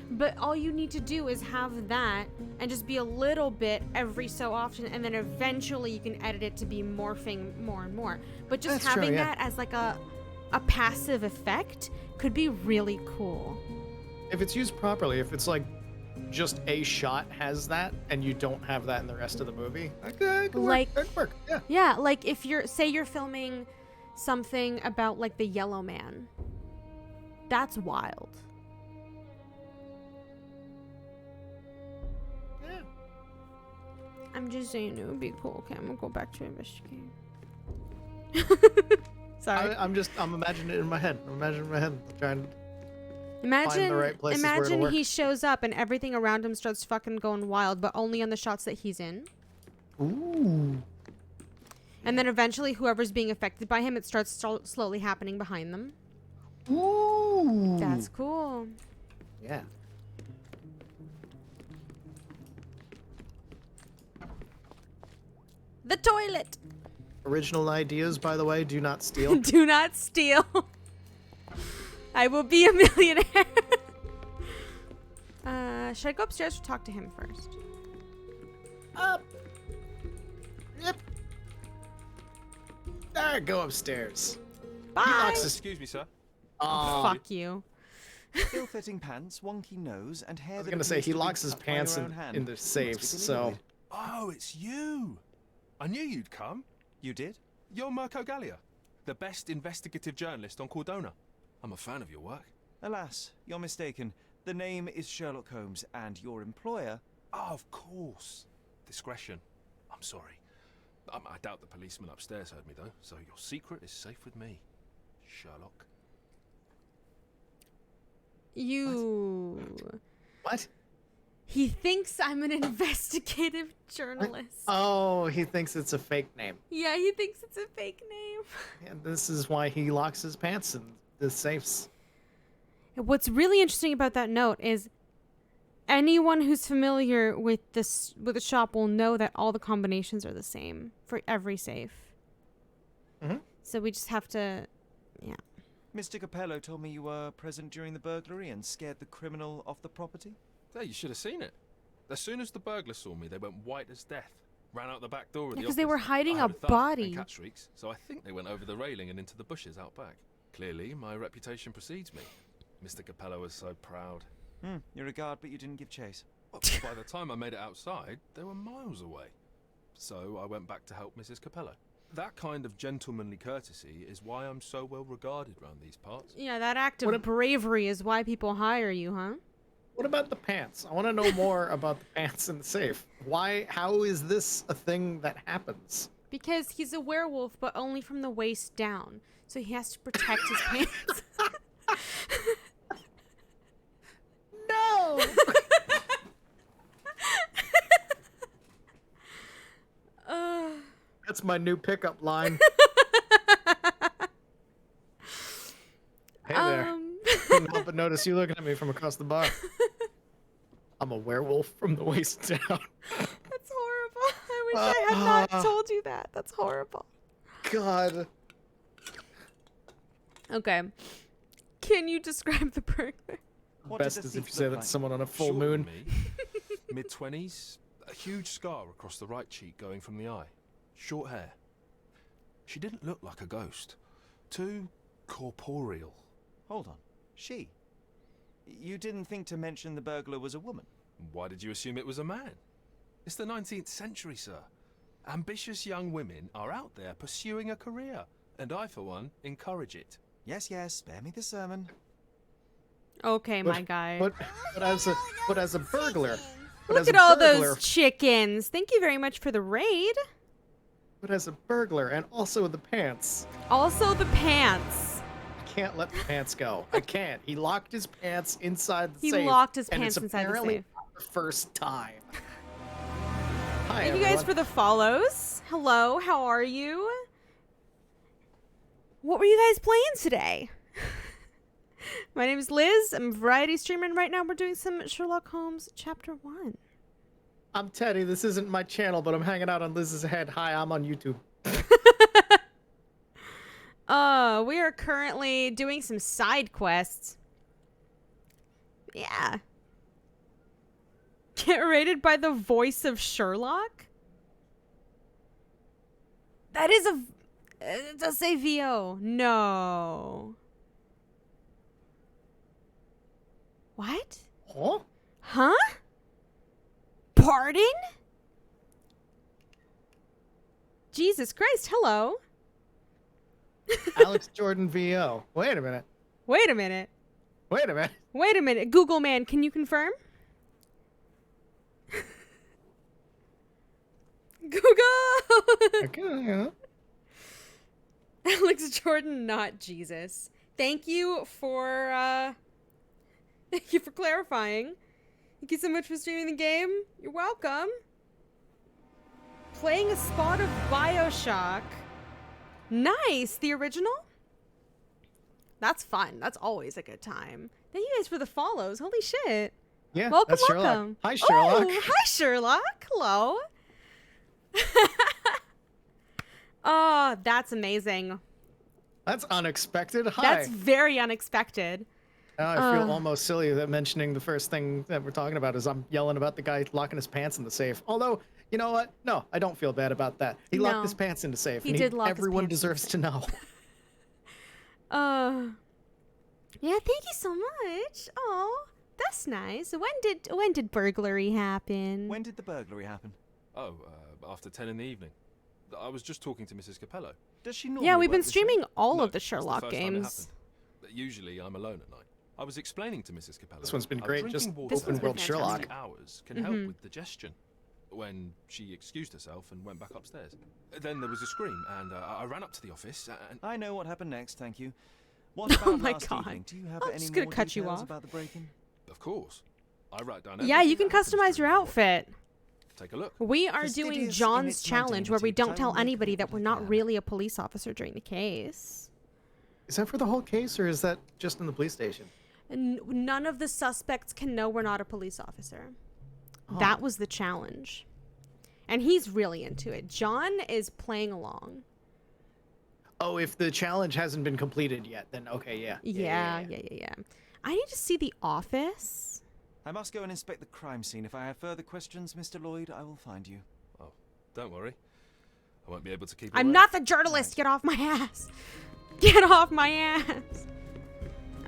But all you need to do is have that and just be a little bit every so often, and then eventually you can edit it to be morphing more and more. But just That's having true, yeah. that as like a passive effect could be really cool. If it's used properly, if it's like just a shot has that and you don't have that in the rest of the movie, that could work. Yeah. Yeah, like if you're filming something about like the Yellow Man. That's wild. Yeah. I'm just saying it would be cool. Okay, I'm gonna go back to investigating. Sorry. I'm imagining it in my head. I'm trying to find the right places where it'll Imagine work. he shows up and everything around him starts fucking going wild, but only on the shots that he's in. Ooh. And then eventually, whoever's being affected by him, it starts slowly happening behind them. Ooh. That's cool. Yeah. The toilet. Original ideas, by the way, do not steal. Do not steal. I will be a millionaire. Should I go upstairs or talk to him first? Yep. Go upstairs. Bye. Excuse me, sir. Fuck you. Ill-fitting pants, wonky nose, and hair. I was gonna say he locks his pants in the safes, so. Oh, it's you. I knew you'd come. You did? You're Mirko Gallia, the best investigative journalist on Cordona. I'm a fan of your work. Alas, you're mistaken. The name is Sherlock Holmes, and your employer... Oh, of course. Discretion. I'm sorry. I doubt the policeman upstairs heard me, though, so your secret is safe with me, Sherlock. What? He thinks I'm an investigative journalist. Oh, he thinks it's a fake name. Yeah, he thinks it's a fake name. And this is why he locks his pants in the safes. What's really interesting about that note is anyone who's familiar with the shop will know that all the combinations are the same for every safe. Mm-hmm. So we just have to, yeah. Mr. Capello told me you were present during the burglary and scared the criminal off the property? Yeah, you should have seen it. As soon as the burglars saw me, they went white as death. Ran out the back door of the office. Because they were hiding I a heard thud body. and cat shrieks, so I think they went over the railing and into the bushes out back. Clearly, my reputation precedes me. Mr. Capello was so proud. You're a guard, but you didn't give chase. Well, by the time I made it outside, they were miles away. So I went back to help Mrs. Capello. That kind of gentlemanly courtesy is why I'm so well regarded round these parts. Yeah, that act of bravery is why people hire you, huh? What about the pants? I want to know more about the pants in the safe. How is this a thing that happens? Because he's a werewolf, but only from the waist down. So he has to protect his pants. No! That's my new pickup line. Hey there. Couldn't help but notice you looking at me from across the bar. I'm a werewolf from the waist down. That's horrible. I wish I had not told you that. That's horrible. God. Okay. Can you describe the burglar? Best is if you say that to someone on a full moon. Mid-20s, a huge scar across the right cheek going from the eye. Short hair. She didn't look like a ghost. Too corporeal. Hold on. She? You didn't think to mention the burglar was a woman? Why did you assume it was a man? It's the 19th century, sir. Ambitious young women are out there pursuing a career, and I, for one, encourage it. Yes, yes, spare me the sermon. Okay, my guy. But as a burglar. Look at all those chickens. Thank you very much for the raid. But as a burglar, and also the pants. Also the pants. I can't let the pants go. I can't. He locked his pants inside the safe. He locked his and pants it's inside the apparently safe. not the first time. Hi, Thank you guys for the follows. Hello, how are you? What were you guys playing today? My name is Liz. I'm a variety streamer, and right now we're doing some Sherlock Holmes Chapter 1. I'm Teddy. This isn't my channel, but I'm hanging out on Liz's head. Hi, I'm on YouTube. We are currently doing some side quests. Yeah. Get rated by the voice of Sherlock? That is a... It does say VO. No. What? Huh? Huh? Pardon? Jesus Christ, hello. Alex Jordan VO. Wait a minute. Wait a minute. Wait a minute. Wait a minute. Google man, can you confirm? Google! Okay. Alex Jordan, not Jesus. Thank you for clarifying. Thank you so much for streaming the game. You're welcome. Playing a spot of BioShock. Nice. The original? That's fun. That's always a good time. Thank you guys for the follows. Holy shit. Yeah, welcome, that's Sherlock. welcome. Hi, Sherlock. Oh, hi, Sherlock. Hello. Oh, that's amazing. That's unexpected. Hi. That's very unexpected. Now I feel almost silly that mentioning the first thing that we're talking about is I'm yelling about the guy locking his pants in the safe. Although, you know what? No, I don't feel bad about that. He locked his pants in the safe. He did lock his everyone pants deserves to know. Yeah, thank you so much. Oh, that's nice. When did burglary happen? When did the burglary happen? Oh, after 10 in the evening. I was just talking to Mrs. Capello. Does she normally Yeah, we've been work the streaming shift? all No, of the it's Sherlock first time it games. happened. Usually I'm alone at night. I was explaining to Mrs. Capello. This one's been how great, drinking just water open world every Sherlock. 2 hours can help with digestion. When she excused herself and went back upstairs. Then there was a scream, and I ran up to the office, and... I know what happened next, thank you. What about Oh my last God. evening? Do you have I'm any just gonna more cut you details off. about the break-in? Of course. I write down Yeah, you can everything that happens customize your during the outfit. Take a look. We are Fastidious doing in John's its challenge where we modernity, don't but I tell will make anybody it that we're not really a police officer during the case. Is that for the whole case, or is that just in the police station? None of the suspects can know we're not a police officer. Oh. That was the challenge. And he's really into it. John is playing along. Oh, if the challenge hasn't been completed yet, then okay, yeah. Yeah. I need to see The Office. I must go and inspect the crime scene. If I have further questions, Mr. Lloyd, I will find you. Oh, don't worry. I won't be able to keep I'm away. not the journalist. Get off my ass. Get off my ass.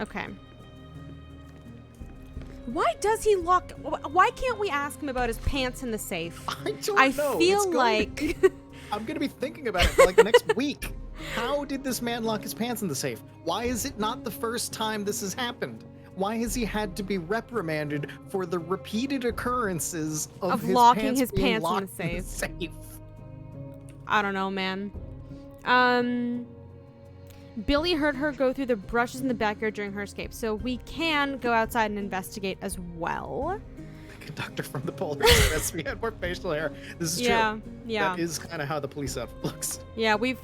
Okay. Why does he lock... Why can't we ask him about his pants in the safe? I don't know. feel like... I'm gonna be thinking about it for like the next week. How did this man lock his pants in the safe? Why is it not the first time this has happened? Why has he had to be reprimanded for the repeated occurrences of his locking pants his being pants in the locked in the safe? I don't know, man. Billy heard her go through the brushes in the backyard during her escape, so we can go outside and investigate as well. The conductor from the Polar Express, we had more facial hair. This is true. Yeah. That is kind of how the police outfit looks. Yeah, we've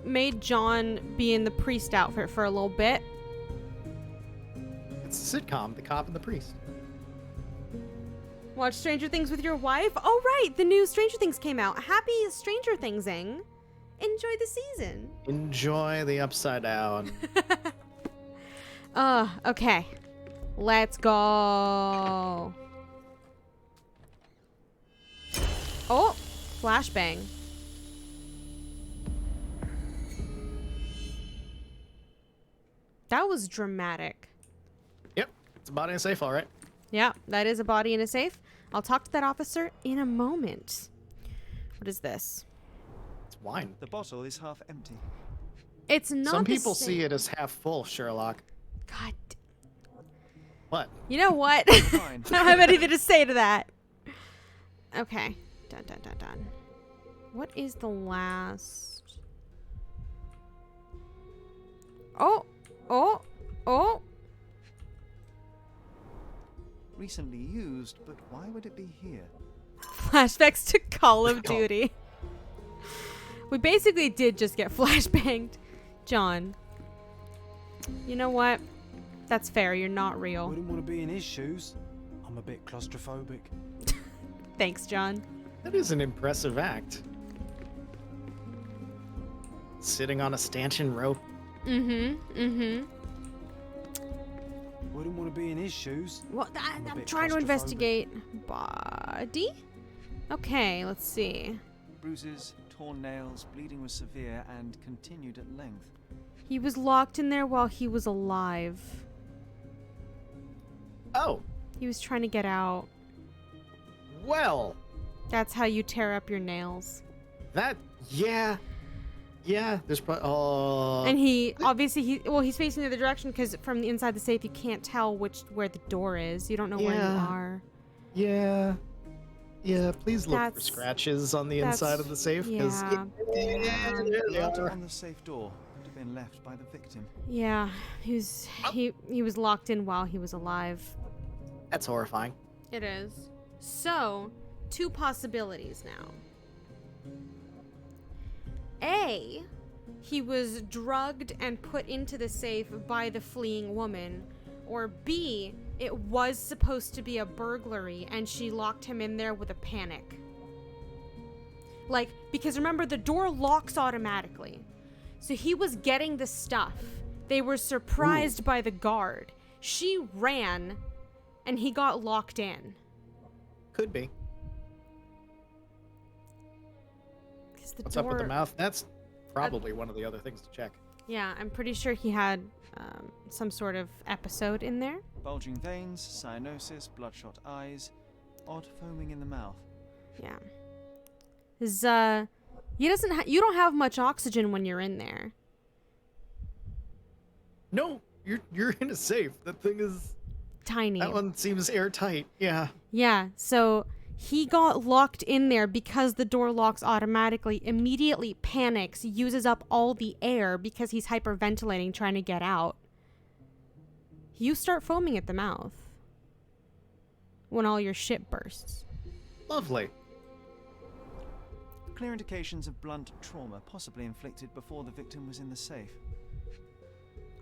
made John be in the priest outfit for a little bit. It's a sitcom, The Cop and the Priest. Watch Stranger Things with your wife? Oh, right, the new Stranger Things came out. Happy Stranger Thingsing. Enjoy the season. Enjoy the upside down. Okay. Let's go. Oh, flashbang. That was dramatic. Yep, it's a body in a safe, all right. Yeah, that is a body in a safe. I'll talk to that officer in a moment. What is this? It's wine. The bottle is half empty. It's not Some the people same. see it as half full, Sherlock. God. What? You know what? I don't have anything to say to that. Okay. Dun, dun, dun, dun. What is the last? Oh. Oh. Oh. Recently used, but why would it be here? Flashbacks to Call of Duty. We basically did just get flashbanged. John. You know what? That's fair. You're not real. Wouldn't want to be in his shoes. I'm a bit claustrophobic. Thanks, John. That is an impressive act. Sitting on a stanchion rope. Mm-hmm. Wouldn't want to be in his shoes. Well, a I'm bit trying to claustrophobic. investigate. Body? Okay, let's see. Bruises, torn nails, bleeding was severe and continued at length. He was locked in there while he was alive. Oh. He was trying to get out. Well. That's how you tear up your nails. Yeah, there's probably... And he, obviously, he's facing the other direction because from the inside the safe, you can't tell where the door is. You don't know where you are. Yeah, please look for scratches on the inside of the safe. Blood on the safe door could have been left by the victim. Yeah, he was locked in while he was alive. That's horrifying. It is. So, two possibilities now. A, he was drugged and put into the safe by the fleeing woman. Or B, it was supposed to be a burglary and she locked him in there with a panic. Like, because remember, the door locks automatically. So he was getting the stuff. They were surprised by the guard. She ran and he got locked in. Could be. What's door, up with the mouth? That's probably one of the other things to check. Yeah, I'm pretty sure he had some sort of episode in there. Bulging veins, cyanosis, bloodshot eyes, odd foaming in the mouth. Yeah. You don't have much oxygen when you're in there. No, you're in a safe. That thing is tiny. That one seems airtight. Yeah. Yeah, so he got locked in there because the door locks automatically, immediately panics, uses up all the air because he's hyperventilating trying to get out. You start foaming at the mouth when all your shit bursts. Lovely. Clear indications of blunt trauma, possibly inflicted before the victim was in the safe.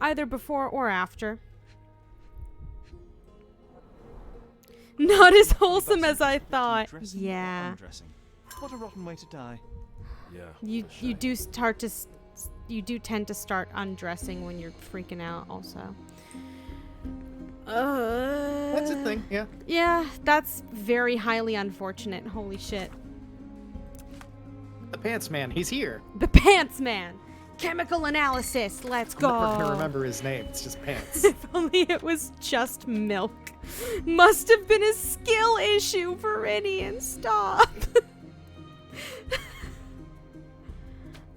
Either before or after. Not as wholesome as I thought. Yeah. Undressing. What a rotten way to die. Yeah. You do tend to start undressing when you're freaking out also. That's a thing, yeah. Yeah, that's very highly unfortunate. Holy shit. The Pants Man, he's here. The Pants Man. Chemical analysis. Let's go. I'm never gonna remember his name. It's just Pants. If only it was just milk. Must have been a skill issue, Viridian. Stop.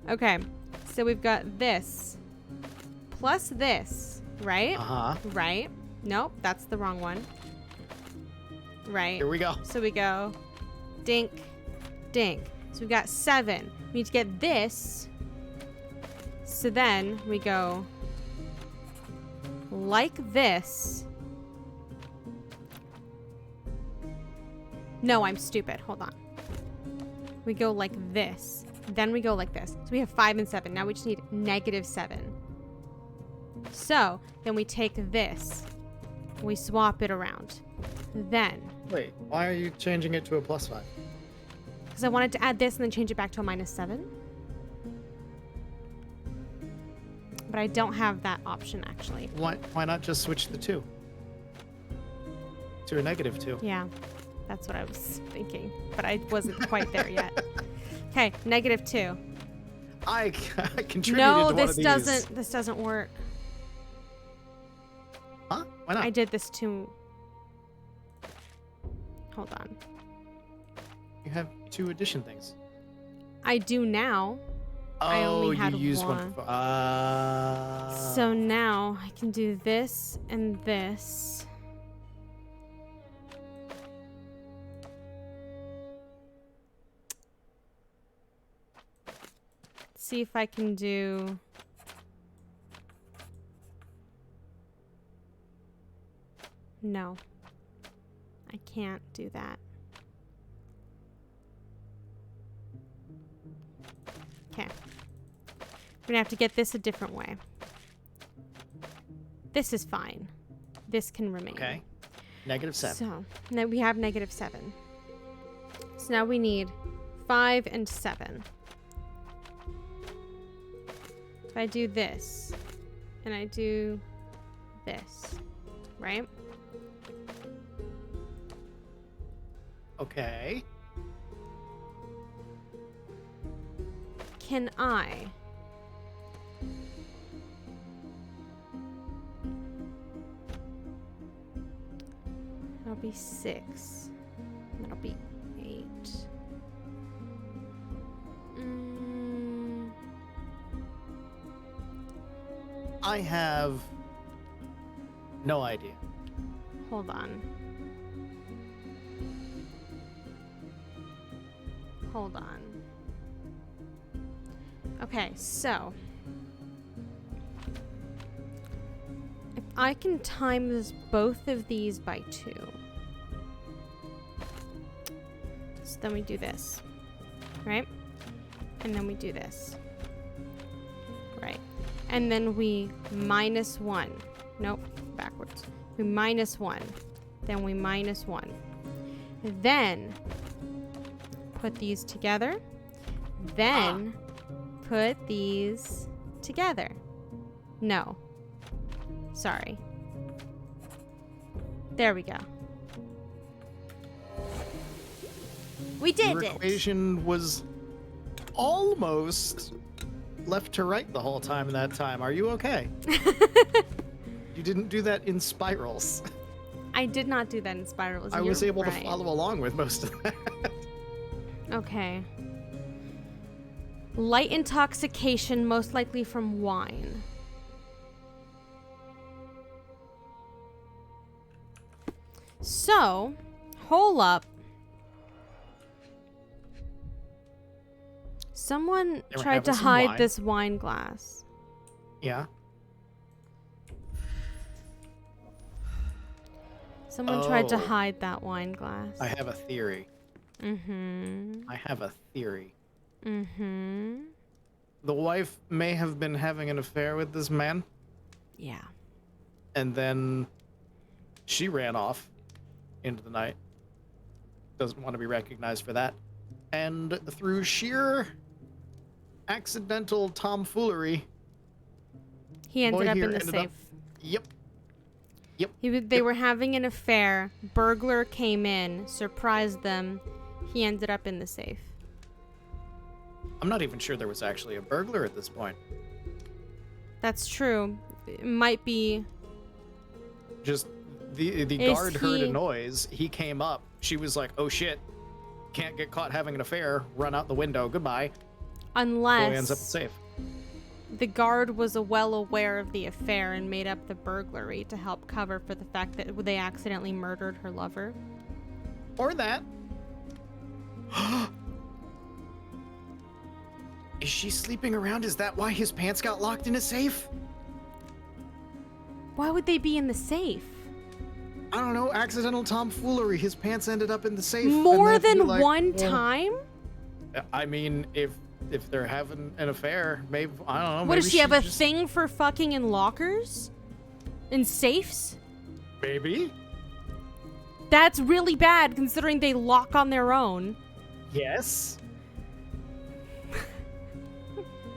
Okay, so we've got this plus this, right? Uh-huh. Right. Nope, that's the wrong one. Right. Here we go. So we go dink, dink. So we've got 7. We need to get this. So then we go like this. No, I'm stupid. Hold on. We go like this. Then we go like this. So we have 5 and 7. Now we just need -7. So then we take this. We swap it around. Then. Wait, why are you changing it to a +5? Because I wanted to add this and then change it back to a -7. But I don't have that option, actually. Why not just switch the 2 to a -2? Yeah, that's what I was thinking. But I wasn't quite there yet. Okay, -2. I contributed no, to one of these. This doesn't work. Huh? Why not? I did this too. Hold on. You have 2 addition things. I do now. Oh, I only had you used one. one. For, So now I can do this and this. See if I can do. No. I can't do that. Okay. We're gonna have to get this a different way. This is fine. This can remain. Okay. -7. So now we have -7. So now we need 5 and 7. If I do this and I do this, right? Okay. Can I that'll be 6. That'll be 8. I have no idea. Hold on. Hold on. Okay, so if I can times both of these by 2, so then we do this, right? And then we do this, right? And then we -1. Nope, backwards. We -1. Then we -1. Then put these together. Then put these together. No. Sorry. There we go. We did Your it. equation was almost left to right the whole time in that time. Are you okay? You didn't do that in spirals. I did not do that in spirals. I was You're able to right. follow along with most of that. Okay. Light intoxication, most likely from wine. So, hold up. Someone They were tried to having some hide wine. this wine glass. Yeah. Someone tried to Oh. hide that wine glass. I have a theory. Mm-hmm. I have a theory. Mm-hmm. The wife may have been having an affair with this man, Yeah. and then she ran off into the night. Doesn't want to be recognized for that. And through sheer accidental tomfoolery, He ended boy up here in the ended safe. up- Yep. Yep. They were having an affair. Burglar came in, surprised them. He ended up in the safe. I'm not even sure there was actually a burglar at this point. That's true. It might be. Just the Is guard heard a he- noise. He came up. She was like, "Oh shit, can't get caught having an affair. Run out the window. Goodbye." Unless boy ends up safe. the guard was well aware of the affair and made up the burglary to help cover for the fact that they accidentally murdered her lover. Or that. Is she sleeping around? Is that why his pants got locked in a safe? Why would they be in the safe? I don't know. Accidental tomfoolery. His pants ended up in the safe. More than one time? I mean, if they're having an affair, maybe, I don't know. What, maybe does she have a just... thing for fucking in lockers? In safes? Maybe. That's really bad considering they lock on their own. Yes.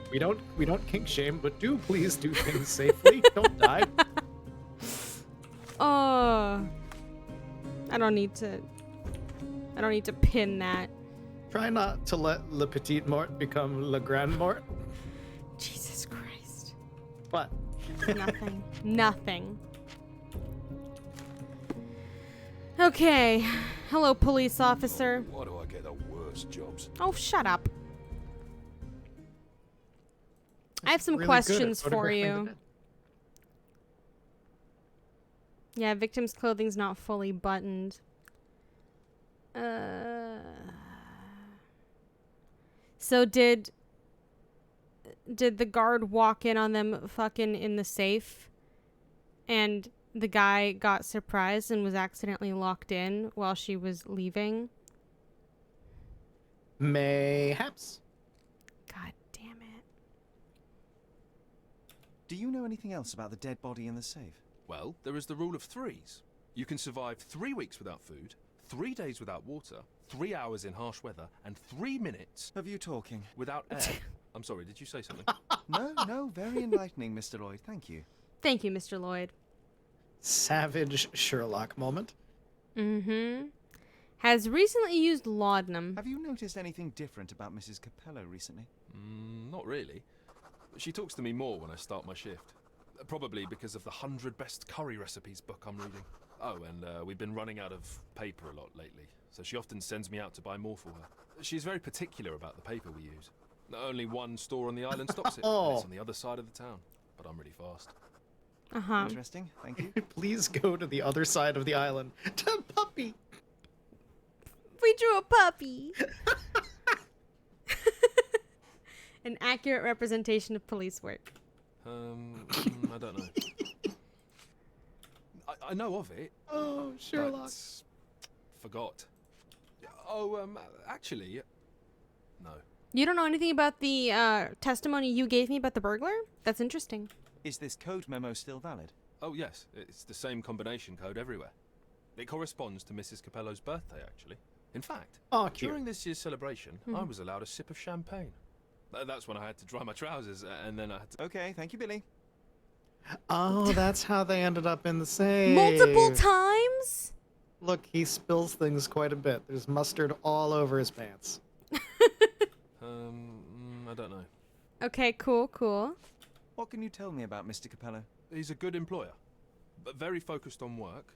We don't kink shame, but do please do things safely. Don't die. I don't need to pin that. Try not to let Le Petit Mort become Le Grand Mort. Jesus Christ. What? Nothing. Nothing. Okay. Hello, police officer. Why do I get the worst jobs? Oh, shut up. I have some Really questions good at for photographing you. the dead. Yeah, victim's clothing's not fully buttoned. So did the guard walk in on them fucking in the safe and the guy got surprised and was accidentally locked in while she was leaving? Mayhaps. God damn it. Do you know anything else about the dead body in the safe? Well, there is the rule of threes. You can survive 3 weeks without food, 3 days without water, 3 hours in harsh weather, and 3 minutes of you talking without air. I'm sorry, did you say something? No, very enlightening, Mr. Lloyd. Thank you. Thank you, Mr. Lloyd. Savage Sherlock moment. Mm-hmm. Has recently used laudanum. Have you noticed anything different about Mrs. Capello recently? Not really. She talks to me more when I start my shift. Probably because of the 100 Best Curry Recipes book I'm reading. Oh, and we've been running out of paper a lot lately, so she often sends me out to buy more for her. She's very particular about the paper we use. Only one store on the island stocks it, and it's on the other side of the town. But I'm really fast. Uh-huh. Interesting, thank you. Please go to the other side of the island. To puppy. We drew a puppy. An accurate representation of police work. I don't know. I know of it. Oh, Sherlock. But forgot. Oh, actually, no. You don't know anything about the testimony you gave me about the burglar? That's interesting. Is this code memo still valid? Oh, yes. It's the same combination code everywhere. It corresponds to Mrs. Capello's birthday, actually. In fact, during this year's celebration, I was allowed a sip of champagne. That's when I had to dry my trousers, and then I had to... Okay, thank you, Billy. Oh, that's how they ended up in the safe. Multiple times? Look, he spills things quite a bit. There's mustard all over his pants. I don't know. Okay, cool. What can you tell me about Mr. Capello? He's a good employer, but very focused on work,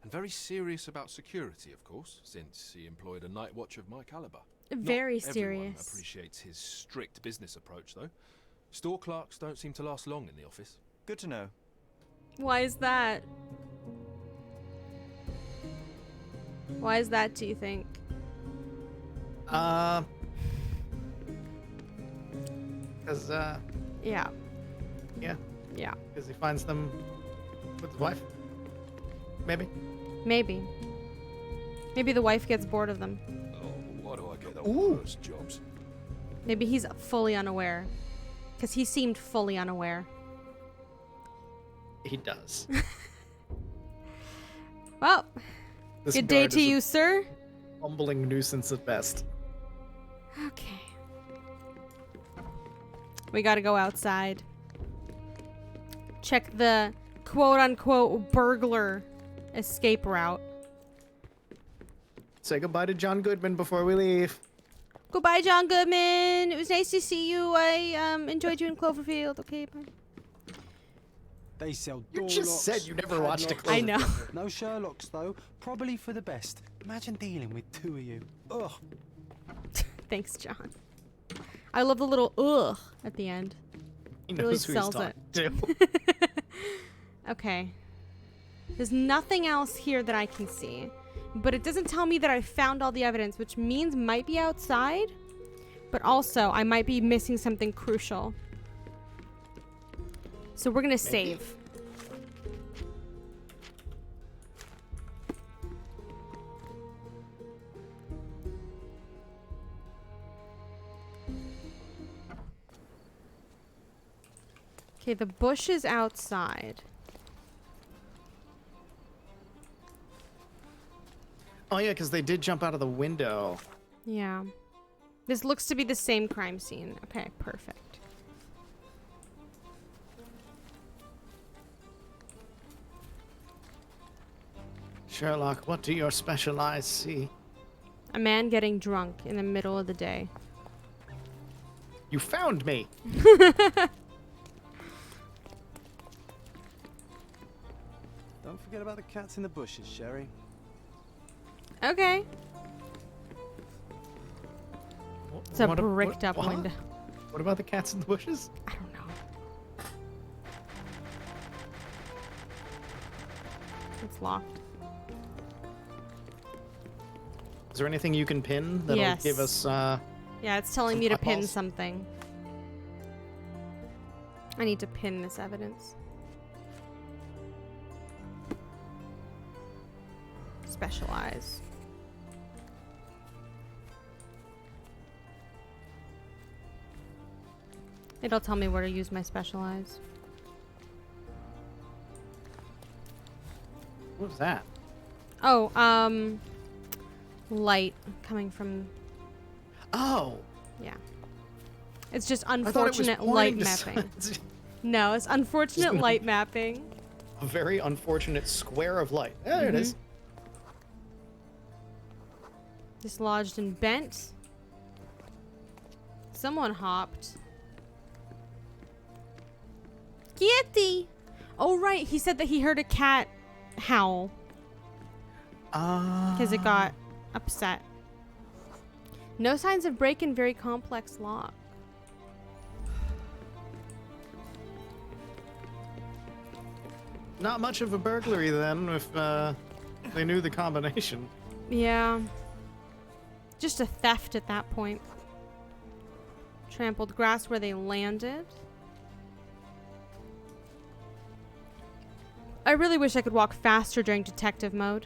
and very serious about security, of course, since he employed a night watch of my caliber. Very Not everyone serious. appreciates his strict business approach, though. Store clerks don't seem to last long in the office. Good to know. Why is that? Why is that, do you think? Because, Yeah. yeah. Yeah. Because he finds them with his wife. Maybe. Maybe the wife gets bored of them. Oh, why do I get the worst jobs? Maybe he's fully unaware. Because he seemed fully unaware. He does. Well, This good day guard to is a you, sir. Bumbling nuisance at best. Okay. We gotta go outside. Check the quote-unquote burglar escape route. Say goodbye to John Goodman before we leave. Goodbye, John Goodman. It was nice to see you. I enjoyed you in Cloverfield. Okay, bye. They sell You door just locks, said you never watched a padlocks. I know. No Sherlocks, though. Probably for the best. Imagine dealing with two of you. Ugh. Thanks, John. I love the little ugh at the end. He Really knows who he's sells it. talking to. Okay. There's nothing else here that I can see. But it doesn't tell me that I found all the evidence, which means might be outside. But also, I might be missing something crucial. So we're gonna save. Okay, the bush is outside. Oh yeah, because they did jump out of the window. Yeah. This looks to be the same crime scene. Okay, perfect. Sherlock, what do your special eyes see? A man getting drunk in the middle of the day. You found me! Don't forget about the cats in the bushes, Sherry. Okay. It's a What bricked up what? window. What about the cats in the bushes? I don't know. It's locked. Is there anything you can pin that'll Yes. give us Yeah, it's telling some me to pin eyeballs? something. I need to pin this evidence. Specialize. It'll tell me where to use my specialize. What was that? Oh, light coming from. Oh. Yeah. It's just thought it was unfortunate light pointing to mapping. No, it's unfortunate Just- light mapping. A very unfortunate square of light. There it is. Dislodged and bent. Someone hopped. Kitty! Oh, right. He said that he heard a cat howl. Because it got upset. No signs of break-in, very complex lock. Not much of a burglary then, if they knew the combination. Yeah. Just a theft at that point. Trampled grass where they landed. I really wish I could walk faster during detective mode.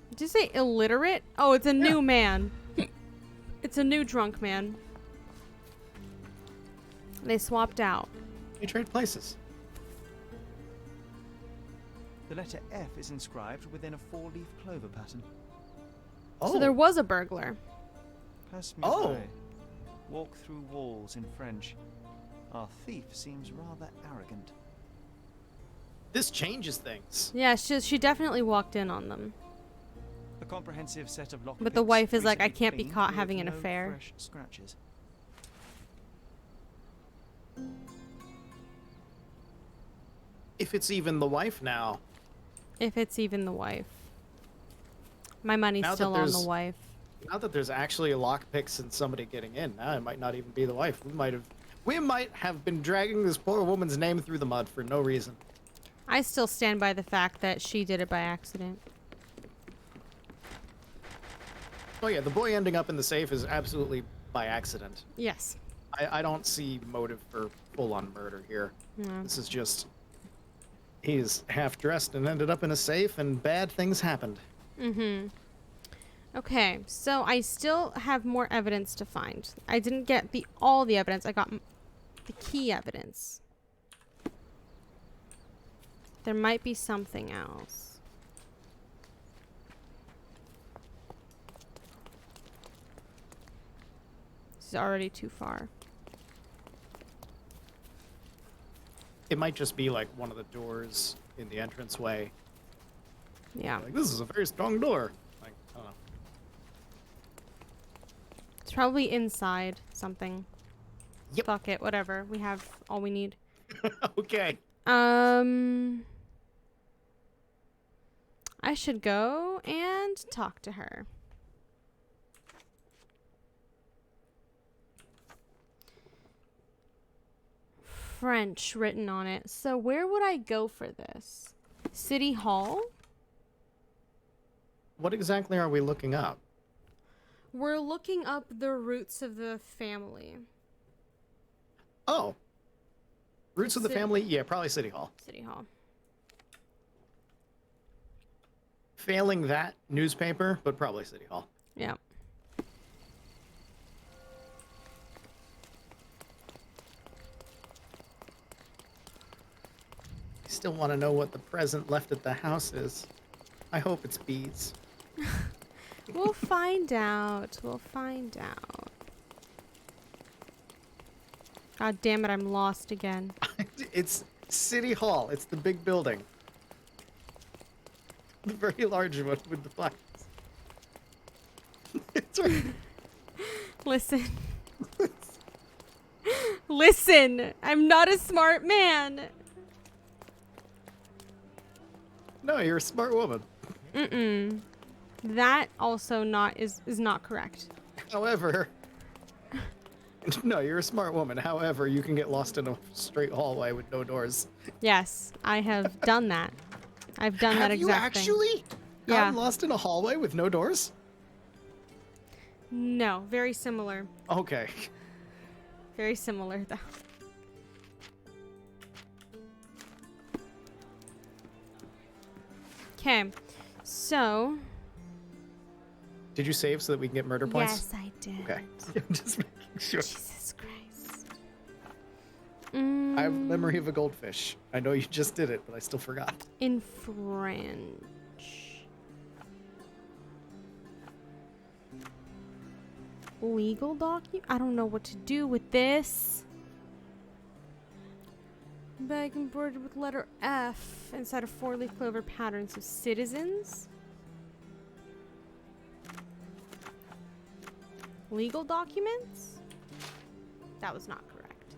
Did you say illiterate? Oh, it's a new man. It's a new drunk man. They swapped out. They trade places. The letter F is inscribed within a four-leaf clover pattern. So there was a burglar. Pass me Oh. by. Walk through walls in French. Our thief seems rather arrogant. This changes things. Yeah, she definitely walked in on them. A comprehensive set of lockpicks. But the wife is like, I recently can't be cleaned caught with having an no affair. fresh scratches. If it's even the wife now. If it's even the wife. My money's Now that still on the there's- wife. Now that there's actually a lockpicks and somebody getting in, now it might not even be the wife. We might have been dragging this poor woman's name through the mud for no reason. I still stand by the fact that she did it by accident. Oh yeah, the boy ending up in the safe is absolutely by accident. Yes. I don't see motive for full-on murder here. No. This is just... He's half-dressed and ended up in a safe and bad things happened. Mm-hmm. Okay, so I still have more evidence to find. I didn't get all the evidence. I got the key evidence. There might be something else. This is already too far. It might just be like one of the doors in the entranceway. Yeah. Like, this is a very strong door. Like, I don't know. It's probably inside something. Yep. Fuck it, whatever. We have all we need. Okay. I should go and talk to her. French written on it. So where would I go for this? City Hall? What exactly are we looking up? We're looking up the roots of the family. Oh. Roots of the family? Yeah, probably City Hall. City Hall. Failing that, newspaper, but probably City Hall. Yeah. I still want to know what the present left at the house is. I hope it's bees. We'll find out. We'll find out. God damn it, I'm lost again. It's City Hall. It's the big building. The very large one with the flags. It's right. Listen. Listen, I'm not a smart man. No, you're a smart woman. Mm-mm. That also is not correct. However, no, you're a smart woman. However, you can get lost in a straight hallway with no doors. Yes, I have done that. I've done that exact thing. Have you actually Yeah. gotten lost in a hallway with no doors? No, very similar. Okay. Very similar, though. Okay, so... Did you save so that we can get murder points? Yes, I did. Okay. Just making sure. Jesus Christ. I have memory of a goldfish. I know you just did it, but I still forgot. In French. Legal document? I don't know what to do with this. Bag embroidered with letter F inside a four-leaf clover pattern. So citizens? Legal documents? That was not correct.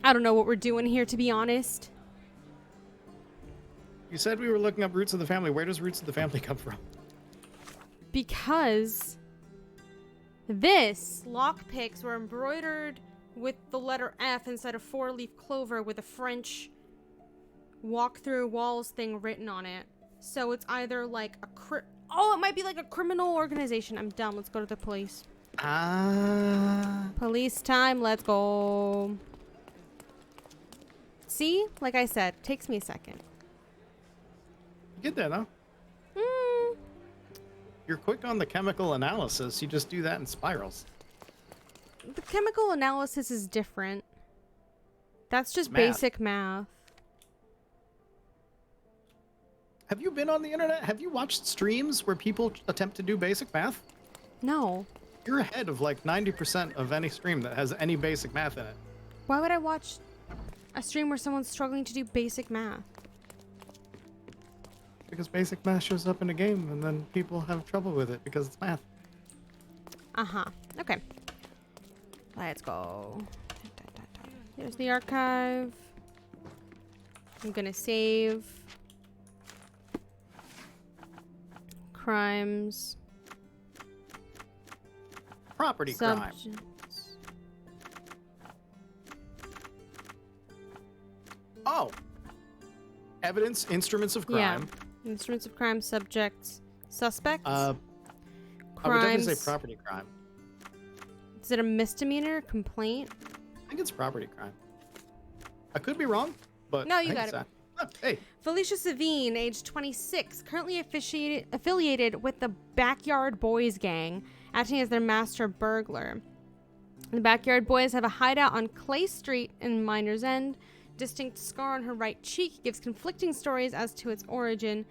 I don't know what we're doing here, to be honest. You said we were looking up roots of the family. Where does roots of the family come from? Because this lockpicks were embroidered with the letter F inside a four-leaf clover with a French walk-through walls thing written on it. So it's either like a oh, it might be like a criminal organization. I'm dumb. Let's go to the police. Police time. Let's go. See? Like I said, takes me a second. You get there, though. You're quick on the chemical analysis. You just do that in spirals. The chemical analysis is different. That's just Math. basic math. Have you been on the internet? Have you watched streams where people attempt to do basic math? No. You're ahead of like 90% of any stream that has any basic math in it. Why would I watch a stream where someone's struggling to do basic math? Because basic math shows up in a game and then people have trouble with it because it's math. Uh-huh. Okay. Let's go. Here's the archive. I'm gonna save. Crimes. Property crime. Oh. Evidence, instruments of crime. Yeah. Instruments of crime, subjects, suspects. I would definitely say property crime. Is it a misdemeanor complaint? I think it's property crime. I could be wrong, but no, I you think got it's it. that. Oh, hey. Felicia Savine, age 26, currently affiliated with the Backyard Boys gang, acting as their master burglar. The Backyard Boys have a hideout on Clay Street in Miner's End. Distinct scar on her right cheek gives conflicting stories as to its origin.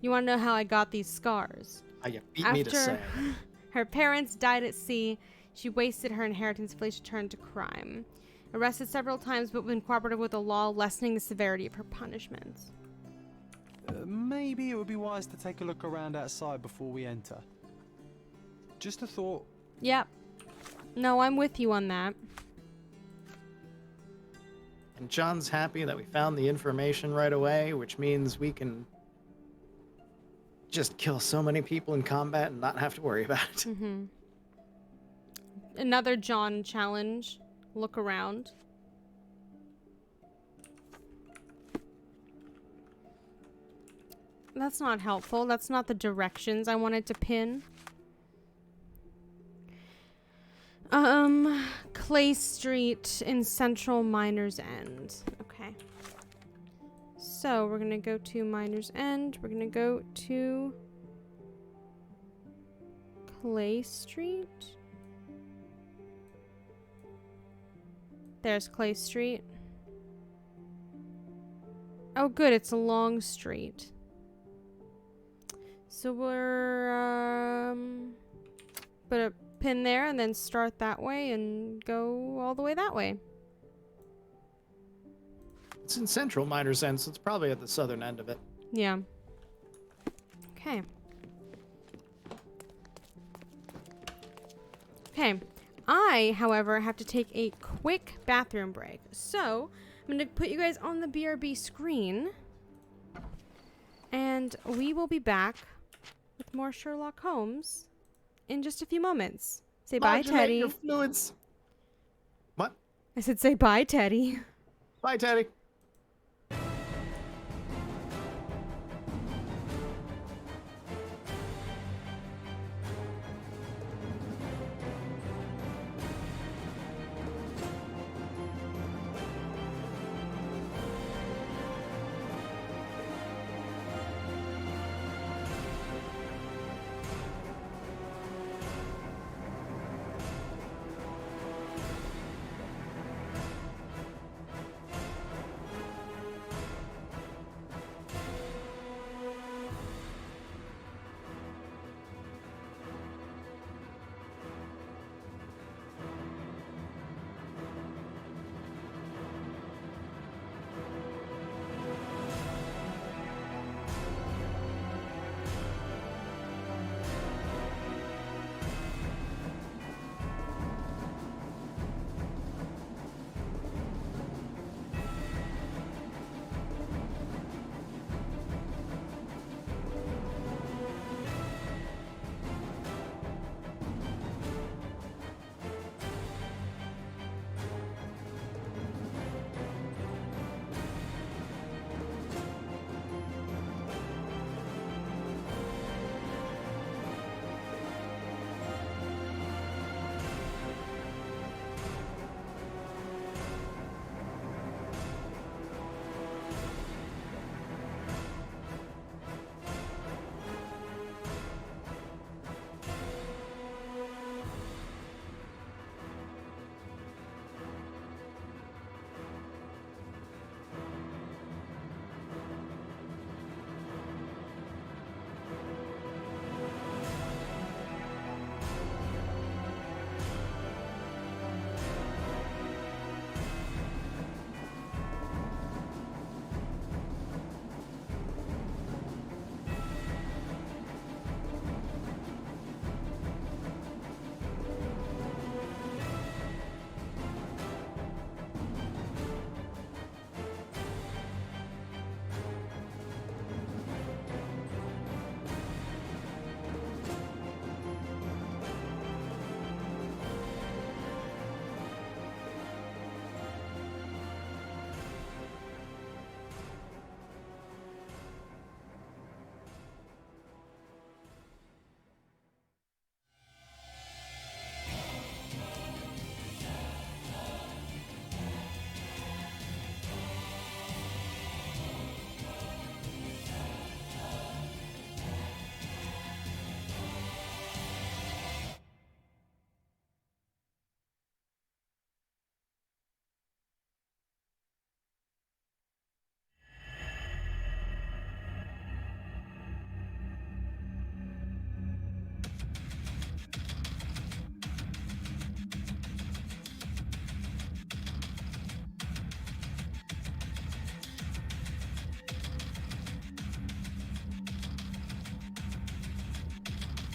You want to know how I got these scars? You beat me to say. Her parents died at sea, she wasted her inheritance. Felicia turned to crime. Arrested several times, but when cooperative with the law, lessening the severity of her punishments. Maybe it would be wise to take a look around outside before we enter. Just a thought. Yep. No, I'm with you on that. And John's happy that we found the information right away, which means we can just kill so many people in combat and not have to worry about it. Mm-hmm. another John challenge. Look around. That's not helpful. That's not the directions I wanted to pin. Clay Street in Central Miners End. Okay. So we're gonna go to Miners End. We're gonna go to Clay Street. There's Clay Street. Oh good, it's a long street. So we're put a pin there and then start that way and go all the way that way. It's in Central Miners End, so it's probably at the southern end of it. Yeah. Okay. Okay. I, however, have to take a quick bathroom break. So, I'm going to put you guys on the BRB screen. And we will be back with more Sherlock Holmes in just a few moments. Say bye, Teddy. Your fluids. What? I said say bye, Teddy. Bye, Teddy.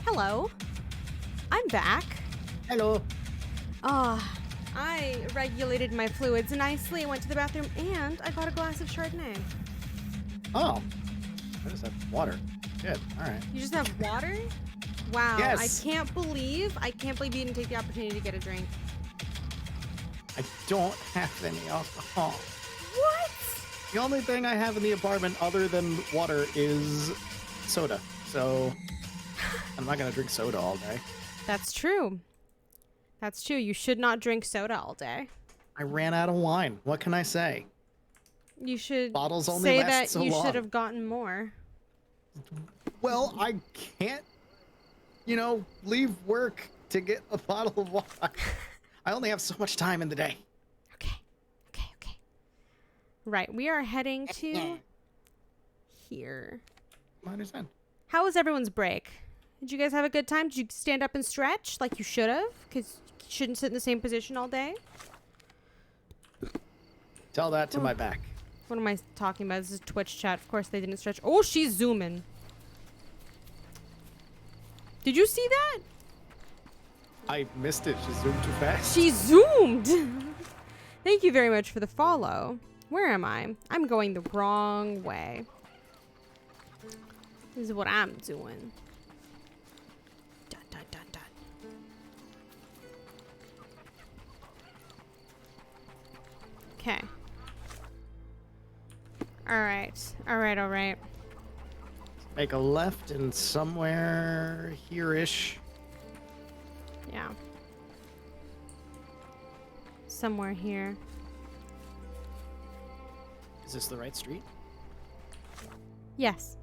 Hello. I'm back. Hello. I regulated my fluids nicely. I went to the bathroom and I got a glass of Chardonnay. Oh. I just have water. Good. All right. You just have water? Wow. Yes. I can't believe you didn't take the opportunity to get a drink. I don't have any alcohol. What? The only thing I have in the apartment other than water is soda. So I'm not going to drink soda all day. That's true. That's true. You should not drink soda all day. I ran out of wine. What can I say? You should Bottles only say last that so you long. should have gotten more. Well, I can't, leave work to get a bottle of wine. I only have so much time in the day. Right. We are heading to here. I understand. How was everyone's break? Did you guys have a good time? Did you stand up and stretch like you should have? Because you shouldn't sit in the same position all day. Tell that to my back. What am I talking about? This is Twitch chat. Of course they didn't stretch. Oh, she's zooming. Did you see that? I missed it. She zoomed too fast. She zoomed. Thank you very much for the follow. Where am I? I'm going the wrong way. This is what I'm doing. Dun, dun, dun, dun. Okay. All right. Make a left and somewhere here-ish. Yeah. Somewhere here. Is this the right street? Yes.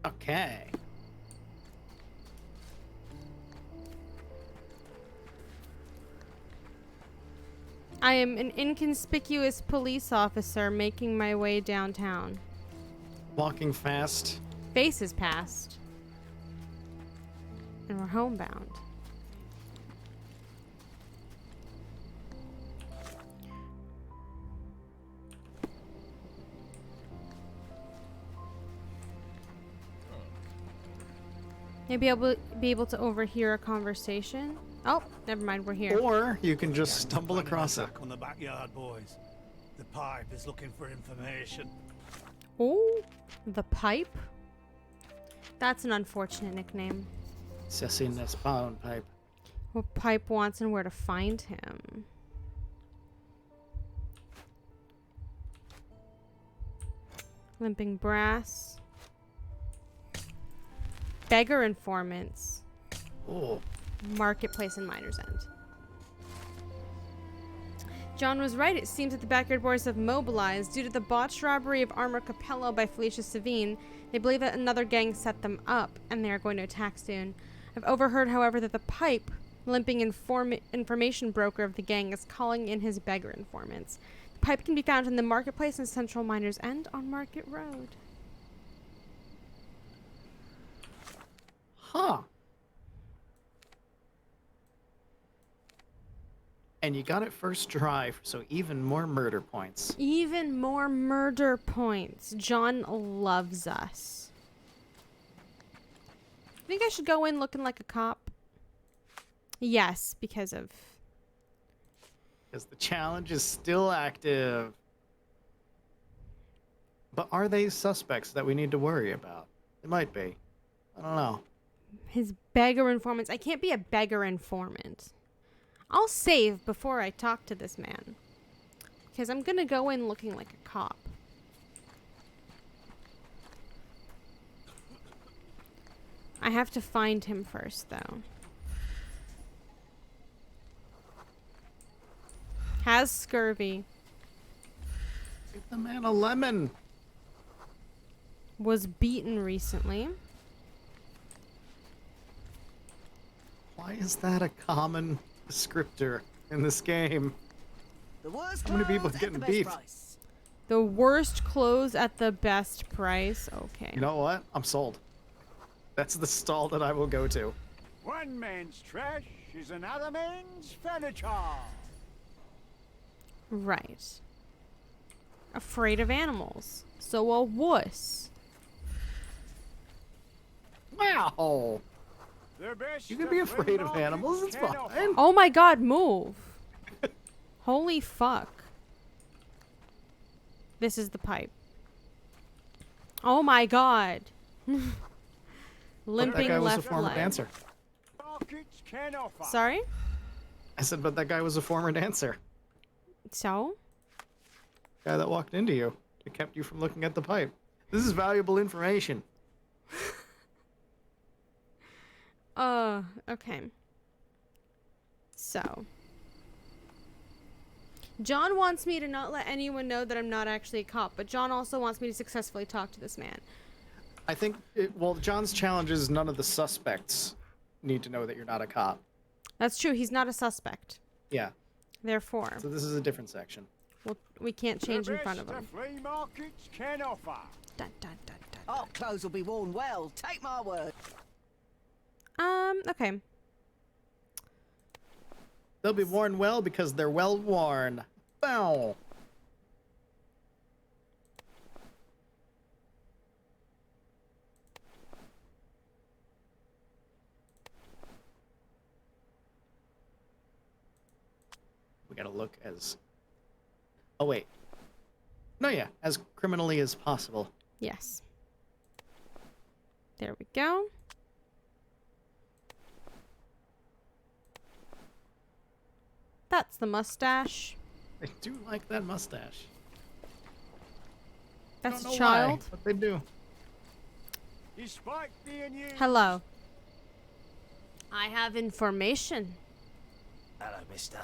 Okay. I am an inconspicuous police officer making my way downtown. Walking fast. Faces passed. And we're homebound. Maybe I'll be able to overhear a conversation. Oh, never mind, we're here. Or you can just stumble across it. On the backyard, boys. The pipe is looking for information. Oh, the pipe? That's an unfortunate nickname. Ceci Spawn pipe. What Pipe wants and where to find him. Limping Brass. Beggar Informants. Oh. Marketplace and Miner's End. John was right. It seems that the Backyard Boys have mobilized. Due to the botched robbery of Armor Capello by Felicia Savine, they believe that another gang set them up, and they are going to attack soon. I've overheard, however, that the Pipe, limping information broker of the gang, is calling in his beggar informants. The Pipe can be found in the Marketplace and Central Miner's End on Market Road. Huh. And you got it first try, so even more murder points. Even more murder points. John loves us. I think I should go in looking like a cop. Yes, because the challenge is still active. But are they suspects that we need to worry about? They might be. I don't know. His beggar informants. I can't be a beggar informant. I'll save before I talk to this man. Because I'm going to go in looking like a cop. I have to find him first, though. Has scurvy. Give the man a lemon. Was beaten recently. Why is that a common descriptor in this game? How many people are getting beat? The worst clothes at the best price. Okay. You know what? I'm sold. That's the stall that I will go to. One man's trash is another man's furniture. Right. Afraid of animals. So a wuss. Wow. You can be afraid of animals. It's fine. Oh my god, move. Holy fuck. This is the pipe. Oh my god. Limping that guy was left a former leg. dancer. markets can offer. Sorry? I said, but that guy was a former dancer. So? Guy that walked into you. It kept you from looking at the pipe. This is valuable information. Okay. So. John wants me to not let anyone know that I'm not actually a cop, but John also wants me to successfully talk to this man. I think, well, John's challenge is none of the suspects need to know that you're not a cop. That's true. He's not a suspect. Yeah. Therefore. So this is a different section. Well, we can't change in front of him. Flea markets can offer. Dun, dun, dun, dun. Our clothes will be worn well. Take my word. Okay. They'll be worn well because they're well worn. Bow. We gotta look as... Oh, wait. No, yeah. As criminally as possible. Yes. There we go. That's the mustache. I do like that mustache. That's Don't a know child. why, but they do. Despite being used. Hello. I have information. Hello, mister.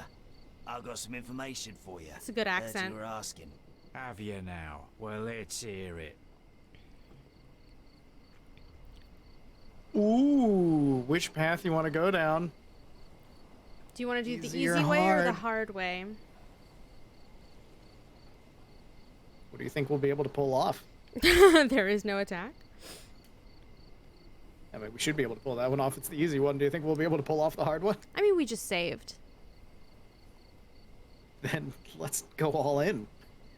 I've got some information for you. It's a good Heard accent. you were asking. Have you now? Well, let's hear it. Ooh, which path you want to go down? Do you want to do the Easy or easy way or the hard? hard way? What do you think we'll be able to pull off? There is no attack. I mean, we should be able to pull that one off. It's the easy one. Do you think we'll be able to pull off the hard one? I mean, we just saved. Then let's go all in.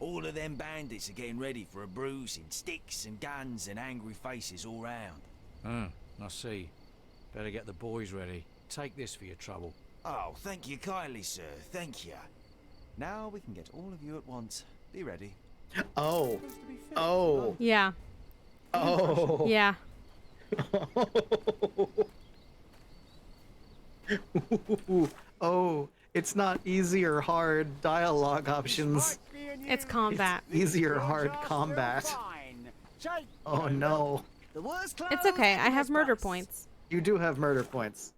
All of them bandits are getting ready for a bruising. Sticks and guns and angry faces all round. I see. Better get the boys ready. Take this for your trouble. Oh, thank you kindly, sir. Thank you. Now we can get all of you at once. Be ready. Oh. Oh. Yeah. Oh. Yeah. Oh, it's not easy or hard dialogue options. It's combat. It's easy or hard combat. Oh no. It's okay. I have murder points. You do have murder points.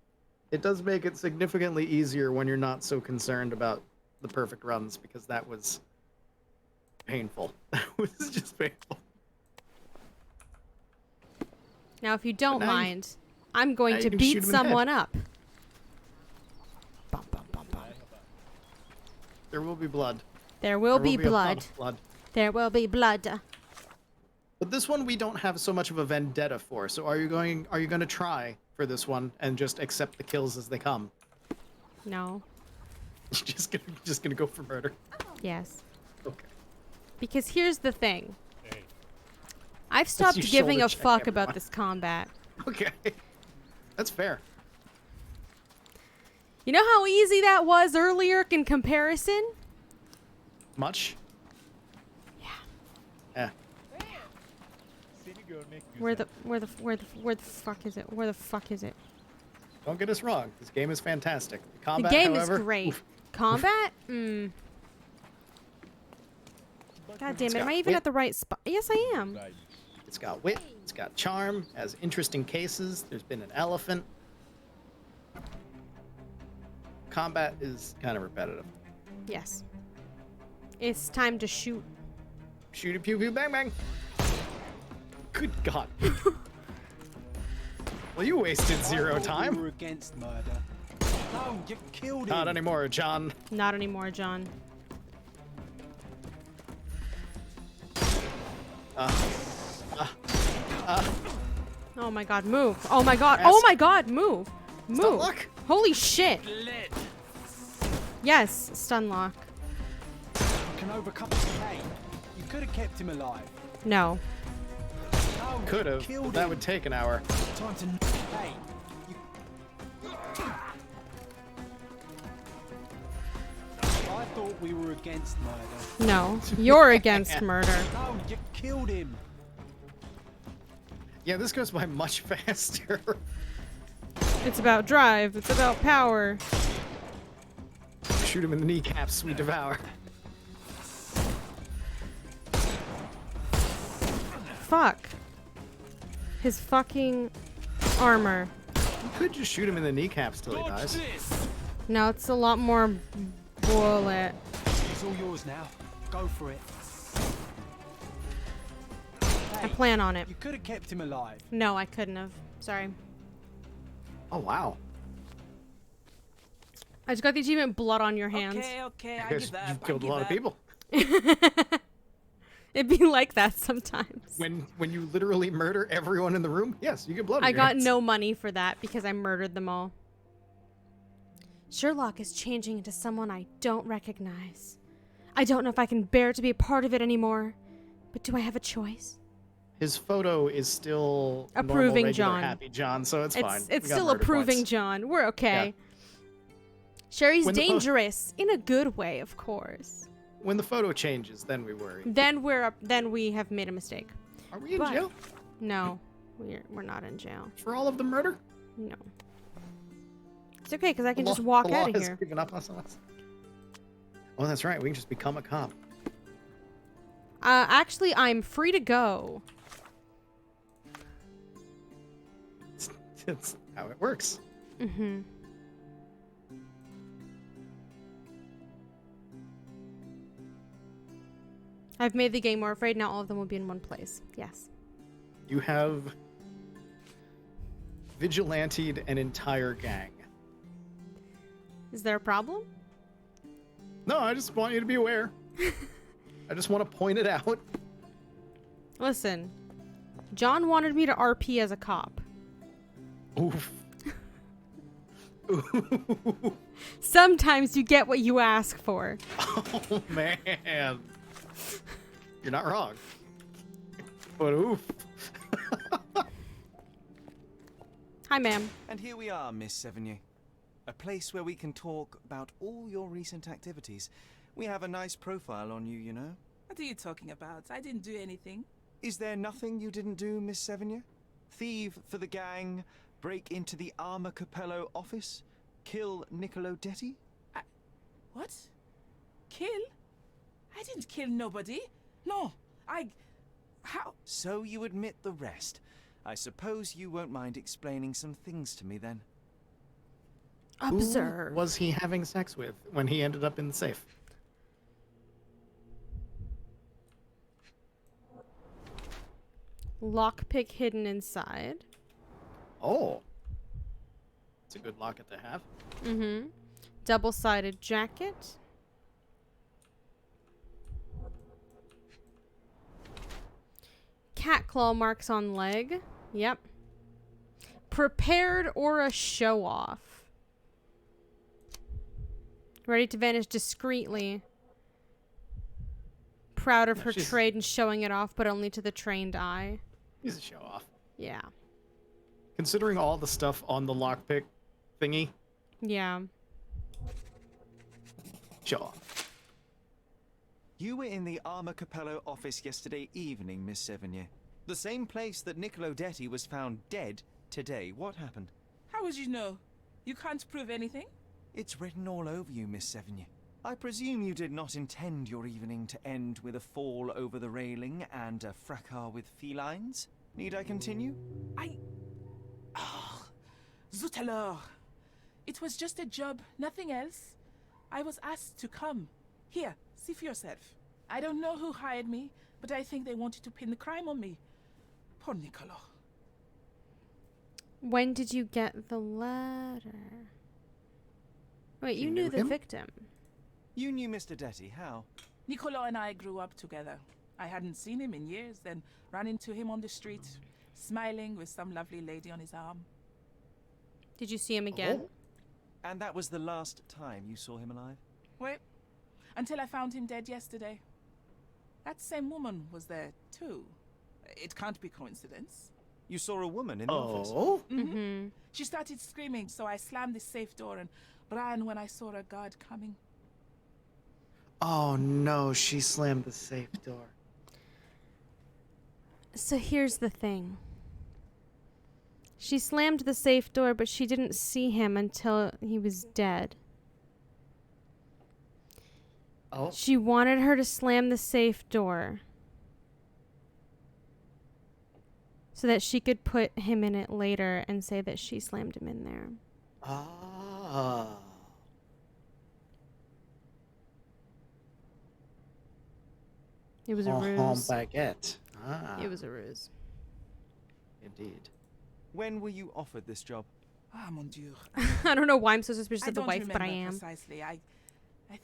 It does make it significantly easier when you're not so concerned about the perfect runs, because that was painful. That was just painful. Now, if you don't But now you- mind, I'm going now to you can beat shoot him in the head. someone up. There will be blood. There will be a lot blood. of blood. There will be blood. But this one we don't have so much of a vendetta for. So are you going to try for this one and just accept the kills as they come? No. You're just gonna go for murder. Yes. Okay. Because here's the thing. I've stopped you giving shoulder a check fuck everyone. about this combat. Okay. That's fair. You know how easy that was earlier in comparison? Much? Yeah. Where the fuck is it? Where the fuck is it? Don't get us wrong. This game is fantastic. The Combat, game however, is great. oof. Combat? God damn It's it. Am got I even wit. at the right spot? Yes, I am. It's got wit. It's got charm. Has interesting cases. There's been an elephant. Combat is kind of repetitive. Yes. It's time to shoot. Shoot a pew pew bang bang. Good God. Well, you wasted zero We time. were against murder. No, you killed him. Not anymore, John. Not anymore, John. Oh my god, move. Oh my god. Oh my god, move. Move. Stun lock? Holy shit. Yes, stun lock. You can overcome the pain. You could have kept him alive. No. No, Could you have. killed That him. would take an hour. Time to hey. I thought we were against murder. No. You're against murder. No, you killed him. Yeah, this goes by much faster. It's about drive. It's about power. Shoot him in the kneecaps, we devour. Fuck. His fucking armor. You could just shoot him in the kneecaps till he dies. No, it's a lot more bullet. It's all yours now. Go for it. I plan on it. You could have kept him alive. No, I couldn't have. Sorry. Oh, wow. I just got the achievement blood on your hands. Okay, I give that. You've killed a lot of people. It'd be like that sometimes. When you literally murder everyone in the room, yes, you get blood on I your got hands. no money for that because I murdered them all. Sherlock is changing into someone I don't recognize. I don't know if I can bear to be a part of it anymore. But do I have a choice? His photo is still Approving normal, regular, John. Happy John, so it's fine. It's We got still murder approving points. John. We're okay. Yeah. Sherry's When the dangerous in a good way, of course. When the photo changes, then we worry. Then we have made a mistake. Are we in But- jail? No, we're not in jail. For all of the murder? No. It's okay because I can The just law- walk the law out of has here. given up on us. Oh, that's right. We can just become a cop. Actually, I'm free to go. It's how it works. Mm-hmm. I've made the game more afraid. Now all of them will be in one place. Yes. You have vigilanted an entire gang. Is there a problem? No, I just want you to be aware. I just want to point it out. Listen, John wanted me to RP as a cop. Oof. Sometimes you get what you ask for. Oh, man. You're not wrong. But oof. Hi, ma'am. And here we are, Miss Sevigny. A place where we can talk about all your recent activities. We have a nice profile on you, you know. What are you talking about? I didn't do anything. Is there nothing you didn't do, Miss Sevigny? Thieve for the gang, break into the Armor Capello office, kill Niccolo Detti? What? Kill? I didn't kill nobody. No, how? So you admit the rest. I suppose you won't mind explaining some things to me then. Observe. Who was he having sex with when he ended up in the safe? Lockpick hidden inside. Oh. It's a good locket to have. Mm-hmm. Double-sided jacket. Cat claw marks on leg. Yep. Prepared or a show-off. Ready to vanish discreetly. Proud of her She's- trade and showing it off, but only to the trained eye. He's a show off. Yeah. Considering all the stuff on the lockpick thingy, Yeah. show off. You were in the Armor Capello office yesterday evening, Miss Sevigny. The same place that Niccolo Detti was found dead today. What happened? How would you know? You can't prove anything? It's written all over you, Miss Sevigny. I presume you did not intend your evening to end with a fall over the railing and a fracas with felines. Need I continue? Zut alors. It was just a job, nothing else. I was asked to come. Here, see for yourself. I don't know who hired me, but I think they wanted to pin the crime on me. Poor Niccolo. When did you get the letter? Wait, you knew the victim. You knew Mr. Detti, how? Niccolo and I grew up together. I hadn't seen him in years, then ran into him on the street, smiling with some lovely lady on his arm. Did you see him again? Oh. And that was the last time you saw him alive? Wait, until I found him dead yesterday. That same woman was there too. It can't be coincidence. You saw a woman in the office? Mm-hmm. She started screaming, so I slammed the safe door and ran when I saw a guard coming. Oh no, she slammed the safe door. So here's the thing. She slammed the safe door, but she didn't see him until he was dead. Oh. She wanted her to slam the safe door so that she could put him in it later and say that she slammed him in there. Ah. It was a ruse. Baguette. Ah. It was a ruse. Indeed. When were you offered this job? Ah, mon Dieu. I don't know why I'm so suspicious I of the don't wife, but I remember am. Precisely. I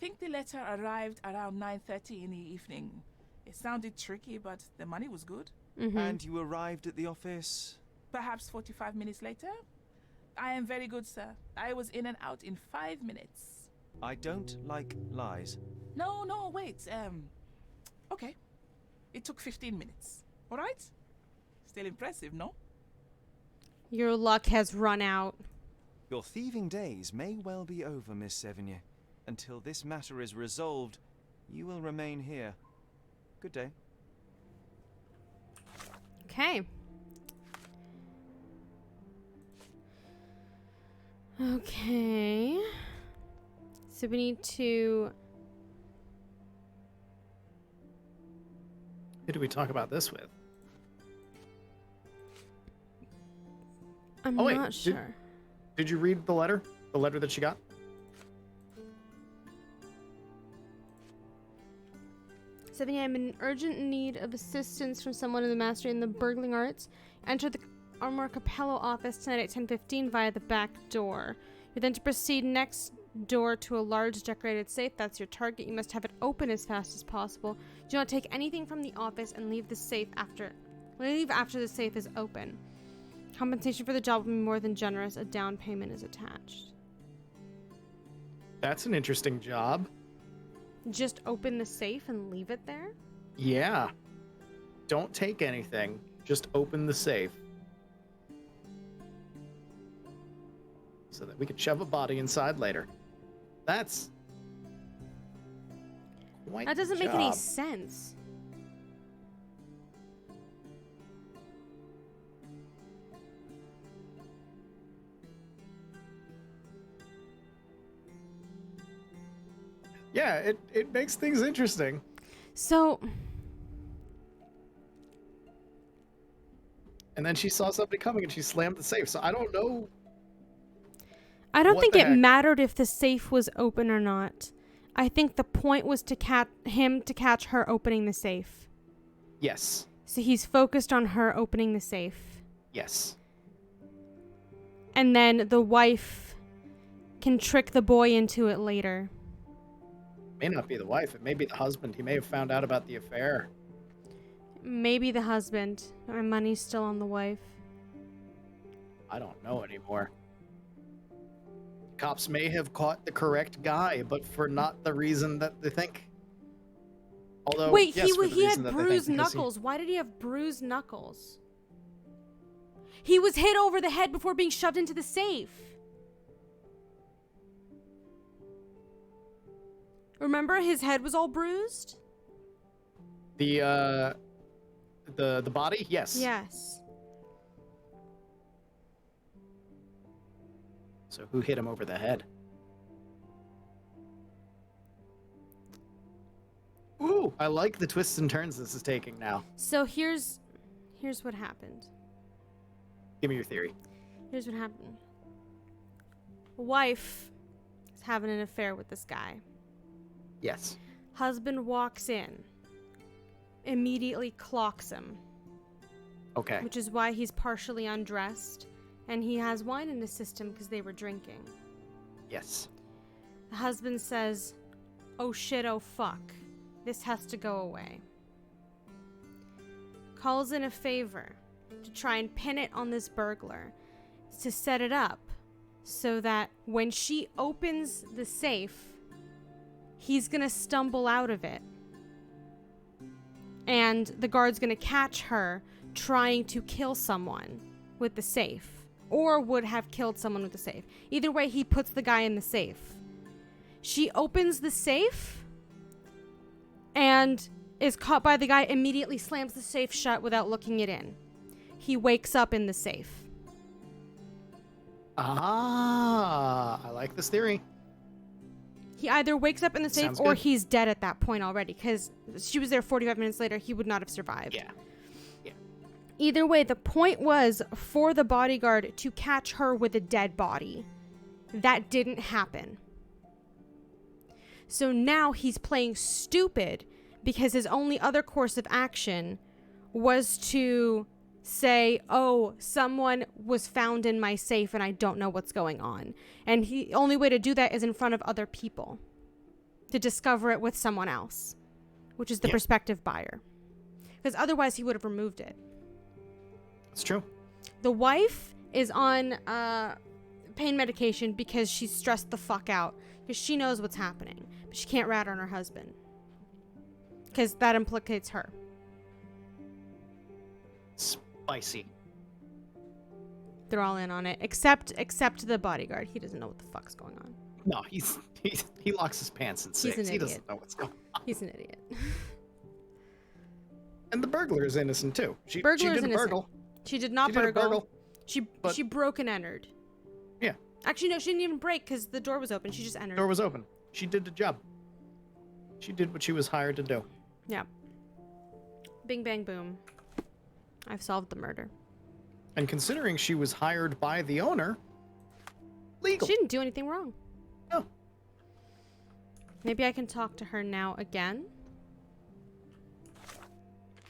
think the letter arrived around 9:30 in the evening. It sounded tricky, but the money was good. Mm-hmm. And you arrived at the office? Perhaps 45 minutes later? I am very good, sir. I was in and out in 5 minutes. I don't like lies. No, wait. Okay. It took 15 minutes. All right? Still impressive, no? Your luck has run out. Your thieving days may well be over, Miss Sevigny. Until this matter is resolved, you will remain here. Good day. Okay. Okay. So we need to... Who do we talk about this with? I'm Oh, wait, not sure. Did you read the letter? The letter that she got? Sevigny, I'm in urgent need of assistance from someone in the mastery in the burgling arts. Enter the Armor Capello office tonight at 10:15 via the back door. You're then to proceed next door to a large decorated safe. That's your target. You must have it open as fast as possible. Do not take anything from the office and leave the safe after the safe is open. Compensation for the job will be more than generous. A down payment is attached. That's an interesting job. Just open the safe and leave it there? Yeah. Don't take anything. Just open the safe. So that we can shove a body inside later. That's quite That doesn't the make any job. sense. Yeah, it makes things interesting. So... And then she saw somebody coming and she slammed the safe. So I don't know. I don't What think the it heck? mattered if the safe was open or not. I think the point was to catch her opening the safe. Yes. So he's focused on her opening the safe. Yes. And then the wife can trick the boy into it later. May not be the wife. It may be the husband. He may have found out about the affair. Maybe the husband. My money's still on the wife. I don't know anymore. Cops may have caught the correct guy, but for not the reason that they think. Although, Wait, yes, for the he had reason that they think, bruised because he- knuckles. Why did he have bruised knuckles? He was hit over the head before being shoved into the safe. Remember, his head was all bruised? The body? Yes. Yes. So who hit him over the head? Ooh, I like the twists and turns this is taking now. So here's what happened. Give me your theory. Here's what happened. Wife is having an affair with this guy. Yes. Husband walks in. Immediately clocks him. Okay. Which is why he's partially undressed. And he has wine in his system because they were drinking. Yes. The husband says, "Oh shit, oh fuck. This has to go away." Calls in a favor to try and pin it on this burglar. To set it up so that when she opens the safe, he's gonna stumble out of it. And the guard's gonna catch her trying to kill someone with the safe. Or would have killed someone with the safe. Either way, he puts the guy in the safe. She opens the safe and is caught by the guy, immediately slams the safe shut without looking it in. He wakes up in the safe. I like this theory. He either wakes up in the safe Sounds or good. he's dead at that point already, because she was there 45 minutes later. He would not have survived. Yeah. Yeah. Either way, the point was for the bodyguard to catch her with a dead body. That didn't happen. So now he's playing stupid because his only other course of action was to say, oh, someone was found in my safe and I don't know what's going on. And the only way to do that is in front of other people, to discover it with someone else, which is the prospective buyer. Because otherwise he would have removed it. It's true. The wife is on pain medication because she's stressed the fuck out, because she knows what's happening, but she can't rat on her husband because that implicates her. Spicy. They're all in on it, except the bodyguard. He doesn't know what the fuck's going on. No, he locks his pants and He's sings. an He idiot. doesn't know what's going on. He's an idiot. And the burglar is innocent too. She Burglar's did innocent. burgle. She did not She did a burgle. burgle, She broke and entered. Yeah. Actually, no, she didn't even break because the door was open. She just entered. Door was open. She did the job. She did what she was hired to do. Yeah. Bing, bang, boom. I've solved the murder. And considering she was hired by the owner, legal. She didn't do anything wrong. No. Maybe I can talk to her now again.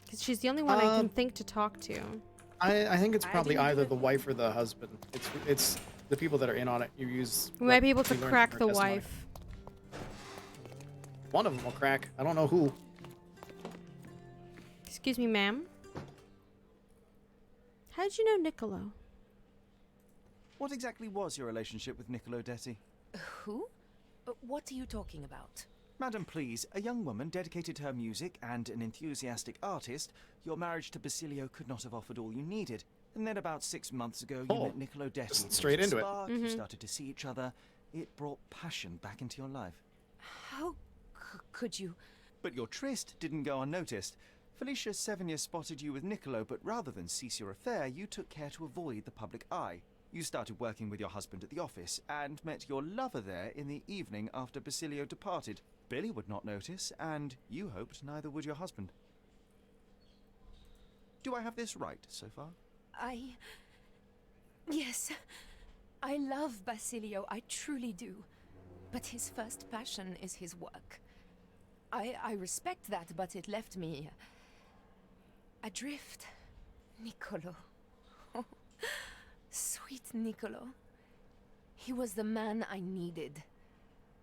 Because she's the only one I can think to talk to. I think it's probably either the wife or the husband. It's the people that are in on it. You use. We might be able to we learned crack from the her testimony. wife. One of them will crack. I don't know who. Excuse me, ma'am. How did you know Niccolo? What exactly was your relationship with Niccolo Detti? Who? What are you talking about? Madam, please, a young woman dedicated to her music and an enthusiastic artist. Your marriage to Basilio could not have offered all you needed. And then about 6 months ago, you met Niccolo Detti. Just There straight was a into it. spark, You started to see each other. It brought passion back into your life. How could you? But your tryst didn't go unnoticed. Felicia Sevigny spotted you with Niccolo, but rather than cease your affair, you took care to avoid the public eye. You started working with your husband at the office and met your lover there in the evening after Basilio departed. Billy would not notice, and you hoped neither would your husband. Do I have this right so far? Yes. I love Basilio, I truly do. But his first passion is his work. I respect that, but it left me adrift. Niccolo. Oh, sweet Niccolo. He was the man I needed.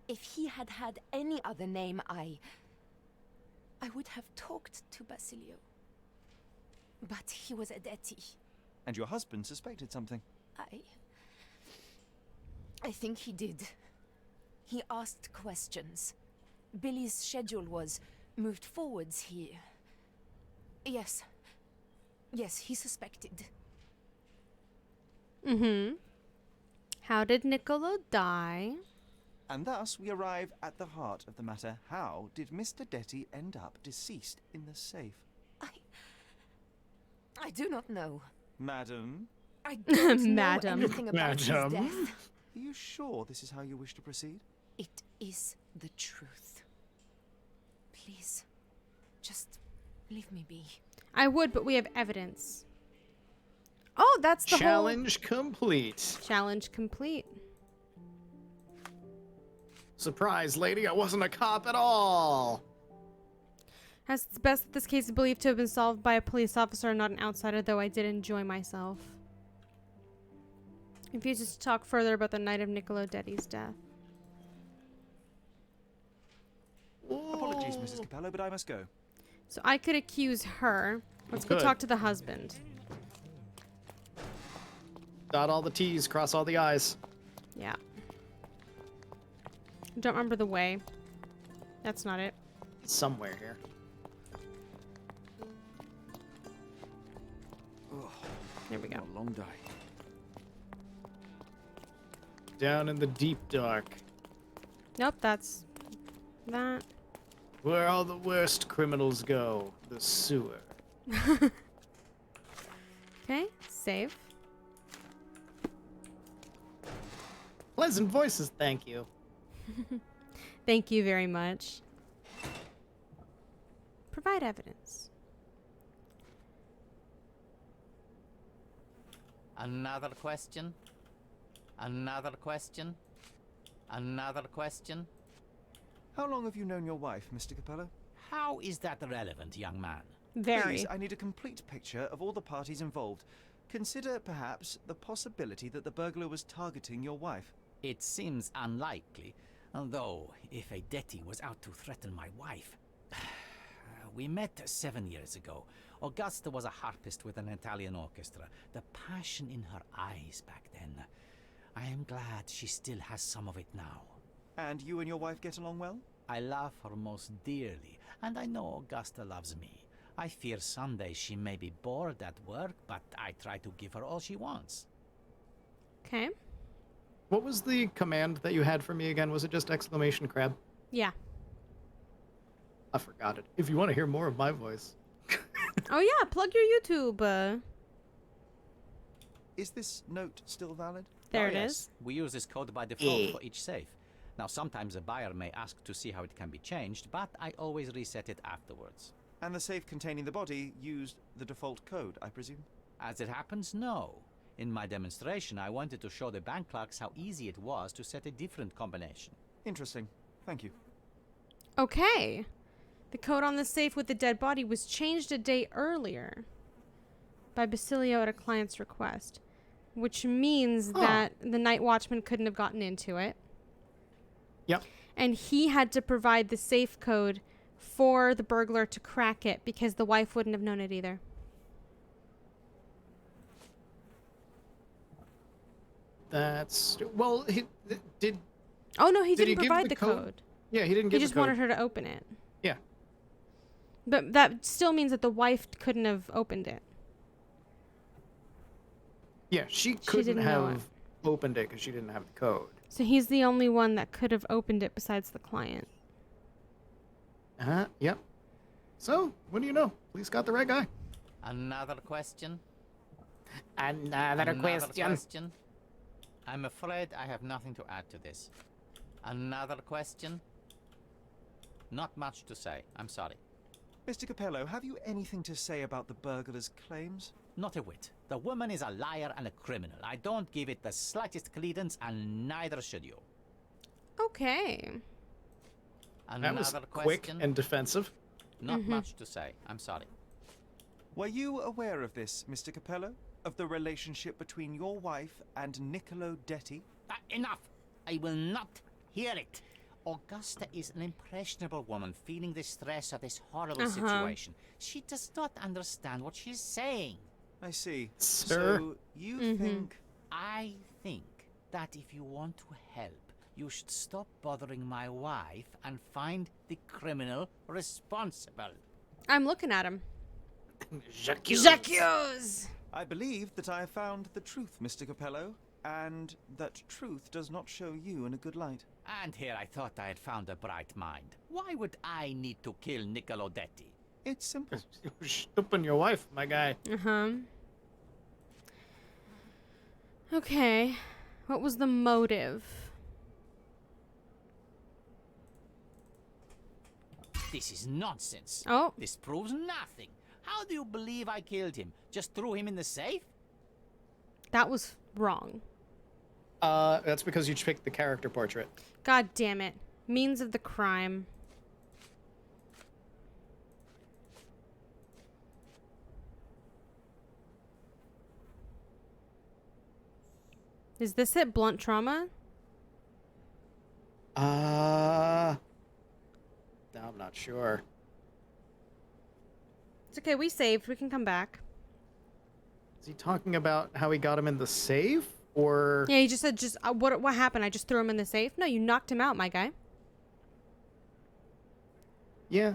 If he had had any other name, I would have talked to Basilio. But he was a Detti. And your husband suspected something. I think he did. He asked questions. Billy's schedule was moved forwards here. Yes. Yes, he suspected. Mm-hmm. How did Niccolo die? And thus we arrive at the heart of the matter. How did Mr. Detti end up deceased in the safe? I do not know. Madam? I don't know Madam. anything about his Madam. death. Are you sure this is how you wish to proceed? It is the truth. Please, just leave me be. I would, but we have evidence. Oh, that's the Challenge complete. Challenge complete. Surprise, lady! I wasn't a cop at all. It's best that this case is believed to have been solved by a police officer and not an outsider, though I did enjoy myself. Refuses to talk further about the night of Niccolo Detti's death. Apologies, Mrs. Capello, but I must go. So I could accuse her. Let's go could. talk to the husband. Dot all the T's, cross all the I's. Yeah. Don't remember the way. That's not it. Somewhere here. There we go. A long day. Down in the deep dark, Nope, that's that. where all the worst criminals go, the sewer. Okay, save. Pleasant voices, thank you. Thank you very much. Provide evidence. Another question? Another question? Another question? How long have you known your wife, Mr. Capello? How is that relevant, young man? Very. Please, I need a complete picture of all the parties involved. Consider, perhaps, the possibility that the burglar was targeting your wife. It seems unlikely, although if a Detti was out to threaten my wife... We met 7 years ago. Augusta was a harpist with an Italian orchestra. The passion in her eyes back then. I am glad she still has some of it now. And you and your wife get along well? I love her most dearly, and I know Augusta loves me. I fear someday she may be bored at work, but I try to give her all she wants. Okay. What was the command that you had for me again? Was it just exclamation crab? Yeah. I forgot it. If you want to hear more of my voice. Oh yeah, plug your YouTube. Is this note still valid? There it yes. is. We use this code by default for each safe. Now, sometimes a buyer may ask to see how it can be changed, but I always reset it afterwards. And the safe containing the body used the default code, I presume? As it happens, no. In my demonstration, I wanted to show the bank clerks how easy it was to set a different combination. Interesting. Thank you. Okay. The code on the safe with the dead body was changed a day earlier by Basilio at a client's request, which means that the night watchman couldn't have gotten into it. Yep. And he had to provide the safe code for the burglar to crack it because the wife wouldn't have known it either. That's... Well, he did... Oh, no, he did didn't he provide give the code. Yeah, he didn't give He just the code. wanted her to open it. Yeah. But that still means that the wife couldn't have opened it. Yeah, she couldn't didn't know have opened it because she didn't have the code. So he's the only one that could have opened it besides the client. Yep. So, what do you know? Police got the right guy. Another question? Another question. I'm afraid I have nothing to add to this. Another question? Not much to say. I'm sorry. Mr. Capello, have you anything to say about the burglar's claims? Not a whit. The woman is a liar and a criminal. I don't give it the slightest credence, and neither should you. Okay. Another That was question? quick and defensive. Not much to say. I'm sorry. Were you aware of this, Mr. Capello? Of the relationship between your wife and Niccolo Detti? Enough! I will not hear it. Augusta is an impressionable woman feeling the stress of this horrible situation. She does not understand what she's saying. I see. Sir? So, you think... I think that if you want to help, you should stop bothering my wife and find the criminal responsible. I'm looking at him. Jacques. I believe that I have found the truth, Mr. Capello, and that truth does not show you in a good light. And here I thought I had found a bright mind. Why would I need to kill Niccolo Detti? It's simple. You're stooping your wife, my guy. Okay. What was the motive? This is nonsense. Oh. This proves nothing. How do you believe I killed him? Just threw him in the safe? That was wrong. That's because you picked the character portrait. God damn it. Means of the crime. Is this it? Blunt trauma? No, I'm not sure. It's okay, we saved. We can come back. Is he talking about how he got him in the safe? Or... Yeah, he just said, what happened? I just threw him in the safe? No, you knocked him out, my guy. Yeah.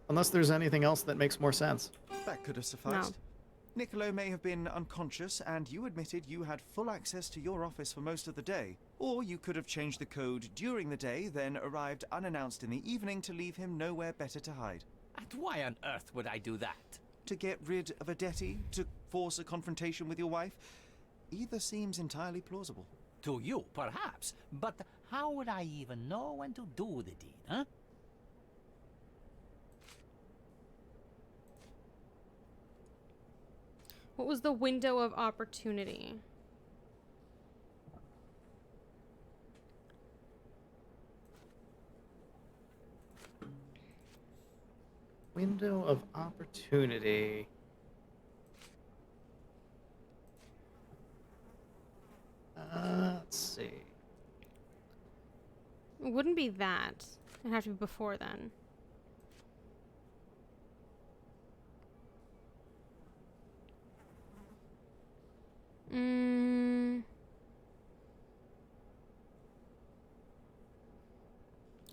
Unless there's anything else that makes more sense. That could have sufficed. Niccolo may have been unconscious, and you admitted you had full access to your office for most of the day. Or you could have changed the code during the day, then arrived unannounced in the evening to leave him nowhere better to hide. And why on earth would I do that? To get rid of a Detti? To force a confrontation with your wife? Either seems entirely plausible. To you, perhaps. But how would I even know when to do the deed, huh? What was the window of opportunity? Window of opportunity. Let's see. It wouldn't be that. It'd have to be before then.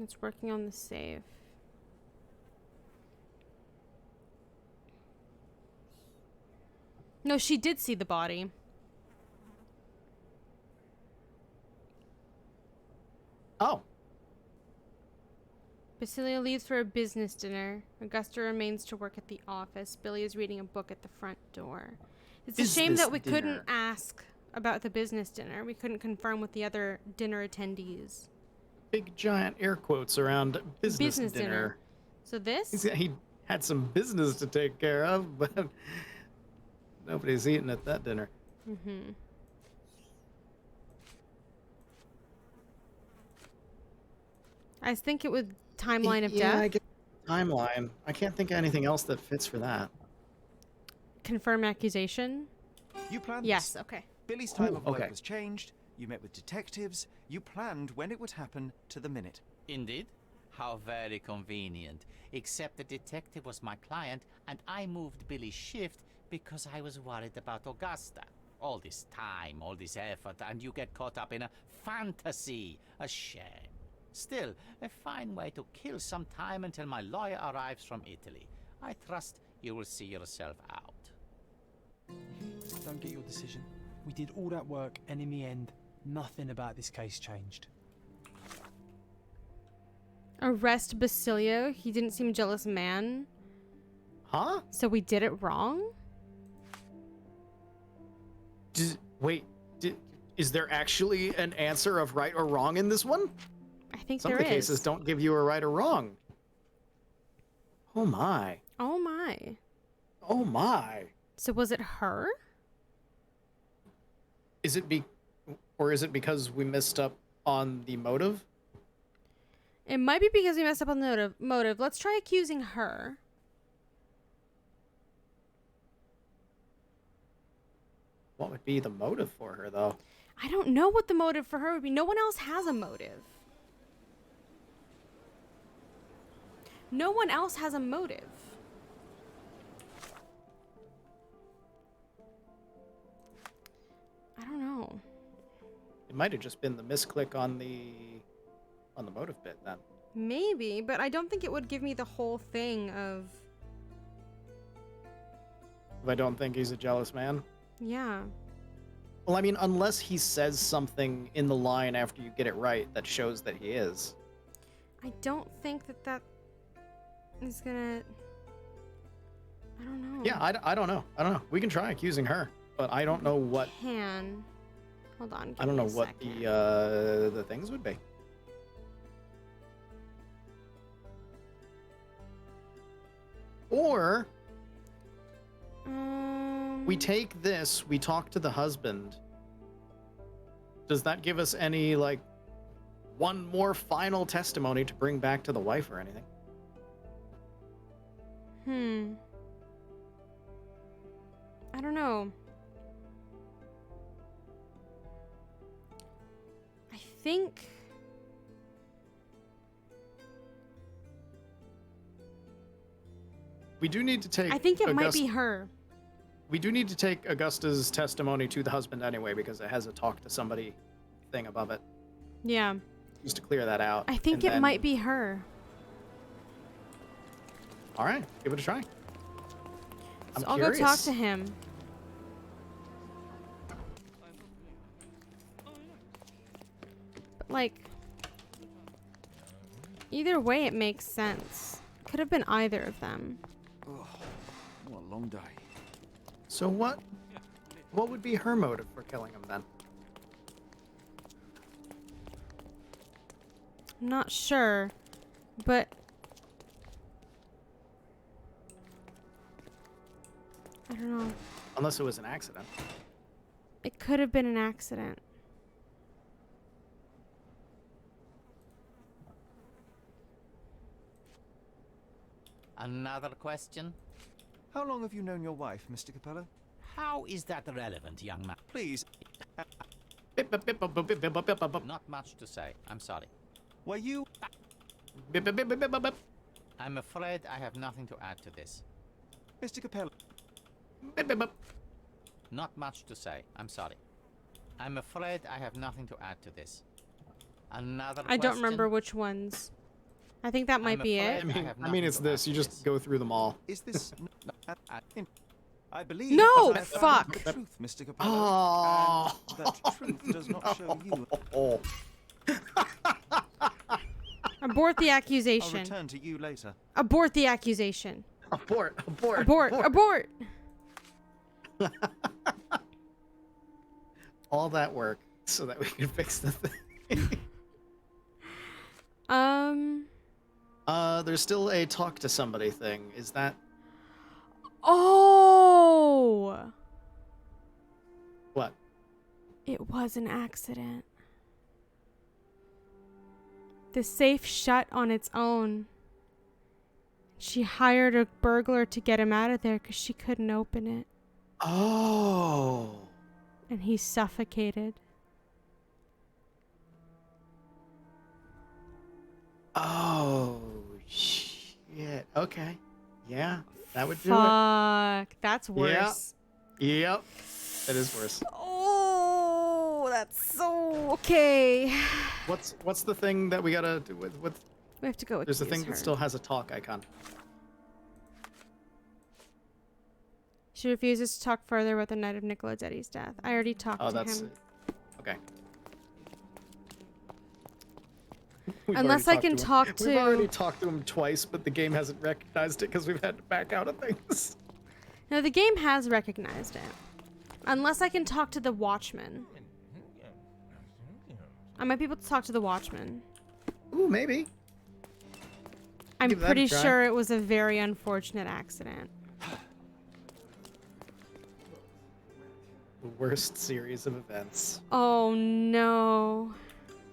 It's working on the save. No, she did see the body. Oh. Basilio leaves for a business dinner. Augusta remains to work at the office. Billy is reading a book at the front door. It's a shame that we couldn't ask about the business dinner. We couldn't confirm with the other dinner attendees. Big giant air quotes around business dinner. So this? He had some business to take care of, but nobody's eating at that dinner. Mm-hmm. I think it was timeline of death. I get timeline. I can't think of anything else that fits for that. Confirm accusation? You planned Yes, this. okay. Billy's time of work okay. was changed. You met with detectives. You planned when it would happen to the minute. Indeed. How very convenient. Except the detective was my client, and I moved Billy's shift because I was worried about Augusta. All this time, all this effort, and you get caught up in a fantasy. A shame. Still, a fine way to kill some time until my lawyer arrives from Italy. I trust you will see yourself out. Don't get your decision. We did all that work, and in the end, nothing about this case changed. Arrest Basilio. He didn't seem a jealous man. Huh? So we did it wrong? Wait, is there actually an answer of right or wrong in this one? I think Some there of is. the cases don't give you a right or wrong. Oh my. Oh my. Oh my. So was it her? Is it because we messed up on the motive? It might be because we messed up on the motive. Let's try accusing her. What would be the motive for her, though? I don't know what the motive for her would be. No one else has a motive. No one else has a motive. I don't know. It might have just been the misclick on the motive bit then. Maybe, but I don't think it would give me the whole thing of... If I don't think he's a jealous man. Yeah. Well, I mean, unless he says something in the line after you get it right that shows that he is. I don't think that is gonna... I don't know. Yeah, I don't know. I don't know. We can try accusing her, but I don't know what... Hold on. I don't know what the things would be. Or we take this, we talk to the husband. Does that give us any, like, one more final testimony to bring back to the wife or anything? I don't know. I think... We do need to take... I think it might be her. We do need to take Augusta's testimony to the husband anyway, because it has a talk to somebody thing above it. Yeah. Just to clear that out. I think it might be her. All right, give it a try. So I'll go talk to him. But, like, either way, it makes sense. Could have been either of them. Oh, what a long day. So what would be her motive for killing him then? I'm not sure, but I don't know. Unless it was an accident. It could have been an accident. Another question? How long have you known your wife, Mr. Capello? How is that relevant, young man? Please. Not much to say. I'm sorry. Were you... I'm afraid I have nothing to add to this. Mr. Capello... Not much to say. I'm sorry. I'm afraid I have nothing to add to this. Another I don't question? remember which ones. I think that might be it. I mean, it's this. You just go through them all. Is this... I believe... No! that I found Fuck! The truth, Mr. Capello. Oh. And that truth does not show you... Abort the I'll accusation. return to you later. Abort the accusation. Abort. Abort. Abort. Abort. All that work so that we can fix the thing. There's still a talk to somebody thing. Is that... Oh! What? It was an accident. The safe shut on its own. She hired a burglar to get him out of there because she couldn't open it. Oh. And he suffocated. Oh, shit. Okay. Yeah, that would do it. Fuck. That's worse. Yep. That is worse. Oh, that's so okay. What's the thing that we gotta do with We have to go with There's a thing her. that still has a talk icon. She refuses to talk further about the night of Nicola Deddy's death. I already talked to that's him. okay. Unless I can talk to... We've already talked to him twice, but the game hasn't recognized it because we've had to back out of things. No, the game has recognized it. Unless I can talk to the Watchman. I might be able to talk to the Watchman. Ooh, maybe. I'm Give that a pretty try. sure it was a very unfortunate accident. The worst series of events. Oh, no.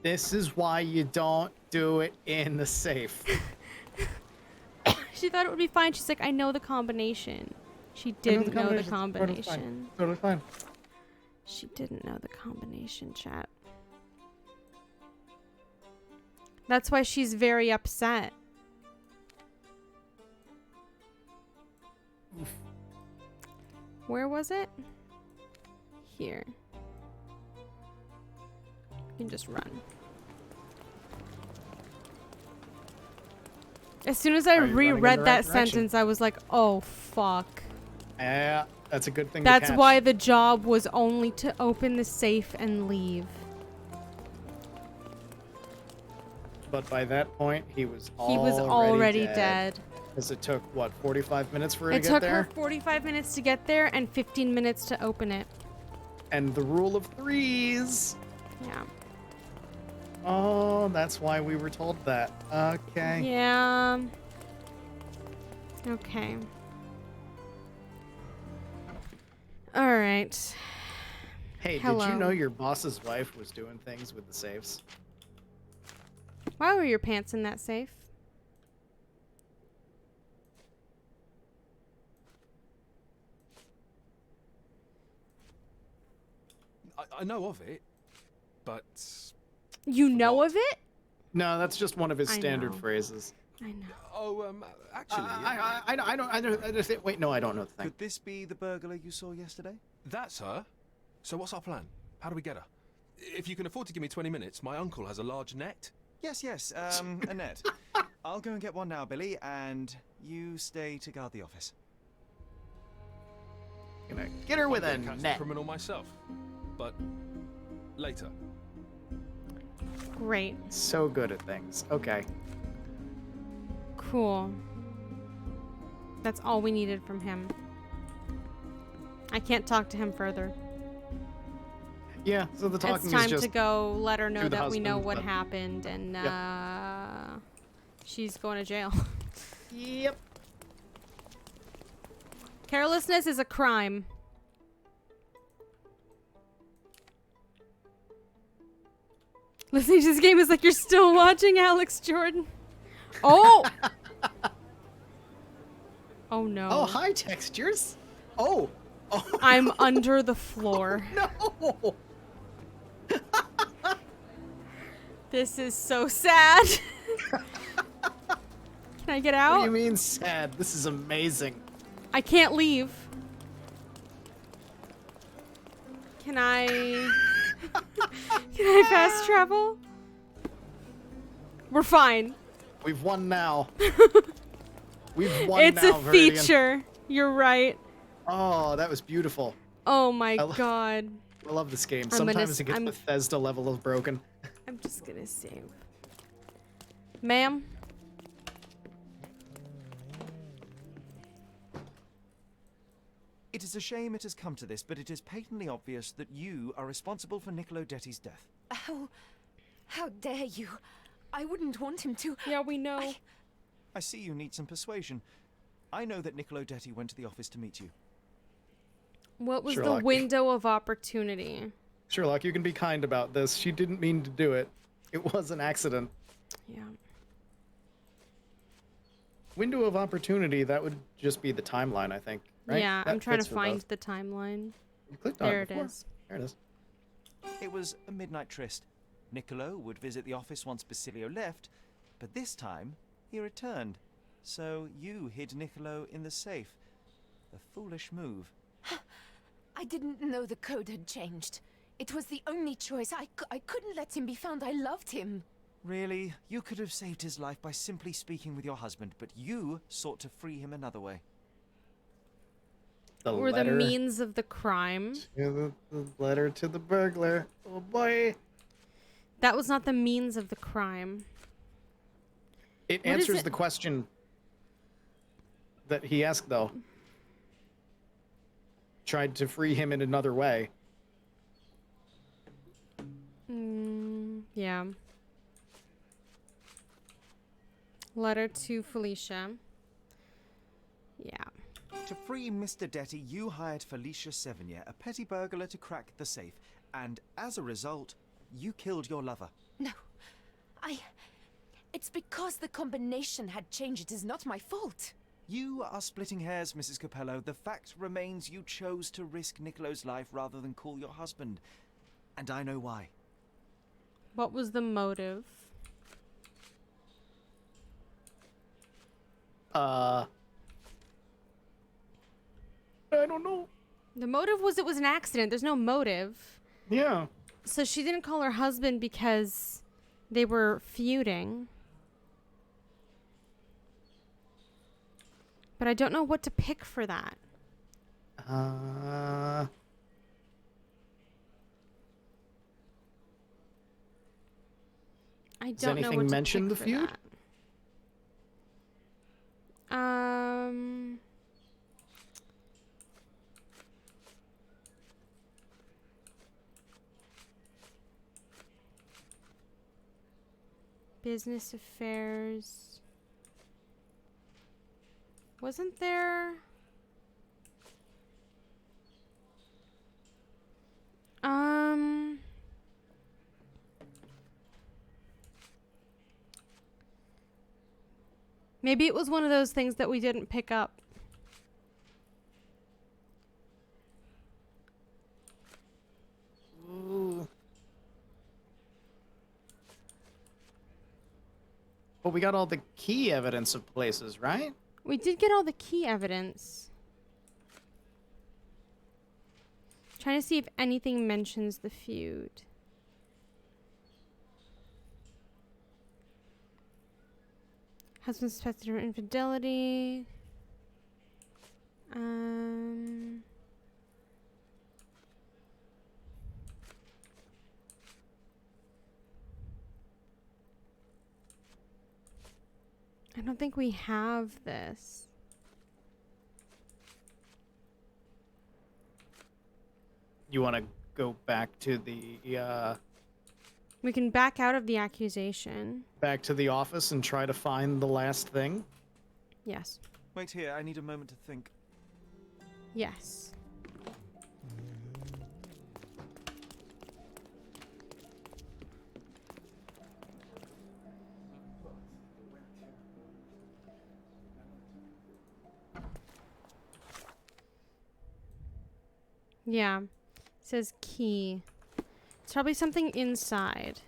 This is why you don't do it in the safe. She thought it would be fine. She's like, I know the combination. She didn't know the combination. Totally fine. She didn't know the combination, chat. That's why she's very upset. Oof. Where was it? Here. You can just run. As soon as I Are you running in reread the that right direction? sentence, I was like, oh, fuck. Yeah, that's a good thing That's to catch. why the job was only to open the safe and leave. But by that point, he was already dead. Because it took, what, 45 minutes for her It to get took there? her 45 minutes to get there and 15 minutes to open it. And the rule of threes. Yeah. Oh, that's why we were told that. Okay. Yeah. Okay. All right. Hey, Hello. did you know your boss's wife was doing things with the safes? Why were your pants in that safe? I know of it, but You know of it? No, that's just one of his I standard know. phrases. I know. oh, actually, Wait, no, I don't know the thing. Could this be the burglar you saw yesterday? that's her. So what's our plan? How do we get her? If you can afford to give me 20 minutes, my uncle has a large net. Yes, a net. I'll go and get one now, Billy, and you stay to guard the office. Gonna get her with a I'm gonna catch net. the criminal myself, but later. Great. So good at things. Okay. Cool. That's all we needed from him. I can't talk to him further. Yeah, so the talking It's is time just to go let her know to the that we know husband, what but- happened, and she's going to jail. Yep. Carelessness is a crime. Listening to this game is like you're still watching Alex Jordan. Oh! Oh no. Oh, hi, textures. Oh. Oh. I'm under the floor. No. This is so sad. Can I get out? What do you mean sad? This is amazing. I can't leave. Can I... Can I fast travel? We're fine. We've won now. We've won It's now, a Viridian. feature. You're right. Oh, that was beautiful. Oh my god. I love this game. I'm gonna Sometimes it gets I'm- Bethesda level of broken. I'm just gonna save. Ma'am? It is a shame it has come to this, but it is patently obvious that you are responsible for Niccolo Detti's death. How dare you? I wouldn't want him to. Yeah, we know. I see you need some persuasion. I know that Niccolo Detti went to the office to meet you. What was Sherlock. the window of opportunity? Sherlock, you can be kind about this. She didn't mean to do it. It was an accident. Yeah. Window of opportunity, that would just be the timeline, I think. Right? Yeah, That I'm trying to fits for find both. the timeline. You clicked on There it it before. is. There it is. It was a midnight tryst. Niccolo would visit the office once Basilio left, but this time he returned. So you hid Niccolo in the safe. A foolish move. I didn't know the code had changed. It was the only choice. I couldn't let him be found. I loved him. Really, you could have saved his life by simply speaking with your husband, but you sought to free him another way. The Or the letter means of the crime. to the letter to the burglar. Oh boy. That was not the means of the crime. It What is answers it? the question that he asked, though. Tried to free him in another way. Yeah. Letter to Felicia. Yeah. To free Mr. Detti, you hired Felicia Sevigny, a petty burglar, to crack the safe, and as a result, you killed your lover. No. It's because the combination had changed. It is not my fault. You are splitting hairs, Mrs. Capello. The fact remains you chose to risk Niccolo's life rather than call your husband. And I know why. What was the motive? I don't know. The motive was it was an accident. There's no motive. Yeah. So she didn't call her husband because they were feuding. But I don't know what to pick for that. Uh, I Does don't know anything what to mention pick the for feud? that. Business affairs. Wasn't there? Maybe it was one of those things that we didn't pick up. Ooh. Well, we got all the key evidence of places, right? We did get all the key evidence. Trying to see if anything mentions the feud. Husband suspected of infidelity. I don't think we have this. You want to go back to the We can back out of the accusation. back to the office and try to find the last thing? Yes. Wait here, I need a moment to think. Yes. Yeah. It says key. It's probably something inside.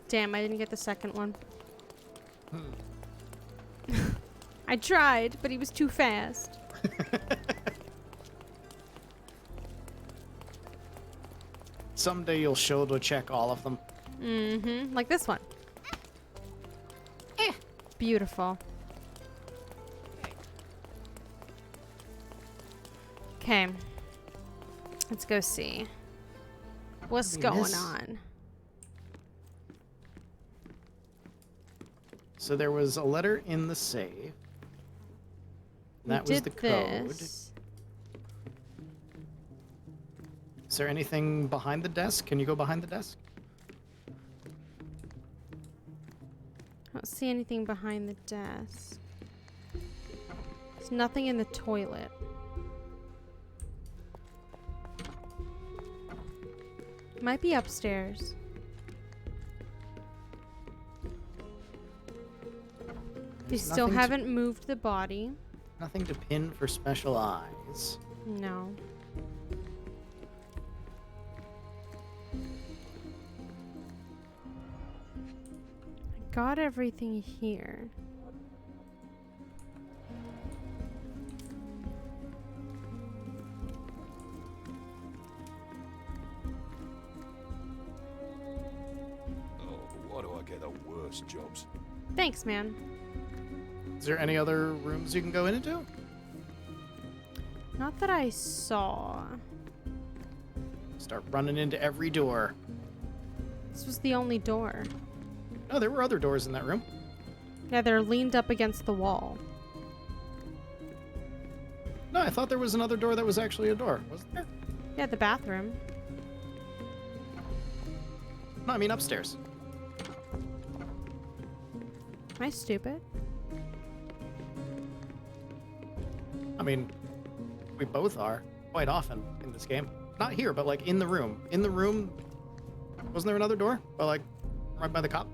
Damn, I didn't get the second one. I tried, but he was too fast. Someday you'll shoulder check all of them. Mm-hmm. Like this one. Beautiful. Okay. Let's go see. What's going on? So there was a letter in the safe. That was the code. This. Is there anything behind the desk? Can you go behind the desk? I don't see anything behind the desk. There's nothing in the toilet. Might be upstairs. They still haven't moved the body. Nothing to pin for special eyes. No. I got everything here. Oh, why do I get the worst jobs? Thanks, man. Is there any other rooms you can go into? Not that I saw. Start running into every door. This was the only door. No, there were other doors in that room. Yeah, they're leaned up against the wall. No, I thought there was another door that was actually a door. Wasn't there? Yeah, the bathroom. No, I mean upstairs. Am I stupid? I mean, we both are quite often in this game. Not here, but like in the room. In the room, wasn't there another door? Well, like right by the cop.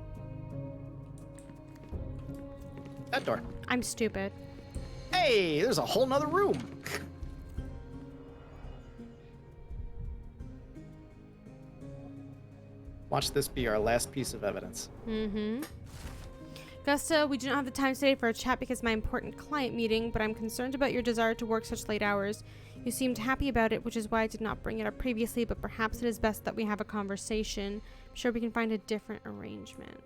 That door. I'm stupid. Hey, there's a whole nother room. Watch this be our last piece of evidence. Mm-hmm. Gusta, we do not have the time today for a chat because of my important client meeting, but I'm concerned about your desire to work such late hours. You seemed happy about it, which is why I did not bring it up previously, but perhaps it is best that we have a conversation. I'm sure we can find a different arrangement.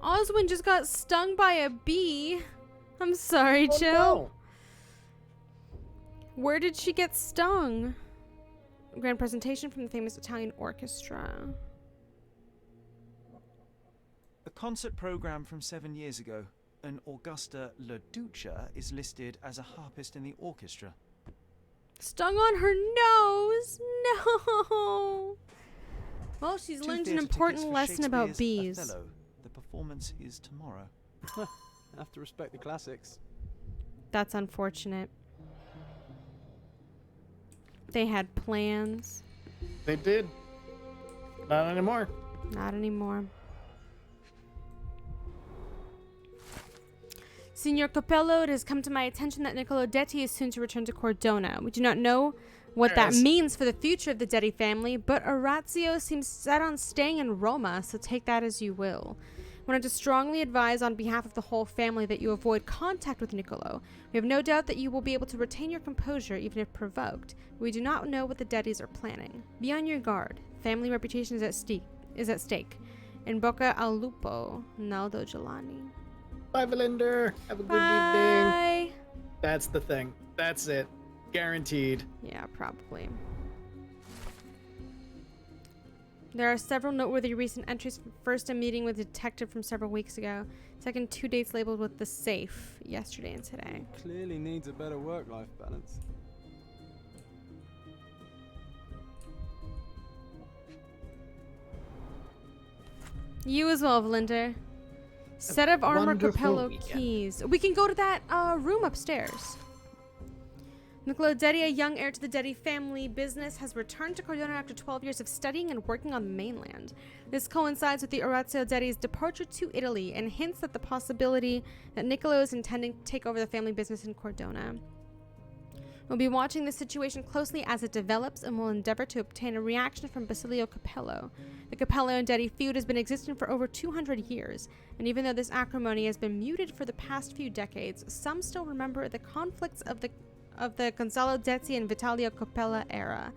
Oswin just got stung by a bee. I'm sorry, Oh, Jill. no. Where did she get stung? Grand presentation from the famous Italian orchestra. A concert program from 7 years ago. An Augusta La Duca is listed as a harpist in the orchestra. Stung on her nose. No. Well, she's Two learned an theatre important tickets for lesson about Shakespeare's bees. Othello. The performance is tomorrow. Have to respect the classics. That's unfortunate. They had plans. They did. Not anymore. Not anymore. Signor Capello, it has come to my attention that Niccolo Detti is soon to return to Cordona. We do not know what that means for the future of the Detti family, but Orazio seems set on staying in Roma, so take that as you will. I wanted to strongly advise on behalf of the whole family that you avoid contact with Niccolo. We have no doubt that you will be able to retain your composure even if provoked. We do not know what the Dettis are planning. Be on your guard. Family reputation is at stake. In bocca al lupo, Naldo Gelani. Bye, Valinder. Have a good evening. That's the thing. That's it. Guaranteed. Yeah, probably. There are several noteworthy recent entries. First, a meeting with a detective from several weeks ago. Second, 2 dates labeled with the safe, yesterday and today. Clearly needs a better work-life balance. You as well, Valinder. Set of armor wonderful capello weekend. keys. We can go to that room upstairs. Niccolo Dedi, a young heir to the Dedi family business, has returned to Cordona after 12 years of studying and working on the mainland. This coincides with the Orazio Dedi's departure to Italy and hints at the possibility that Niccolo is intending to take over the family business in Cordona. We'll be watching the situation closely as it develops and will endeavor to obtain a reaction from Basilio Capello. The Capello and Dedi feud has been existing for over 200 years, and even though this acrimony has been muted for the past few decades, some still remember the conflicts of the Gonzalo Dezzi and Vitalio Capella era.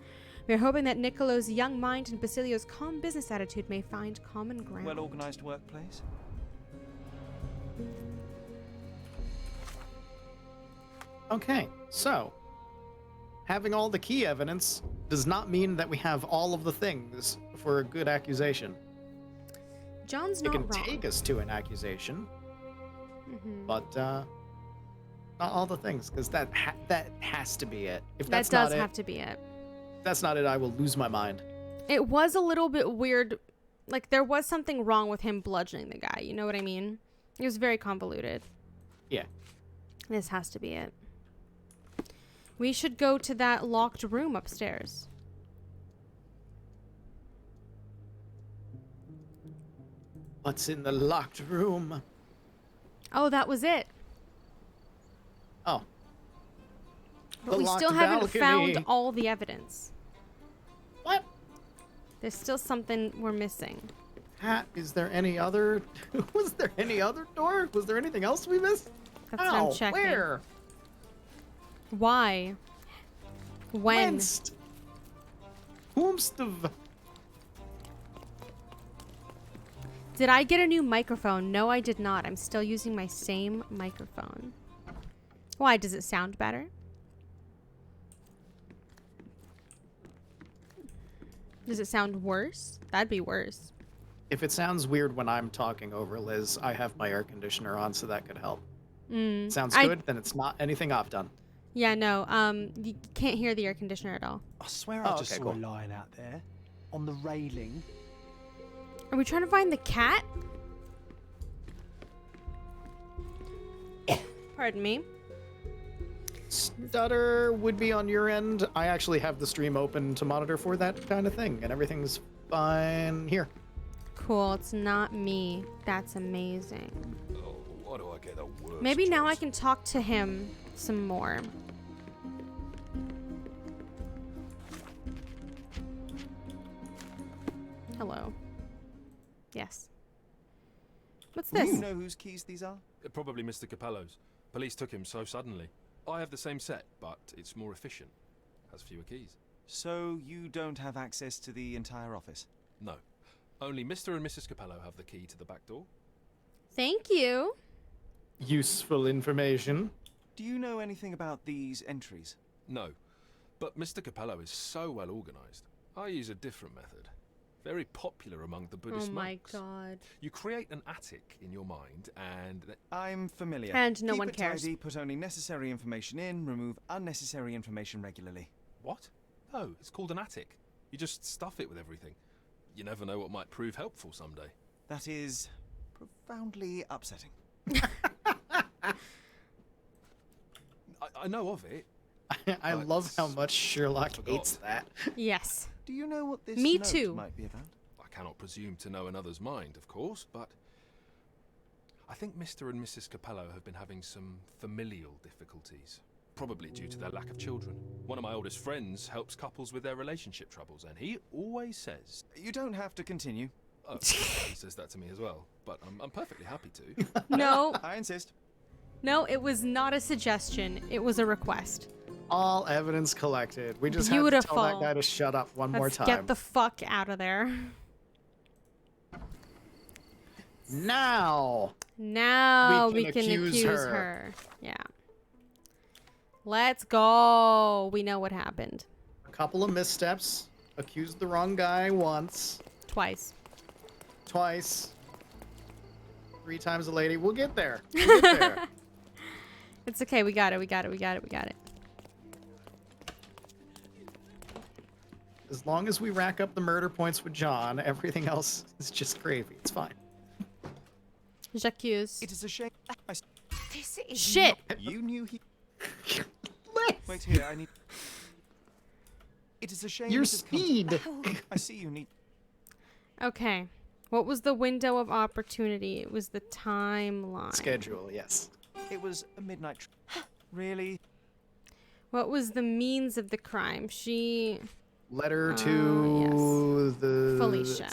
We're hoping that Niccolo's young mind and Basilio's calm business attitude may find common ground. Well-organized workplace? Okay, so having all the key evidence does not mean that we have all of the things for a good accusation. John's It not can wrong. take us to an accusation, but not all the things, because that has to be it. If that's That does not have it, to be it. if that's not it, I will lose my mind. It was a little bit weird. Like, there was something wrong with him bludgeoning the guy. You know what I mean? It was very convoluted. Yeah. This has to be it. We should go to that locked room upstairs. What's in the locked room? Oh, that was it. Oh. But The we still locked haven't balcony. found all the evidence. What? There's still something we're missing. Is there any other... Was there any other door? Was there anything else we missed? That's what I'm checking. Where? Why? When? Whenst? Whomstv? Did I get a new microphone? No, I did not. I'm still using my same microphone. Why? Does it sound better? Does it sound worse? That'd be worse. If it sounds weird when I'm talking over Liz, I have my air conditioner on, so that could help. Sounds good? Then it's not anything I've done. Yeah, no. You can't hear the air conditioner at all. I swear Oh, I just okay, saw cool. a lion out there. On the railing. Are we trying to find the cat? Pardon me. Stutter would be on your end. I actually have the stream open to monitor for that kind of thing, and everything's fine here. Cool, it's not me. That's amazing. Oh, why do I get the worst? Maybe now I can talk to him some more. Hello. Yes. What's Do this? you know whose keys these are? Probably Mr. Capello's. Police took him so suddenly. I have the same set, but it's more efficient. Has fewer keys. So you don't have access to the entire office? No. Only Mr. and Mrs. Capello have the key to the back door. Thank you. Useful information. Do you know anything about these entries? No. But Mr. Capello is so well organized. I use a different method. Very popular among the Buddhist Oh my monks. god. You create an attic in your mind and... I'm familiar. And no Keep one it cares. tidy, put only necessary information in, remove unnecessary information regularly. What? No, it's called an attic. You just stuff it with everything. You never know what might prove helpful someday. That is profoundly upsetting. I know of it. I love how much Sherlock hates that. Yes. Do you know what this Me note too. might be about? I cannot presume to know another's mind, of course, but I think Mr. and Mrs. Capello have been having some familial difficulties, probably due to their lack of children. One of my oldest friends helps couples with their relationship troubles, and he always says... You don't have to continue. Oh, he says that to me as well, but I'm perfectly happy to. No. I insist. No, it was not a suggestion. It was a request. All evidence collected. We just have to Beautiful. tell that guy to shut up one more Let's time. get the fuck out of there. Now We can accuse her. her. Yeah. Let's go. We know what happened. A couple of missteps. Accused the wrong guy once. Twice. Twice. 3 times a lady. We'll get there. We'll get there. It's okay. We got it. We got it. We got it. We got it. As long as we rack up the murder points with John, everything else is just gravy. It's fine. J'accuse. It is a shame. This is Shit. You knew he. Wait here. I need. It is a shame. Your it has come to- speed. I see you need. Okay. What was the window of opportunity? It was the timeline. Schedule, yes. It was a midnight. Really? What was the means of the crime? She... Letter to the... Felicia.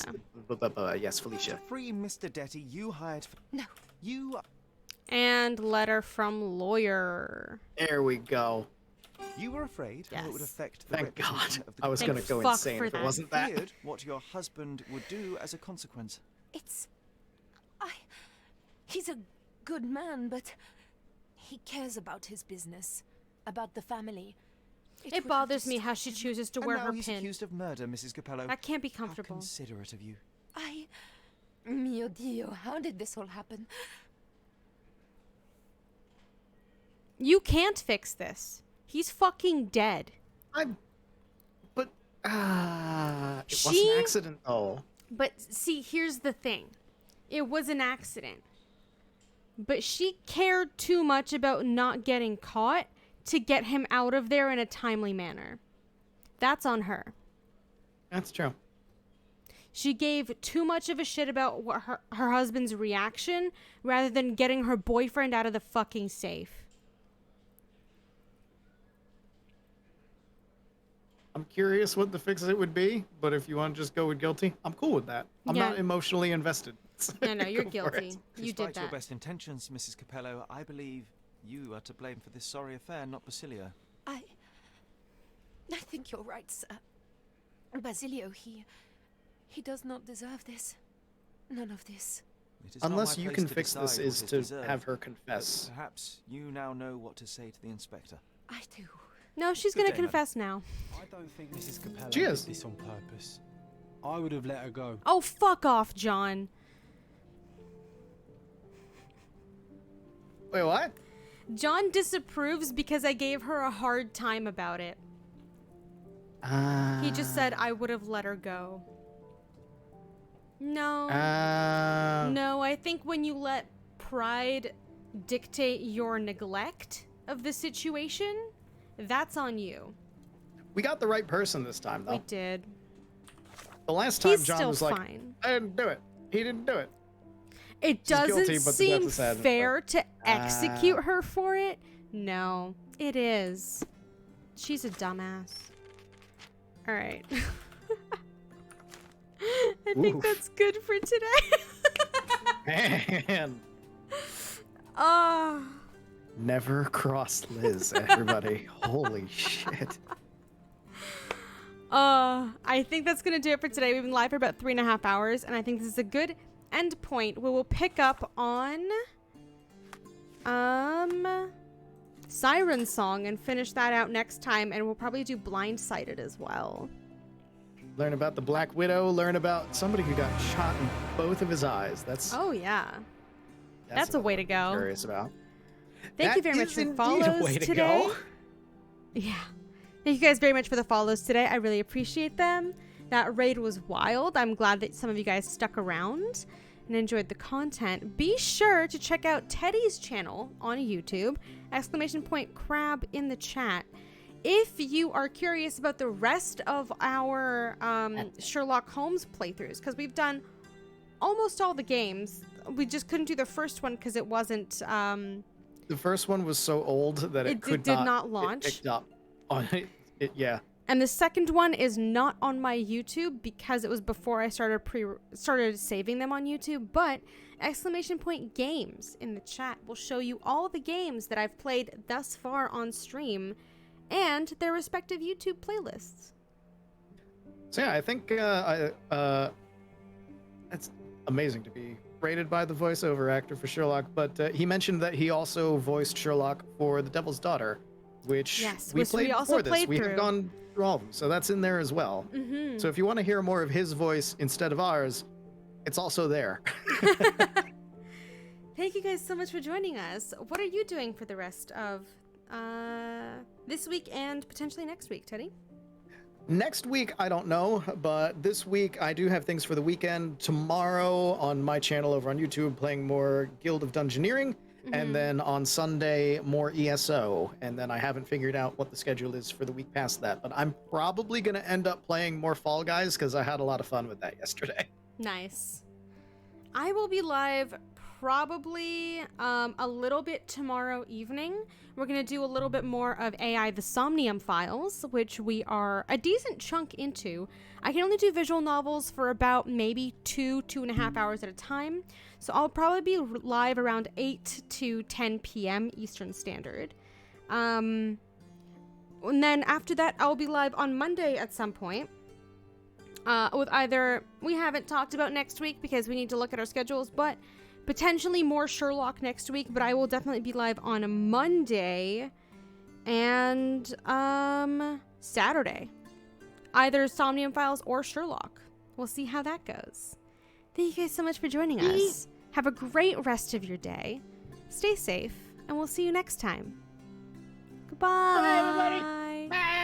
Yes, Felicia. Free Mr. Detty, you hired. No. You. And letter from lawyer. There we go. You were afraid how it would affect the Thank reputation God. of the I was going to go insane if it wasn't that. Feared what your husband would do as a consequence. It's... He's a good man, but he cares about his business, about the family. It bothers me how she chooses to wear and now her he's pin. accused of murder, Mrs. Capello. That can't be comfortable. How considerate of you. Mio Dio, how did this all happen? You can't fix this. He's fucking dead. It was an accident, though. But see, here's the thing. It was an accident. But she cared too much about not getting caught to get him out of there in a timely manner. That's on her. That's true. She gave too much of a shit about what her husband's reaction rather than getting her boyfriend out of the fucking safe. I'm curious what the fix it would be, but if you want to just go with guilty, I'm cool with that. I'm not emotionally invested. No, you're Go for guilty. it. You Despite did your that. best intentions, Mrs. Capello, I believe you are to blame for this sorry affair, not Basilio. I think you're right, sir. Basilio, he does not deserve this. None of this. It is not Unless my you place can to fix this decide is what to deserved, have her but confess. Perhaps you now know what to say to the inspector. I do. No, she's Good gonna day, madam. confess now. I don't think Mrs. Capello She did is. this on purpose. I would have let her go. Oh, fuck off, John. Wait, what? John disapproves because I gave her a hard time about it. He just said I would have let her go. No. No, I think when you let pride dictate your neglect of the situation, that's on you. We got the right person this time, though. We did. The last time He's John still was like, fine. I didn't do it. He didn't do it. It She's doesn't guilty, but the death seem is sad. fair to execute her for it. No, it is. She's a dumbass. All right. I think Oof. that's good for today. Man. Oh. Never cross Liz, everybody. Holy shit. I think that's going to do it for today. We've been live for about 3.5 hours, and I think this is a good end point. We will pick up on Siren Song and finish that out next time, and we'll probably do Blindsided as well. Learn about the Black Widow. Learn about somebody who got shot in both of his eyes. That's Oh yeah, that's a way to I'm go. curious about. Thank you That very much is for indeed a follows way to today. go. Yeah. Thank you guys very much for the follows today. I really appreciate them. That raid was wild. I'm glad that some of you guys stuck around and enjoyed the content. Be sure to check out Teddy's channel on YouTube. !crab in the chat. If you are curious about the rest of our Sherlock Holmes playthroughs, because we've done almost all the games. We just couldn't do the first one because it wasn't... The first one was so old that it could did not launch. It picked up on it. Yeah. And the second one is not on my YouTube because it was before I started saving them on YouTube. But !games in the chat will show you all the games that I've played thus far on stream and their respective YouTube playlists. So yeah, I think it's amazing to be rated by the voiceover actor for Sherlock. But he mentioned that he also voiced Sherlock for The Devil's Daughter, which Yes, we which played we also before this. played We through. have gone through all of them. So that's in there as well. Mm-hmm. So if you want to hear more of his voice instead of ours, it's also there. Thank you guys so much for joining us. What are you doing for the rest of this week and potentially next week, Teddy? Next week, I don't know, but this week I do have things for the weekend. Tomorrow on my channel over on YouTube, playing more Guild of Dungeoneering, and then on Sunday, more ESO. And then I haven't figured out what the schedule is for the week past that, but I'm probably going to end up playing more Fall Guys because I had a lot of fun with that yesterday. Nice. I will be live probably a little bit tomorrow evening. We're going to do a little bit more of AI the Somnium Files, which we are a decent chunk into. I can only do visual novels for about maybe 2.5 hours at a time. So I'll probably be live around 8 to 10 p.m. Eastern Standard. And then after that, I'll be live on Monday at some point. With either, we haven't talked about next week because we need to look at our schedules, but potentially more Sherlock next week, but I will definitely be live on a Monday and Saturday. Either Somnium Files or Sherlock. We'll see how that goes. Thank you guys so much for joining us. Have a great rest of your day. Stay safe, and we'll see you next time. Goodbye. Bye, everybody. Bye.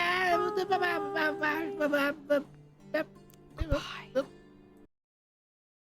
Goodbye.